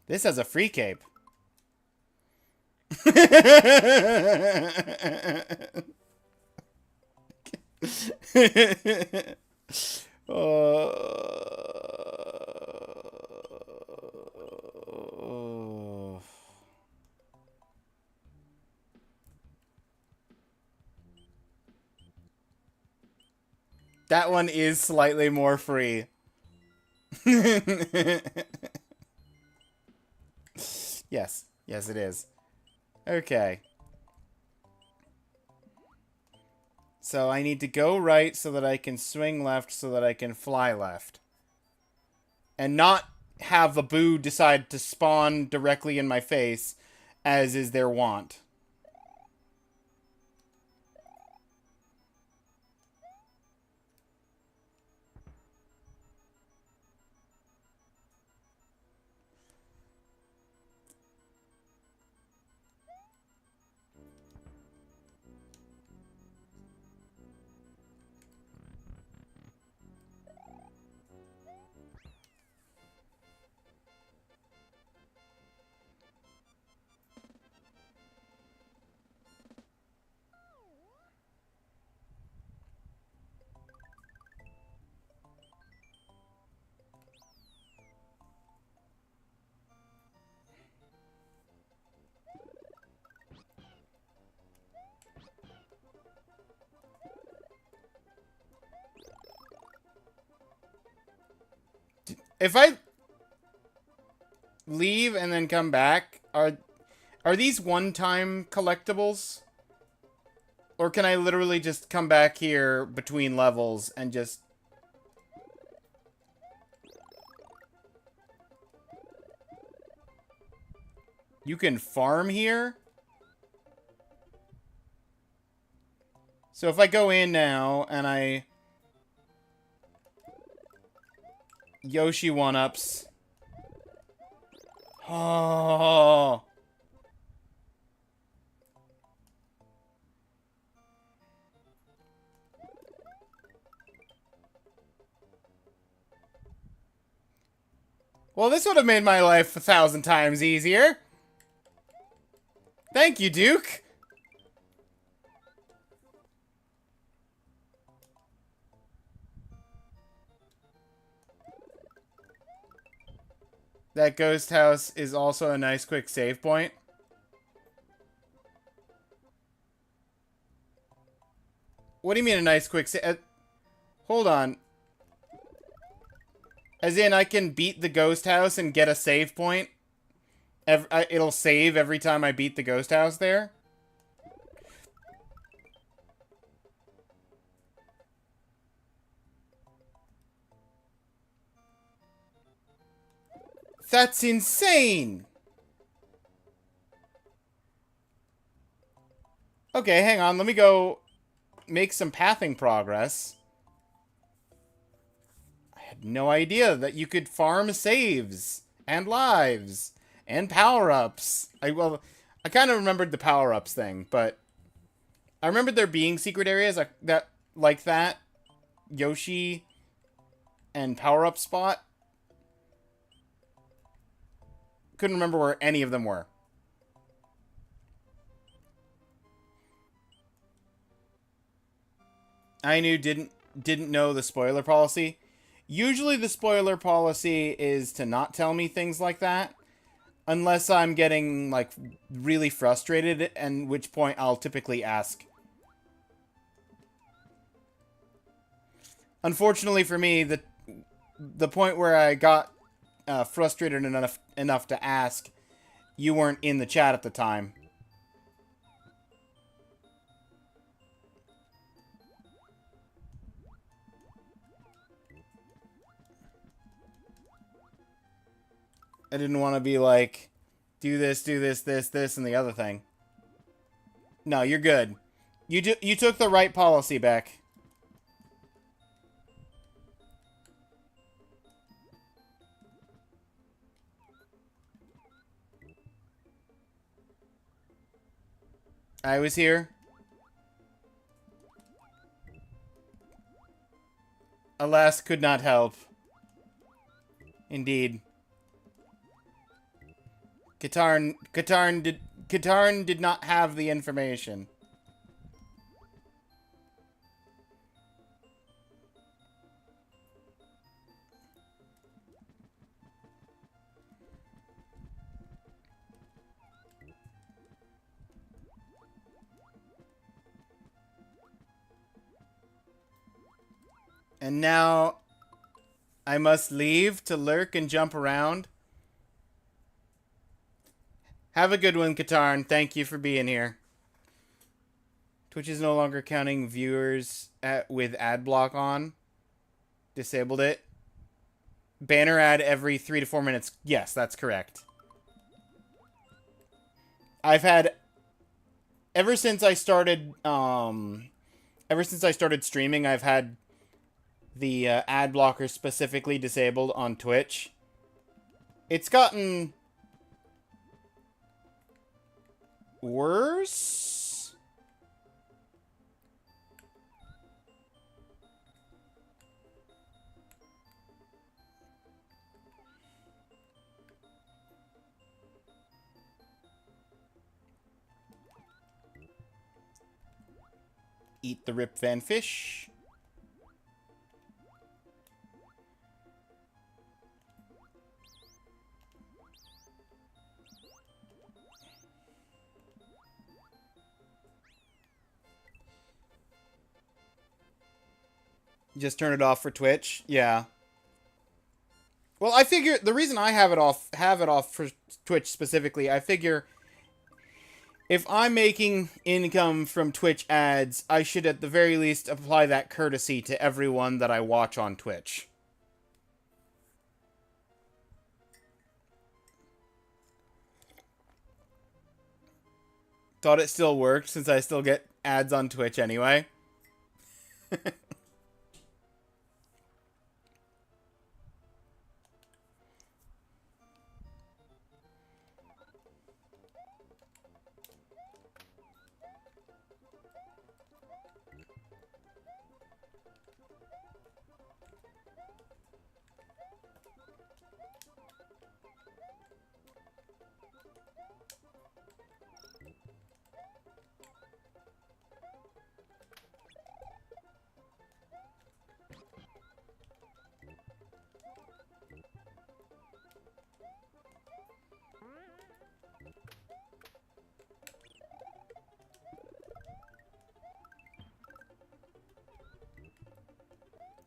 This has a free cape. That one is slightly more free. Yes. Yes, it is. Okay. So I need to go right so that I can swing left so that I can fly left. And not have a boo decide to spawn directly in my face, as is their wont. If I leave and then come back, are these one-time collectibles? Or can I literally just come back here between levels and just... You can farm here? So if I go in now and I... Yoshi 1-ups. Oh. Well, this would have made my life 1,000 times easier. Thank you, Duke. That ghost house is also a nice quick save point. What do you mean a nice quick save? Hold on. As in, I can beat the ghost house and get a save point. It'll save every time I beat the ghost house there. That's insane! Okay, hang on. Let me go make some pathing progress. I had no idea that you could farm saves and lives and power-ups. I kind of remembered the power-ups thing, but I remembered there being secret areas like that Yoshi and power-up spot. Couldn't remember where any of them were. I didn't know the spoiler policy. Usually the spoiler policy is to not tell me things like that. Unless I'm getting, like, really frustrated, and which point I'll typically ask. Unfortunately for me, the point where I got frustrated enough to ask, you weren't in the chat at the time. I didn't want to be like, do this, this, and the other thing. No, you're good. You took the right policy, Beck. I was here. Alas, could not help. Indeed. Katarn did not have the information. And now I must leave to lurk and jump around. Have a good one, Katarn. Thank you for being here. Twitch is no longer counting viewers with ad block on. Disabled it. Banner ad every 3 to 4 minutes. Yes, that's correct. I've had ever since I started streaming, I've had the ad blocker specifically disabled on Twitch. It's gotten worse. Eat the Rip Van Fish. Just turn it off for Twitch? Yeah. Well, I figure the reason I have it off for Twitch specifically, I figure if I'm making income from Twitch ads, I should at the very least apply that courtesy to everyone that I watch on Twitch. Thought it still worked since I still get ads on Twitch anyway.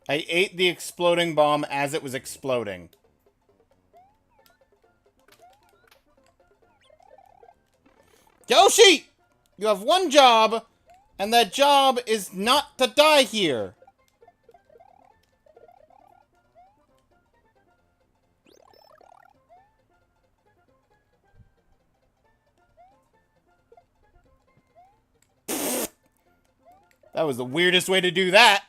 I ate the exploding bomb as it was exploding. Yoshi! You have one job, and that job is not to die here. That was the weirdest way to do that.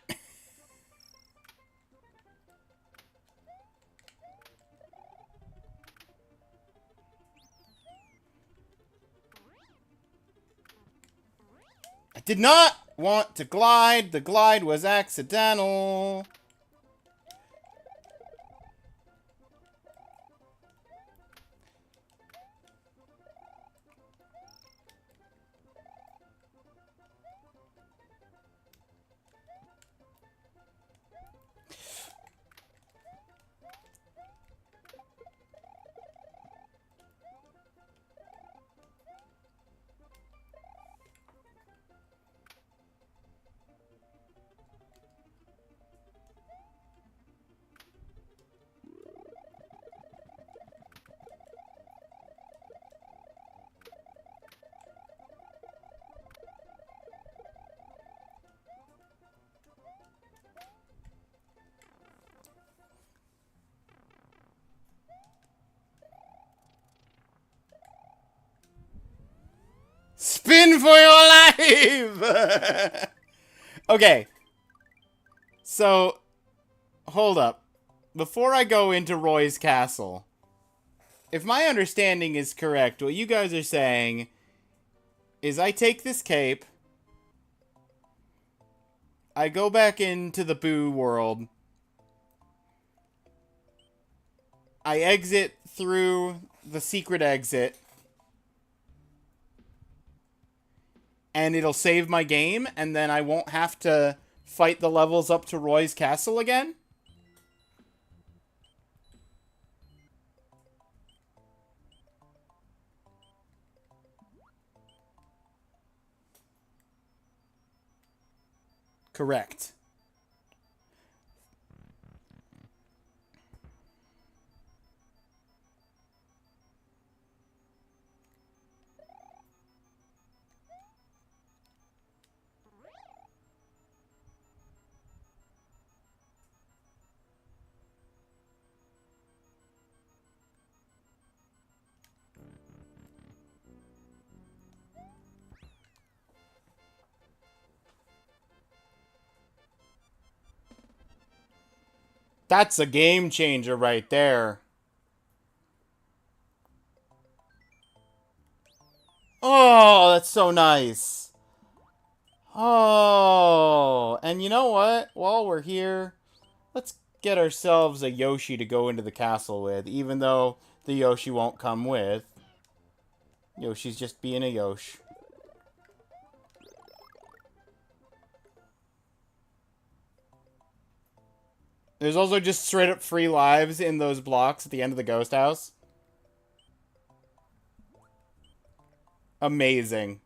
I did not want to glide. The glide was accidental. Spin for your life! Okay. So, hold up. Before I go into Roy's castle, if my understanding is correct, what you guys are saying is I take this cape, I go back into the Boo world, I exit through the secret exit, and it'll save my game, and then I won't have to fight the levels up to Roy's castle again? Correct. That's a game changer right there. Oh, that's so nice. Oh, and you know what? While we're here, let's get ourselves a Yoshi to go into the castle with, even though the Yoshi won't come with. Yoshi's just being a Yosh. There's also just straight up free lives in those blocks at the end of the ghost house. Amazing.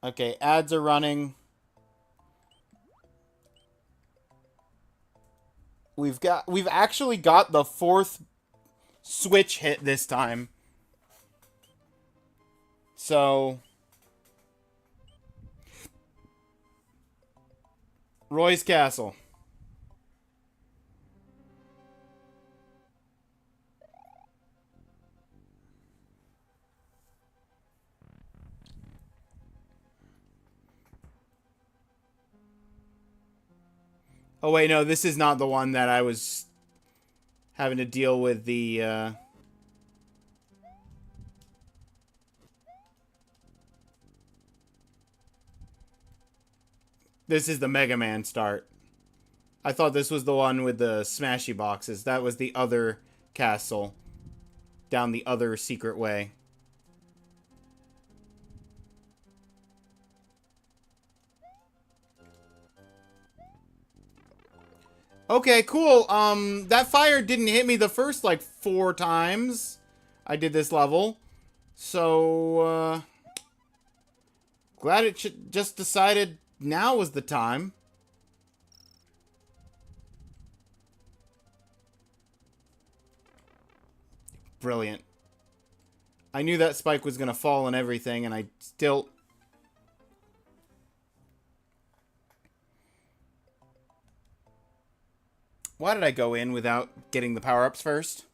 Okay, ads are running. We've actually got the fourth switch hit this time. So Roy's castle. Oh wait, no, this is not the one that I was having to deal with the This is the Mega Man start. I thought this was the one with the smashy boxes. That was the other castle. Down the other secret way. Okay, cool. That fire didn't hit me the first, like, 4 times I did this level. So, glad it just decided now was the time. Brilliant. I knew that spike was going to fall and everything, and I still... Why did I go in without getting the power-ups first?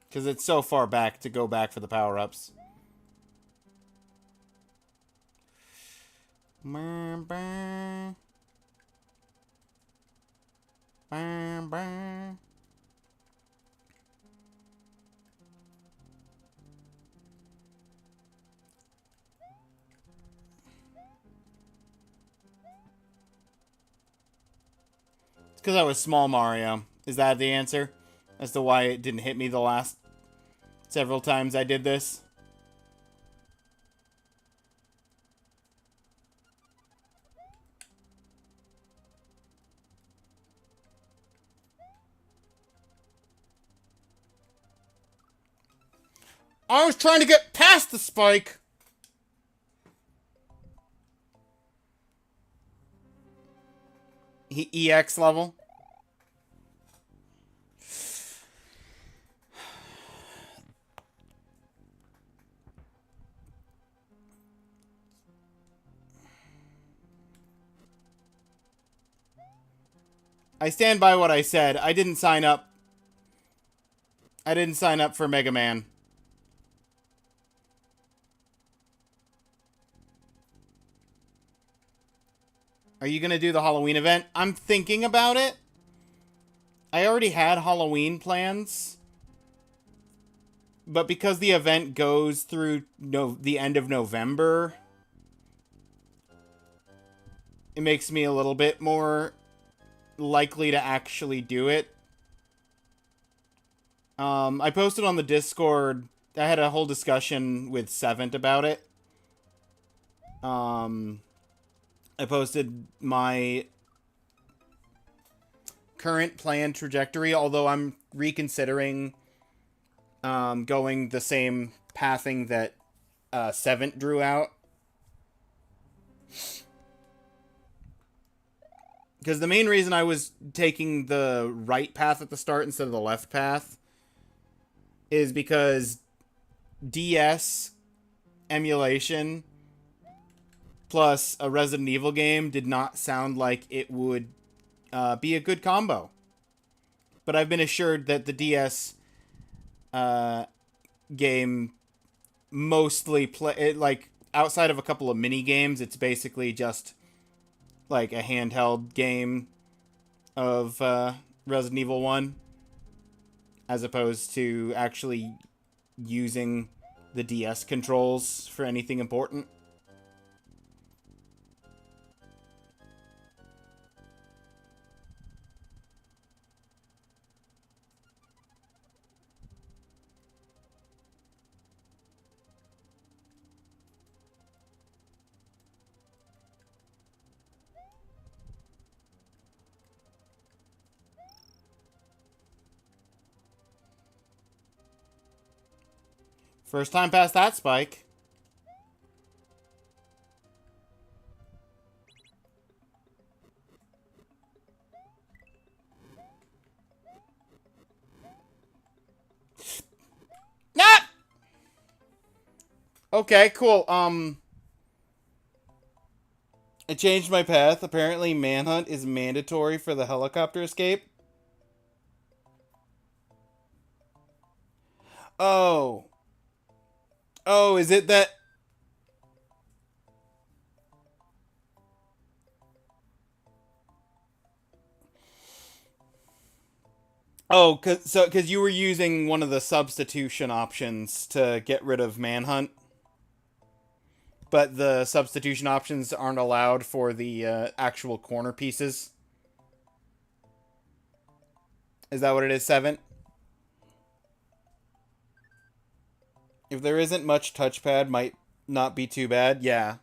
Because it's so far back to go back for the power-ups. It's because I was small Mario. Is that the answer? As to why it didn't hit me the last several times I did this? I was trying to get past the spike! EX level? I stand by what I said. I didn't sign up. I didn't sign up for Mega Man. Are you gonna do the Halloween event? I'm thinking about it. I already had Halloween plans. But because the event goes through the end of November, it makes me a little bit more likely to actually do it. I posted on the Discord. I had a whole discussion with Sevent about it. I posted my current planned trajectory, although I'm reconsidering going the same pathing that Sevent drew out. Because the main reason I was taking the right path at the start instead of the left path is because DS emulation plus a Resident Evil game did not sound like it would be a good combo. But I've been assured that the DS game mostly like outside of a couple of mini games, it's basically just like a handheld game of Resident Evil 1 as opposed to actually using the DS controls for anything important. First time past that spike. Not! Okay, cool. I changed my path. Apparently, manhunt is mandatory for the helicopter escape. Oh. Oh, is it that... Oh, cause you were using one of the substitution options to get rid of manhunt, but the substitution options aren't allowed for the actual corner pieces. Is that what it is, Seven? If there isn't much touchpad, might not be too bad. Yeah.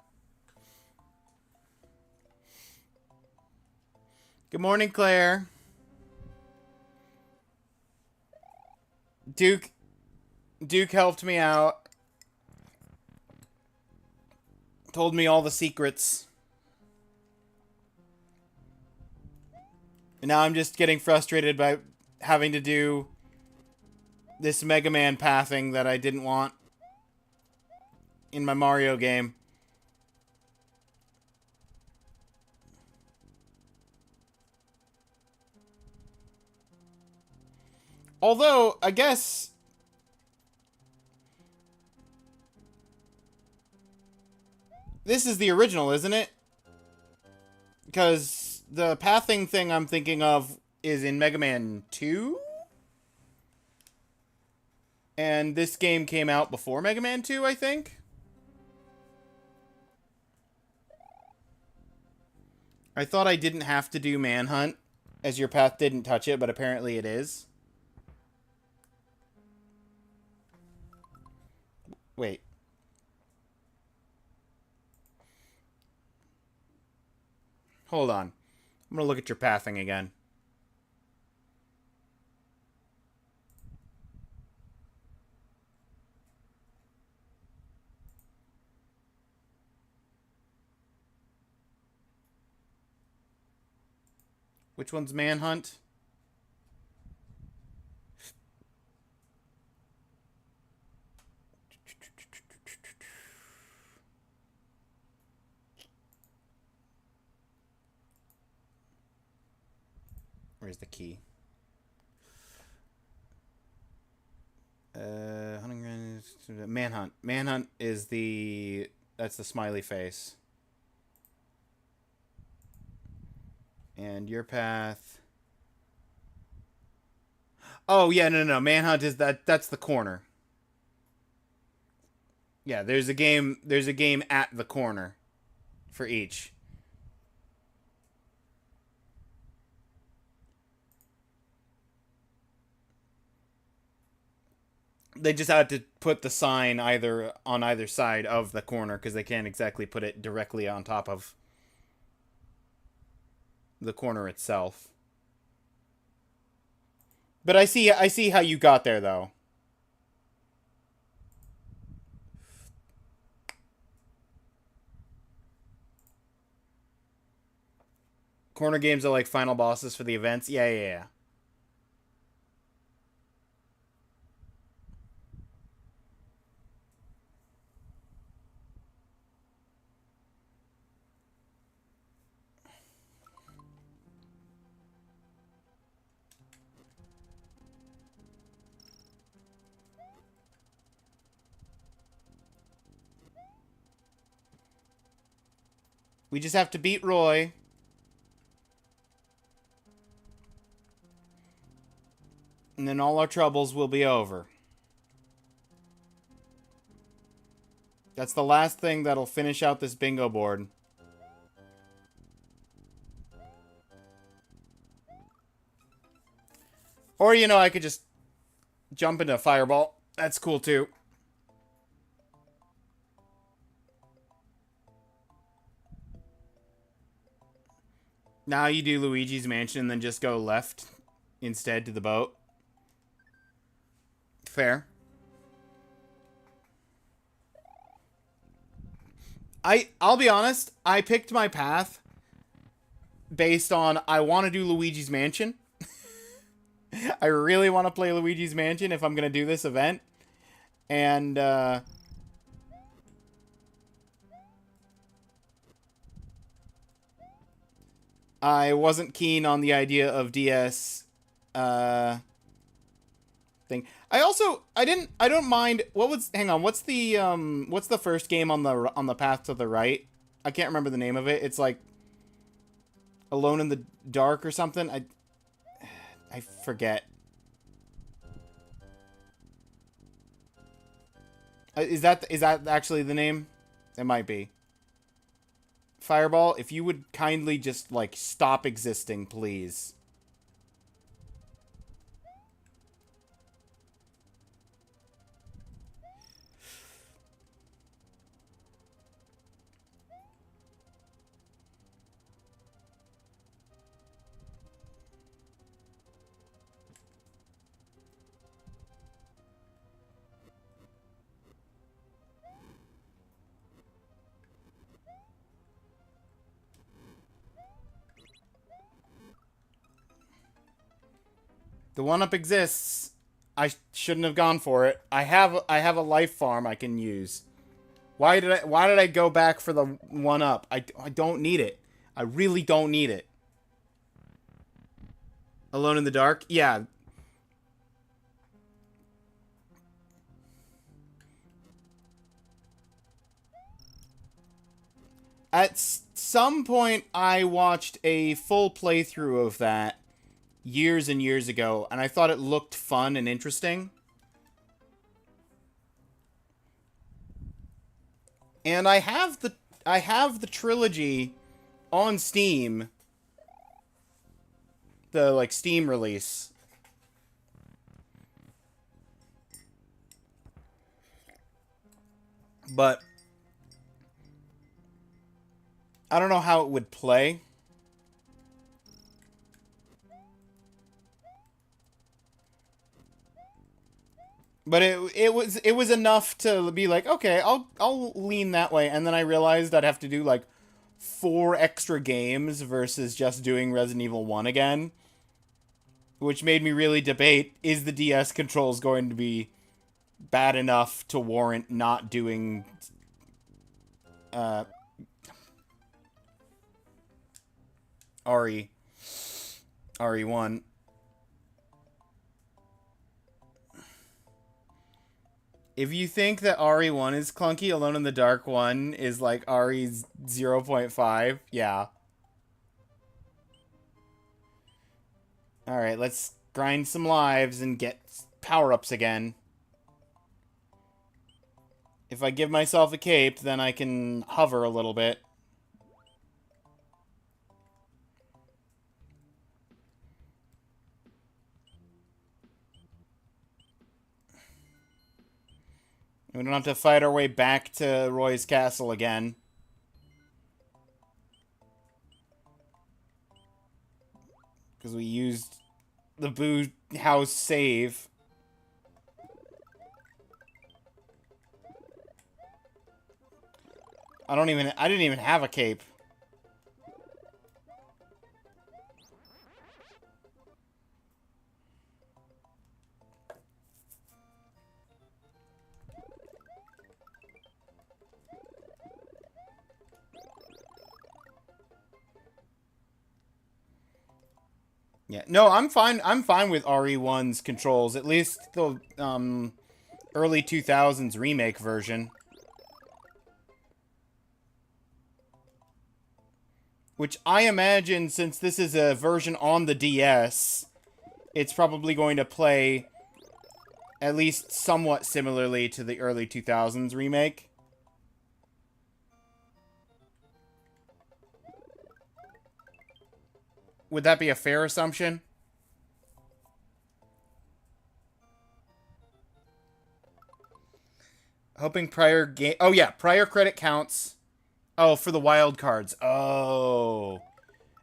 Good morning, Claire. Duke helped me out. Told me all the secrets. And now I'm just getting frustrated by having to do this Mega Man pathing that I didn't want in my Mario game. Although, I guess... this is the original, isn't it? Because the pathing thing I'm thinking of is in Mega Man 2? And this game came out before Mega Man 2, I think? I thought I didn't have to do Manhunt, as your path didn't touch it, but apparently it is. Wait. Hold on. I'm gonna look at your pathing again. Which one's Manhunt? Where's the key? Manhunt. Manhunt is the... that's the smiley face. And your path... oh, yeah, no. Manhunt is that's the corner. Yeah, there's a game at the corner for each. They just had to put the sign either on either side of the corner because they can't exactly put it directly on top of the corner itself. But I see how you got there though. Corner games are like final bosses for the events. Yeah. We just have to beat Roy. And then all our troubles will be over. That's the last thing that'll finish out this bingo board. Or, you know, I could just jump into a fireball. That's cool, too. Now you do Luigi's Mansion and then just go left instead to the boat. Fair. I'll be honest, I picked my path based on I want to do Luigi's Mansion. I really want to play Luigi's Mansion if I'm going to do this event. And, I wasn't keen on the idea of DS, thing. I don't mind, hang on, what's the first game on the path to the right? I can't remember the name of it. It's like Alone in the Dark or something. I forget. Is that actually the name? It might be. Fireball, if you would kindly just, like, stop existing, please. The 1-up exists. I shouldn't have gone for it. I have a life farm I can use. Why did I go back for the 1-up? I don't need it. I really don't need it. Alone in the Dark? Yeah. At some point, I watched a full playthrough of that years and years ago, and I thought it looked fun and interesting. And I have the trilogy on Steam, the like Steam release. But I don't know how it would play. But it was enough to be like, okay, I'll lean that way, and then I realized I'd have to do like 4 extra games versus just doing Resident Evil 1 again, which made me really debate, is the DS controls going to be bad enough to warrant not doing uh RE RE1. If you think that RE1 is clunky, Alone in the Dark 1 is like RE's 0.5. Yeah. Alright, let's grind some lives and get power-ups again. If I give myself a cape, then I can hover a little bit. We don't have to fight our way back to Roy's castle again. Because we used the Boo House save. I didn't even have a cape. Yeah, no, I'm fine. I'm fine with RE1's controls. At least the early 2000s remake version, which I imagine, since this is a version on the DS, it's probably going to play at least somewhat similarly to the early 2000s remake. Would that be a fair assumption? Hoping prior game... Oh, yeah. Prior credit counts. Oh, for the wild cards. Oh.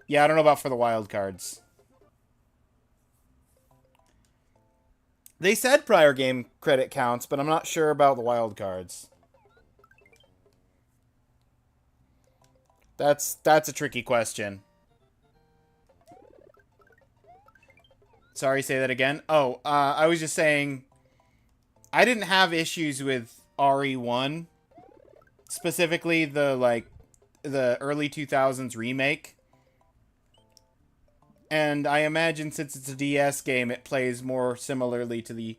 Yeah, I don't know about for the wild cards. They said prior game credit counts, but I'm not sure about the wild cards. That's a tricky question. Sorry, say that again. Oh, I was just saying I didn't have issues with RE1, specifically the early 2000s remake. And I imagine, since it's a DS game, it plays more similarly to the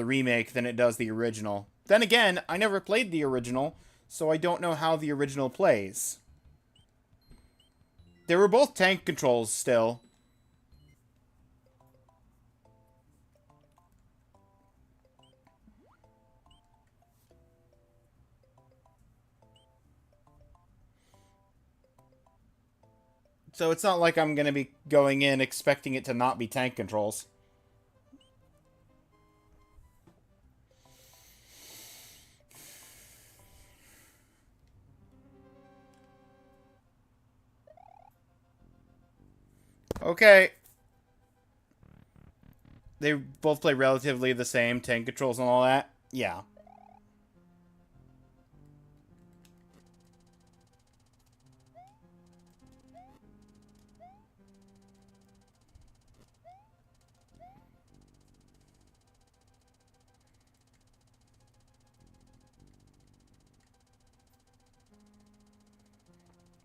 remake than it does the original. Then again, I never played the original, so I don't know how the original plays. They were both tank controls still. So it's not like I'm going to be going in expecting it to not be tank controls. Okay. They both play relatively the same, tank controls and all that. Yeah.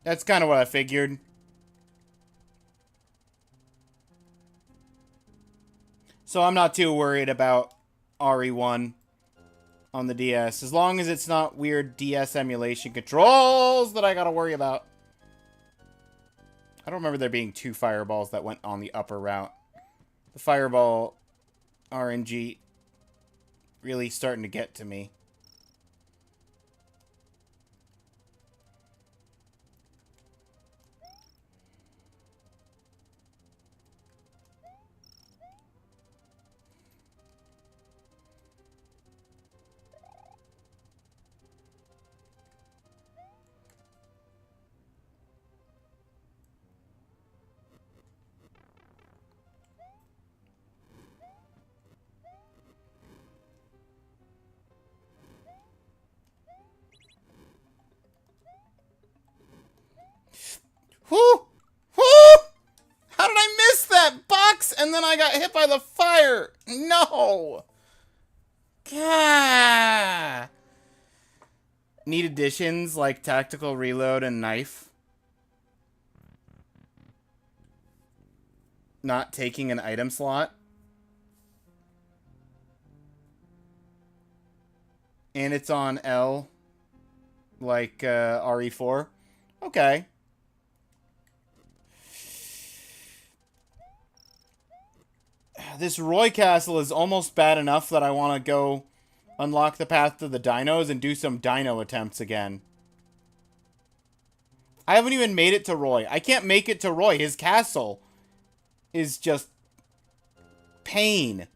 That's kind of what I figured. So I'm not too worried about RE1 on the DS. As long as it's not weird DS emulation controls that I gotta worry about. I don't remember there being 2 fireballs that went on the upper route. The fireball RNG really starting to get to me. Whoo! Whoo! How did I miss that box? And then I got hit by the fire. No! Gah! Need additions like tactical reload and knife. Not taking an item slot. And it's on L. Like RE4. Okay. This Roy Castle is almost bad enough that I want to go unlock the path to the dinos and do some dino attempts again. I haven't even made it to Roy. I can't make it to Roy. His castle is just pain.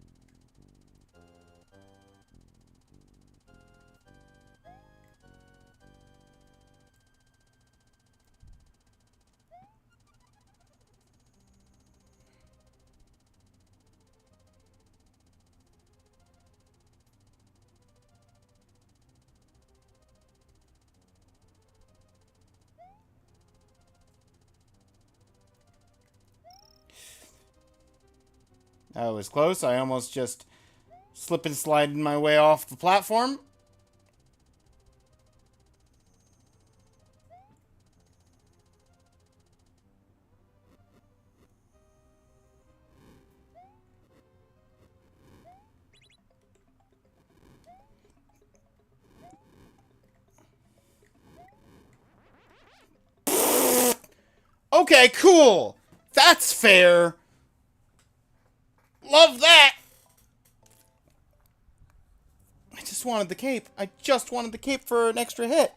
That was close. I almost just slip and slide my way off the platform. Okay, cool. That's fair. Love that. I just wanted the cape. I just wanted the cape for an extra hit.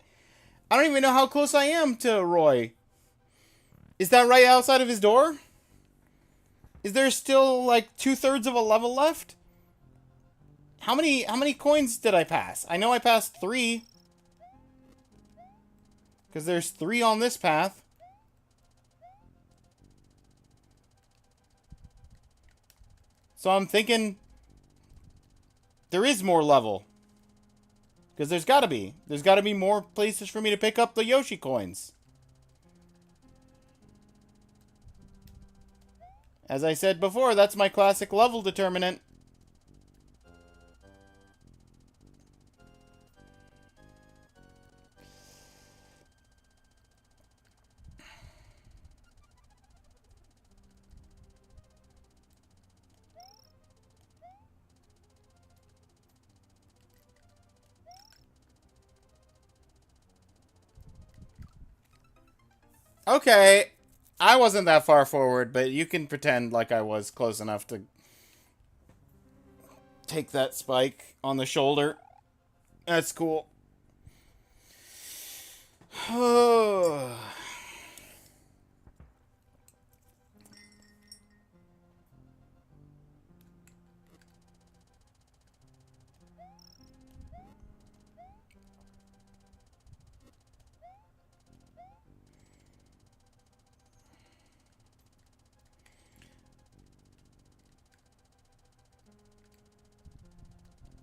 I don't even know how close I am to Roy. Is that right outside of his door? Is there still like 2/3 of a level left? How many coins did I pass? I know I passed 3. Because there's 3 on this path. So I'm thinking there is more level. Because there's got to be. There's got to be more places for me to pick up the Yoshi coins. As I said before, that's my classic level determinant. Okay, I wasn't that far forward, but you can pretend like I was close enough to take that spike on the shoulder. That's cool.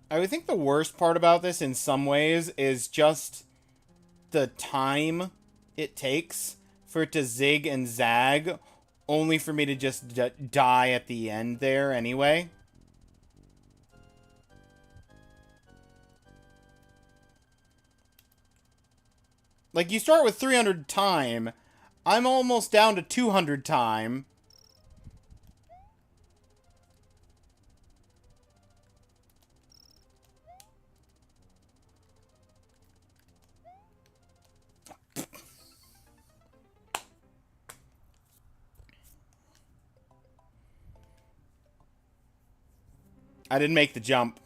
I would think the worst part about this in some ways is just the time it takes for it to zig and zag, only for me to just die at the end there anyway. Like, you start with 300 time. I'm almost down to 200 time. I didn't make the jump.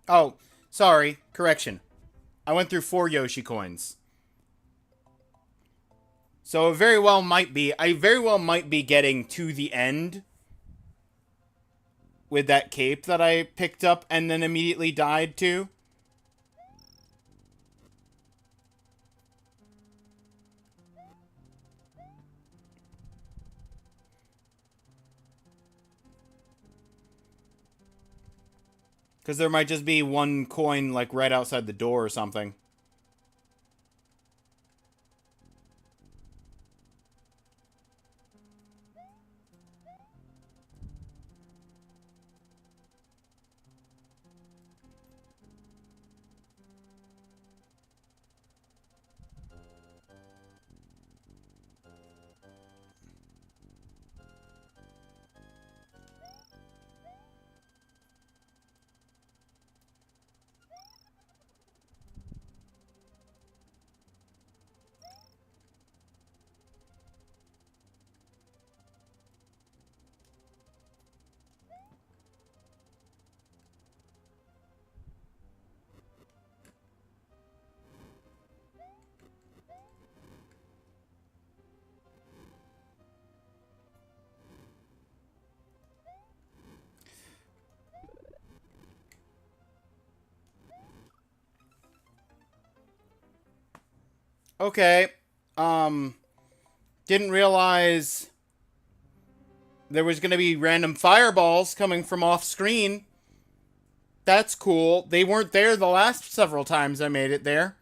Oh, sorry. Correction. I went through 4 Yoshi coins. So it very well might be... I very well might be getting to the end with that cape that I picked up and then immediately died to. Because there might just be one coin, like, right outside the door or something. Okay. Didn't realize there was going to be random fireballs coming from off screen. That's cool. They weren't there the last several times I made it there.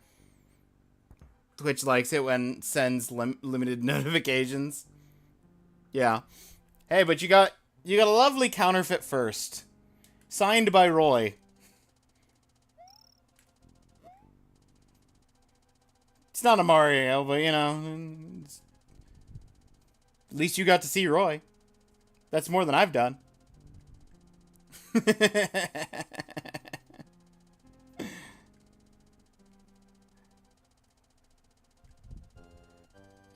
Twitch likes it when it sends limited notifications. Yeah. Hey, but you got a lovely counterfeit first. Signed by Roy. It's not a Mario, but you know, at least you got to see Roy. That's more than I've done.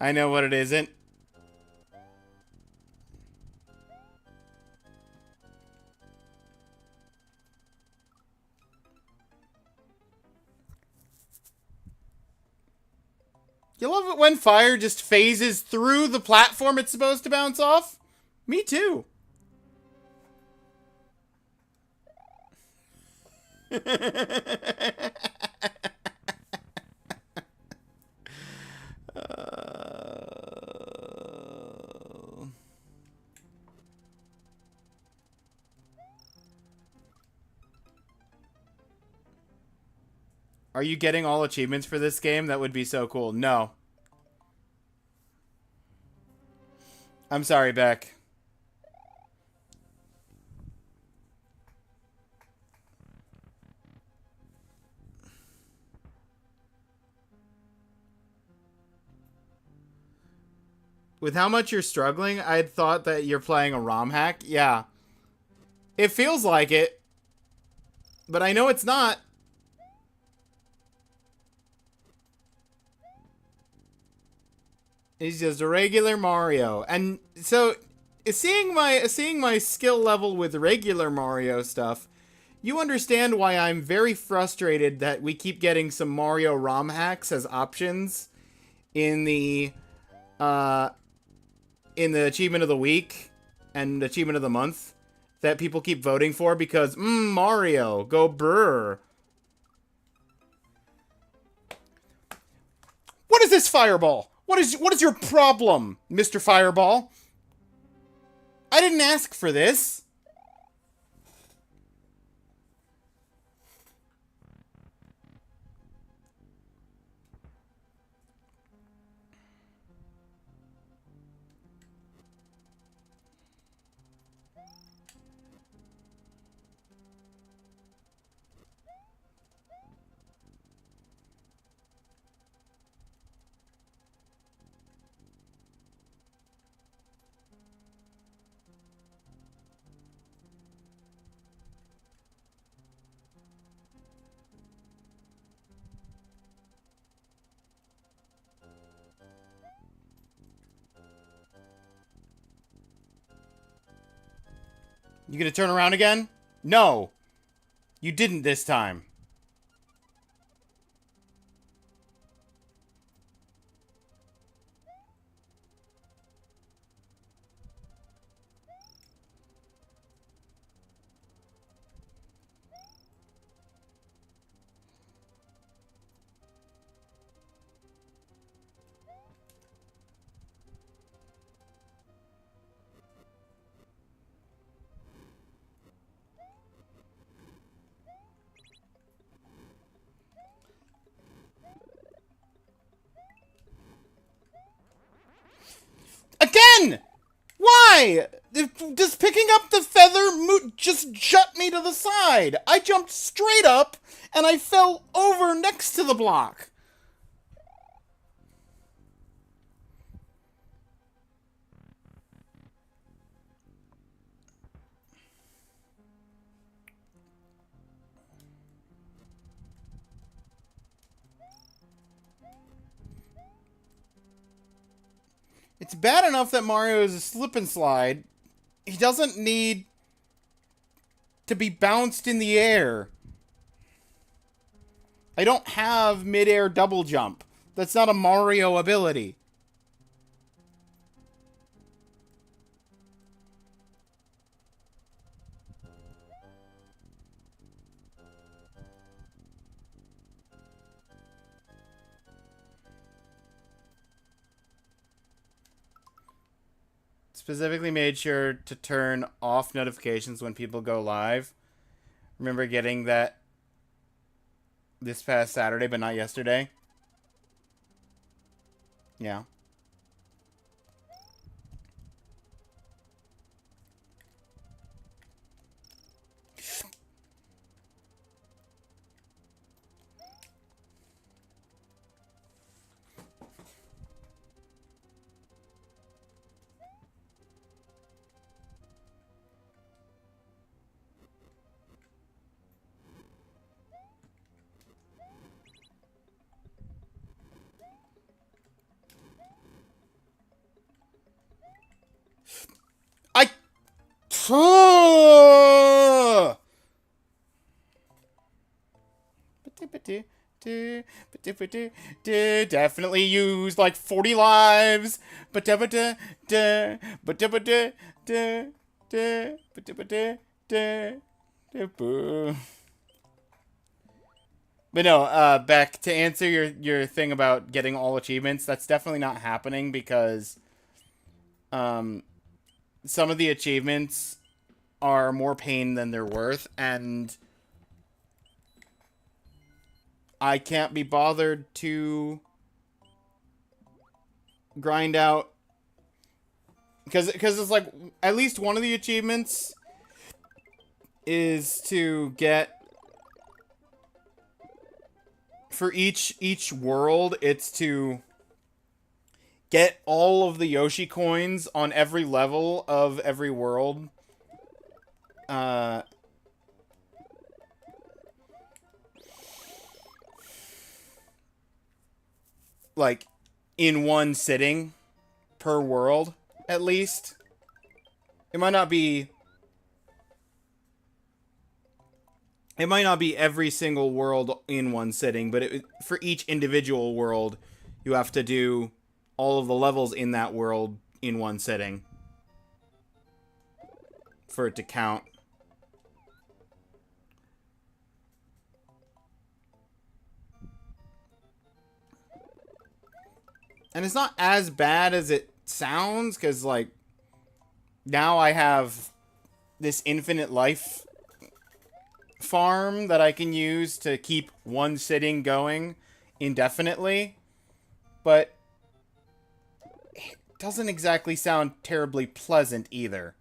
I know what it isn't. You love it when fire just phases through the platform it's supposed to bounce off? Me too. Are you getting all achievements for this game? That would be so cool. No. I'm sorry, Beck. With how much you're struggling, I'd thought that you're playing a ROM hack. Yeah. It feels like it. But I know it's not. He's just a regular Mario. And so seeing my skill level with regular Mario stuff, you understand why I'm very frustrated that we keep getting some Mario ROM hacks as options in the uh achievement of the week and achievement of the month that people keep voting for because Mario, go brr. What is this fireball? What is your problem, Mr. Fireball? I didn't ask for this. You gonna turn around again? No, you didn't this time. Again! Why? Does picking up the feather just jut me to the side? I jumped straight up and I fell over next to the block. It's bad enough that Mario is a slip and slide. He doesn't need to be bounced in the air. I don't have mid-air double jump. That's not a Mario ability. Specifically made sure to turn off notifications when people go live. Remember getting that this past Saturday, but not yesterday? Yeah. I... Definitely used like 40 lives. But no, back to answer your thing about getting all achievements. That's definitely not happening because some of the achievements are more pain than they're worth, and I can't be bothered to grind out because it's like at least one of the achievements is to get for each world, it's to get all of the Yoshi coins on every level of every world. Like in one sitting. per world, at least. It might not be... It might not be every single world in one sitting, but for each individual world, you have to do all of the levels in that world in one sitting for it to count. And it's not as bad as it sounds, because, like, now I have this infinite life farm that I can use to keep one sitting going indefinitely. But it doesn't exactly sound terribly pleasant either.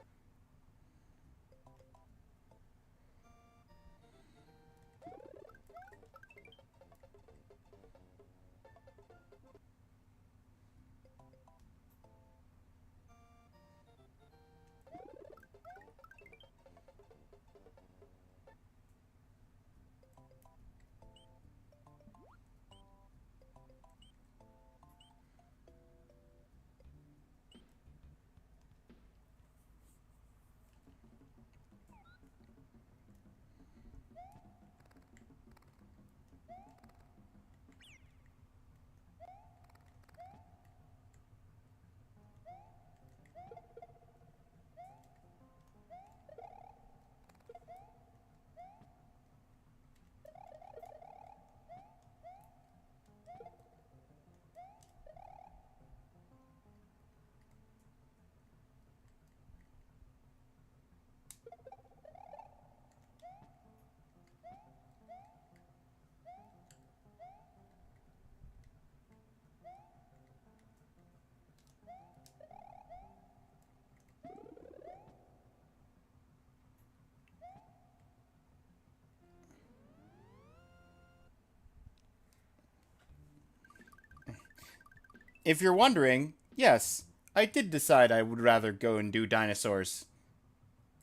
If you're wondering, yes, I did decide I would rather go and do dinosaurs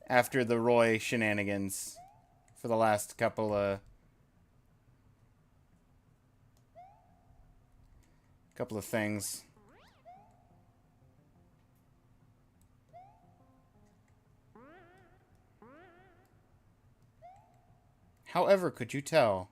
after the Roy shenanigans for the last couple of things. However, could you tell?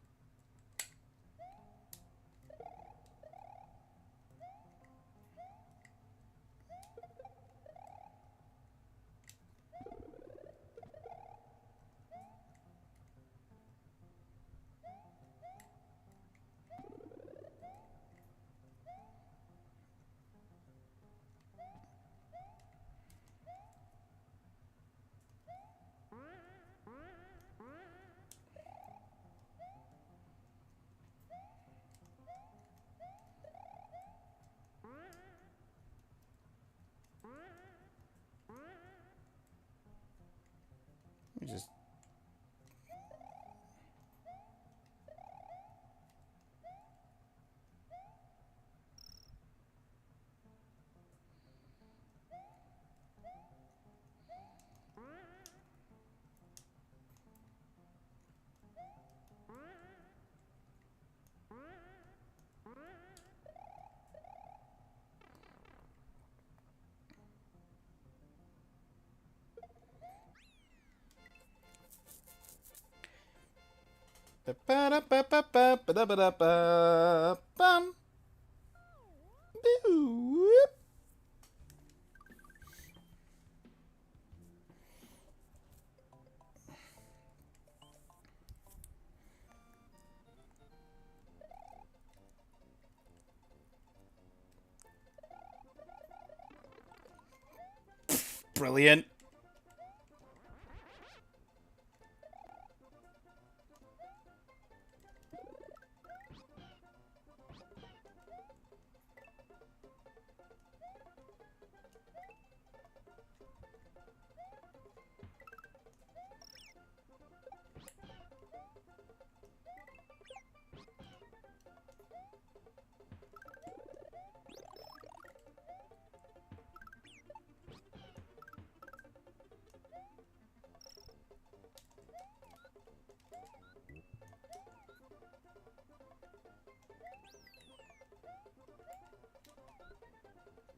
Let me just... Bum. Boop. Brilliant.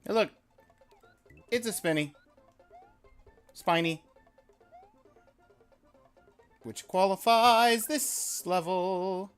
Hey, look. It's a spinny. Spiny. Which qualifies this level.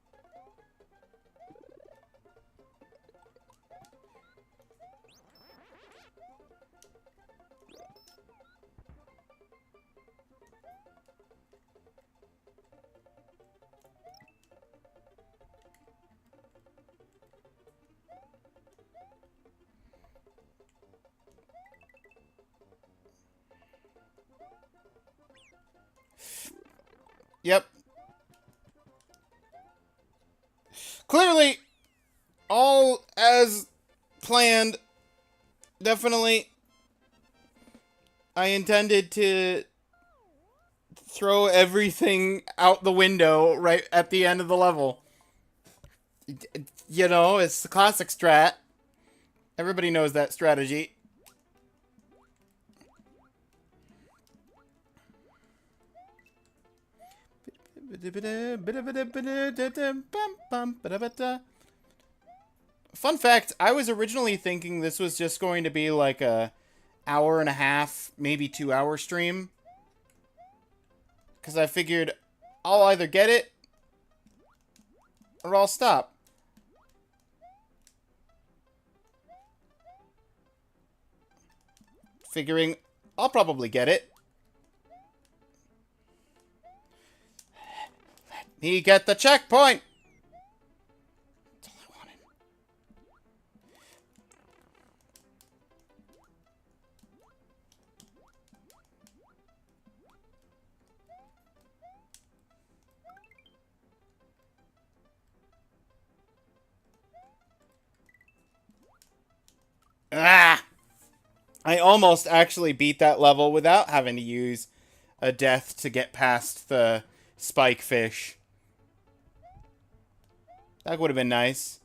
Yep. Clearly, all as planned. Definitely, I intended to throw everything out the window right at the end of the level. You know, it's the classic strat. Everybody knows that strategy. Fun fact, I was originally thinking this was just going to be like a hour and a half, maybe 2 hour stream. Because I figured I'll either get it or I'll stop. Figuring I'll probably get it. Let me get the checkpoint! That's all I wanted. Ah! I almost actually beat that level without having to use a death to get past the spike fish. That would have been nice.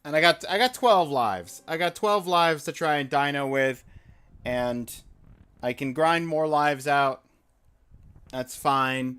And I got 12 lives. I got 12 lives to try and dino with, and I can grind more lives out. That's fine.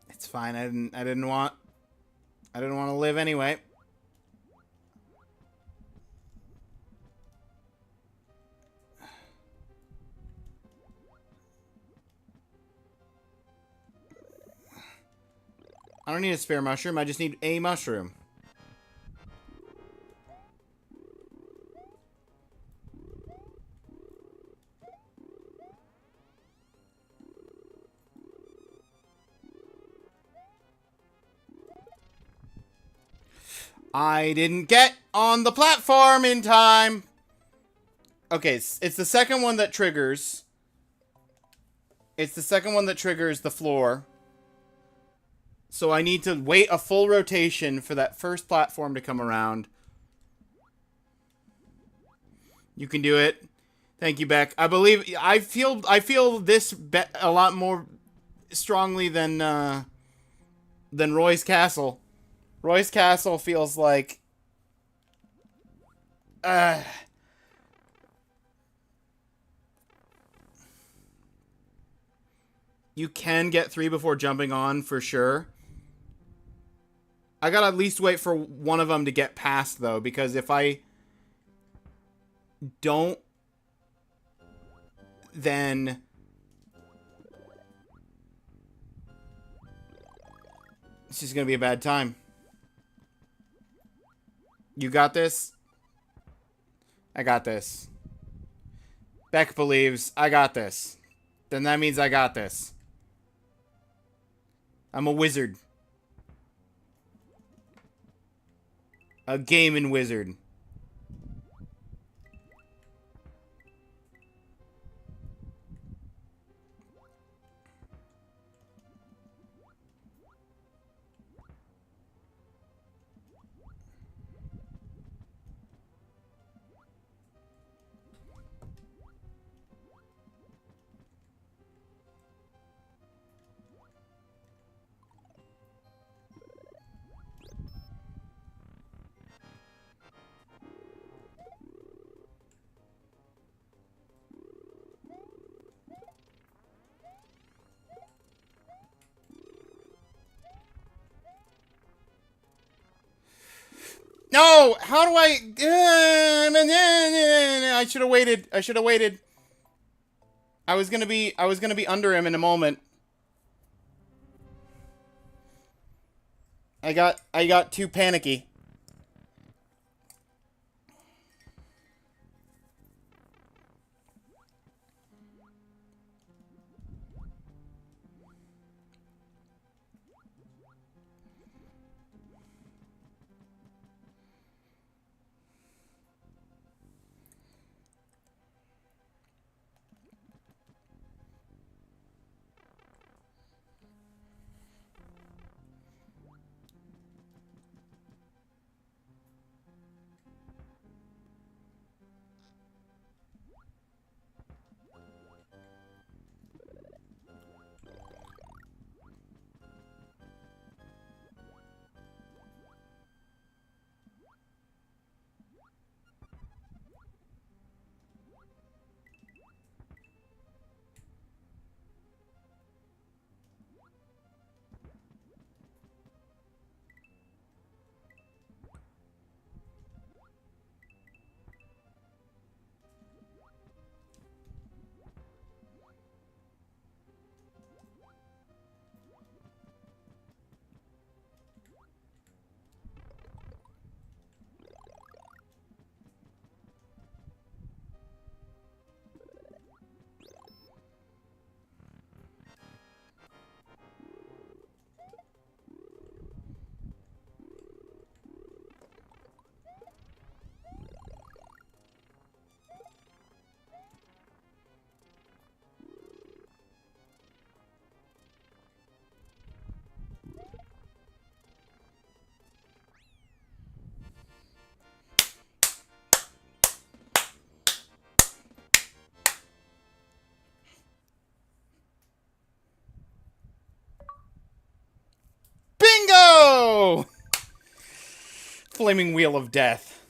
It's fine. I didn't want to live anyway. don't need a spare mushroom. I just need a mushroom. I didn't get on the platform in time. Okay, it's the second one that triggers. It's the second one that triggers the floor. So I need to wait a full rotation for that first platform to come around. You can do it. Thank you, Beck. I feel this a lot more strongly than Roy's Castle. Roy's Castle feels like you can get 3 before jumping on for sure. I gotta at least wait for one of them to get past, though, because if I don't, then it's just gonna be a bad time. You got this? I got this. Beck believes I got this. Then that means I got this. I'm a wizard. A gaming wizard. No! How do I... I should have waited. I should have waited. I was gonna be under him in a moment. I got too panicky. Bingo! Flaming Wheel of Death.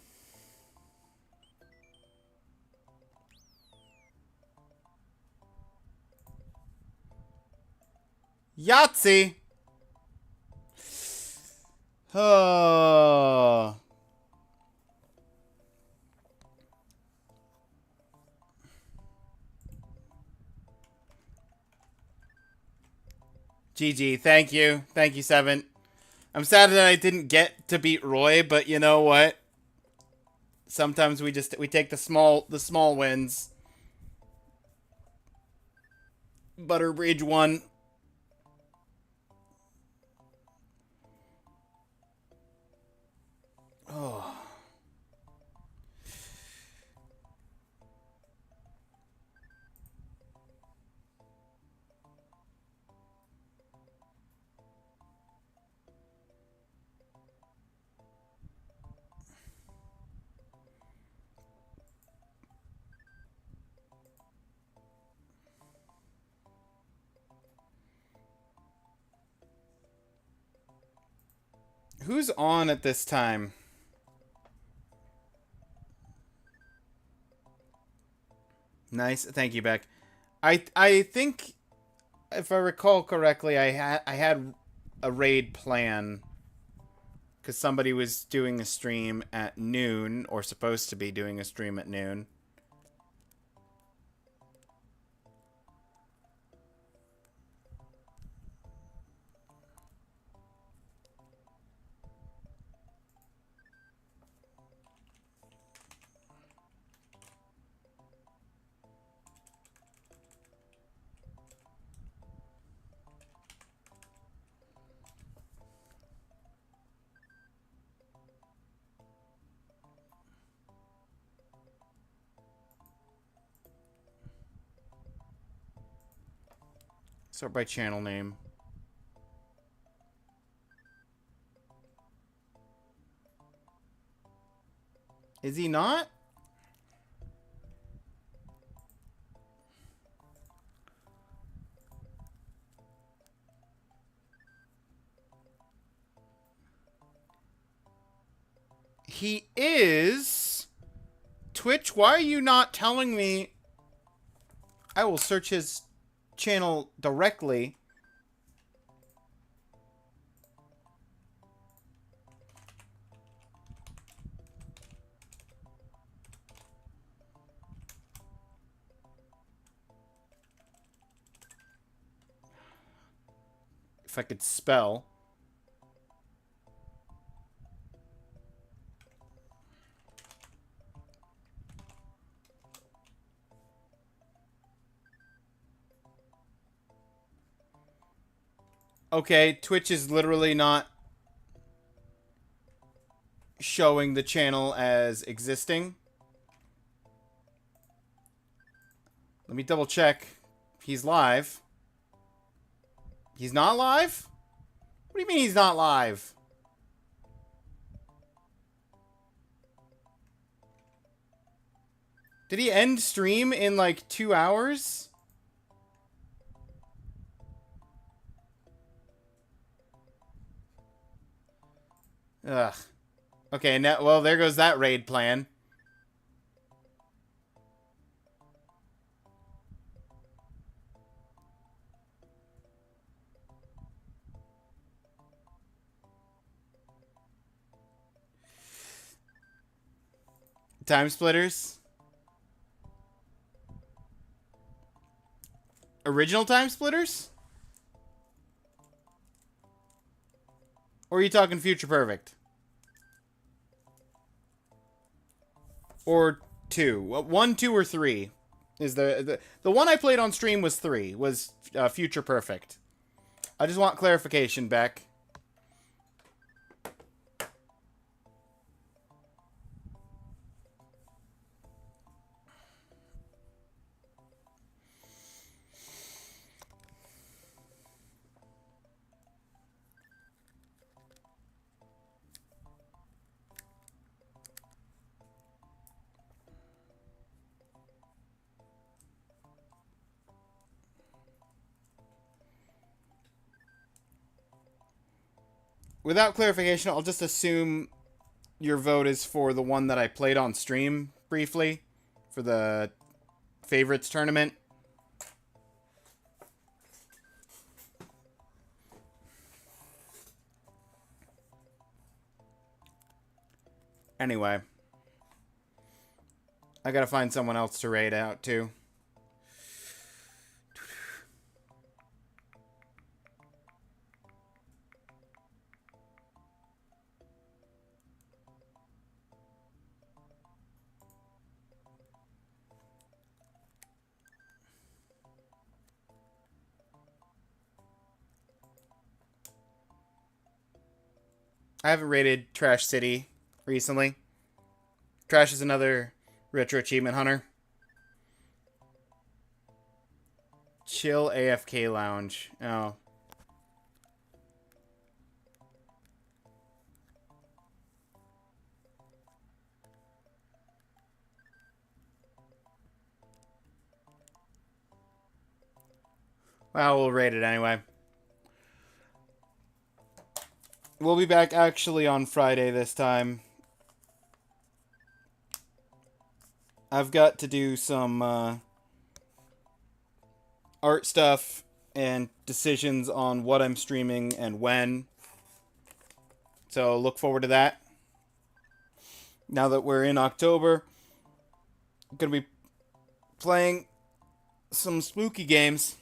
Yahtzee. Oh. GG. Thank you. Thank you, Seven. I'm sad that I didn't get to beat Roy, but you know what? Sometimes we take the small wins. Butterbridge won. Oh. Who's on at this time? Nice. Thank you, Beck. I think if I recall correctly, I had a raid plan because somebody was doing a stream at noon, or supposed to be doing a stream at noon. Sort by channel name. Is he not? He is. Twitch, why are you not telling me? I will search his channel directly. If I could spell. Okay, Twitch is literally not showing the channel as existing. Let me double check. He's live. He's not live? What do you mean he's not live? Did he end stream in like 2 hours? Ugh. Okay, now, well, there goes that raid plan. Time splitters? Original time splitters? Or are you talking future perfect? Or 2? 1, 2, or 3? Is the one I played on stream was 3, was future perfect. I just want clarification, Beck. Without clarification, I'll just assume your vote is for the one that I played on stream briefly for the favorites tournament. Anyway, I gotta find someone else to raid out too. I haven't rated Trash City recently. Trash is another retro achievement hunter. Chill AFK Lounge. Oh. Well, we'll rate it anyway. We'll be back actually on Friday this time. I've got to do some art stuff and decisions on what I'm streaming and when. So look forward to that. Now that we're in October, I'm going to be playing some spooky games.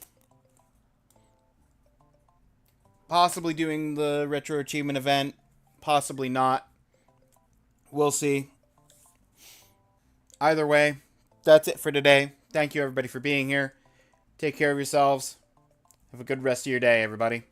Possibly doing the Retro Achievement event. Possibly not. We'll see. Either way, that's it for today. Thank you everybody for being here. Take care of yourselves. Have a good rest of your day, everybody.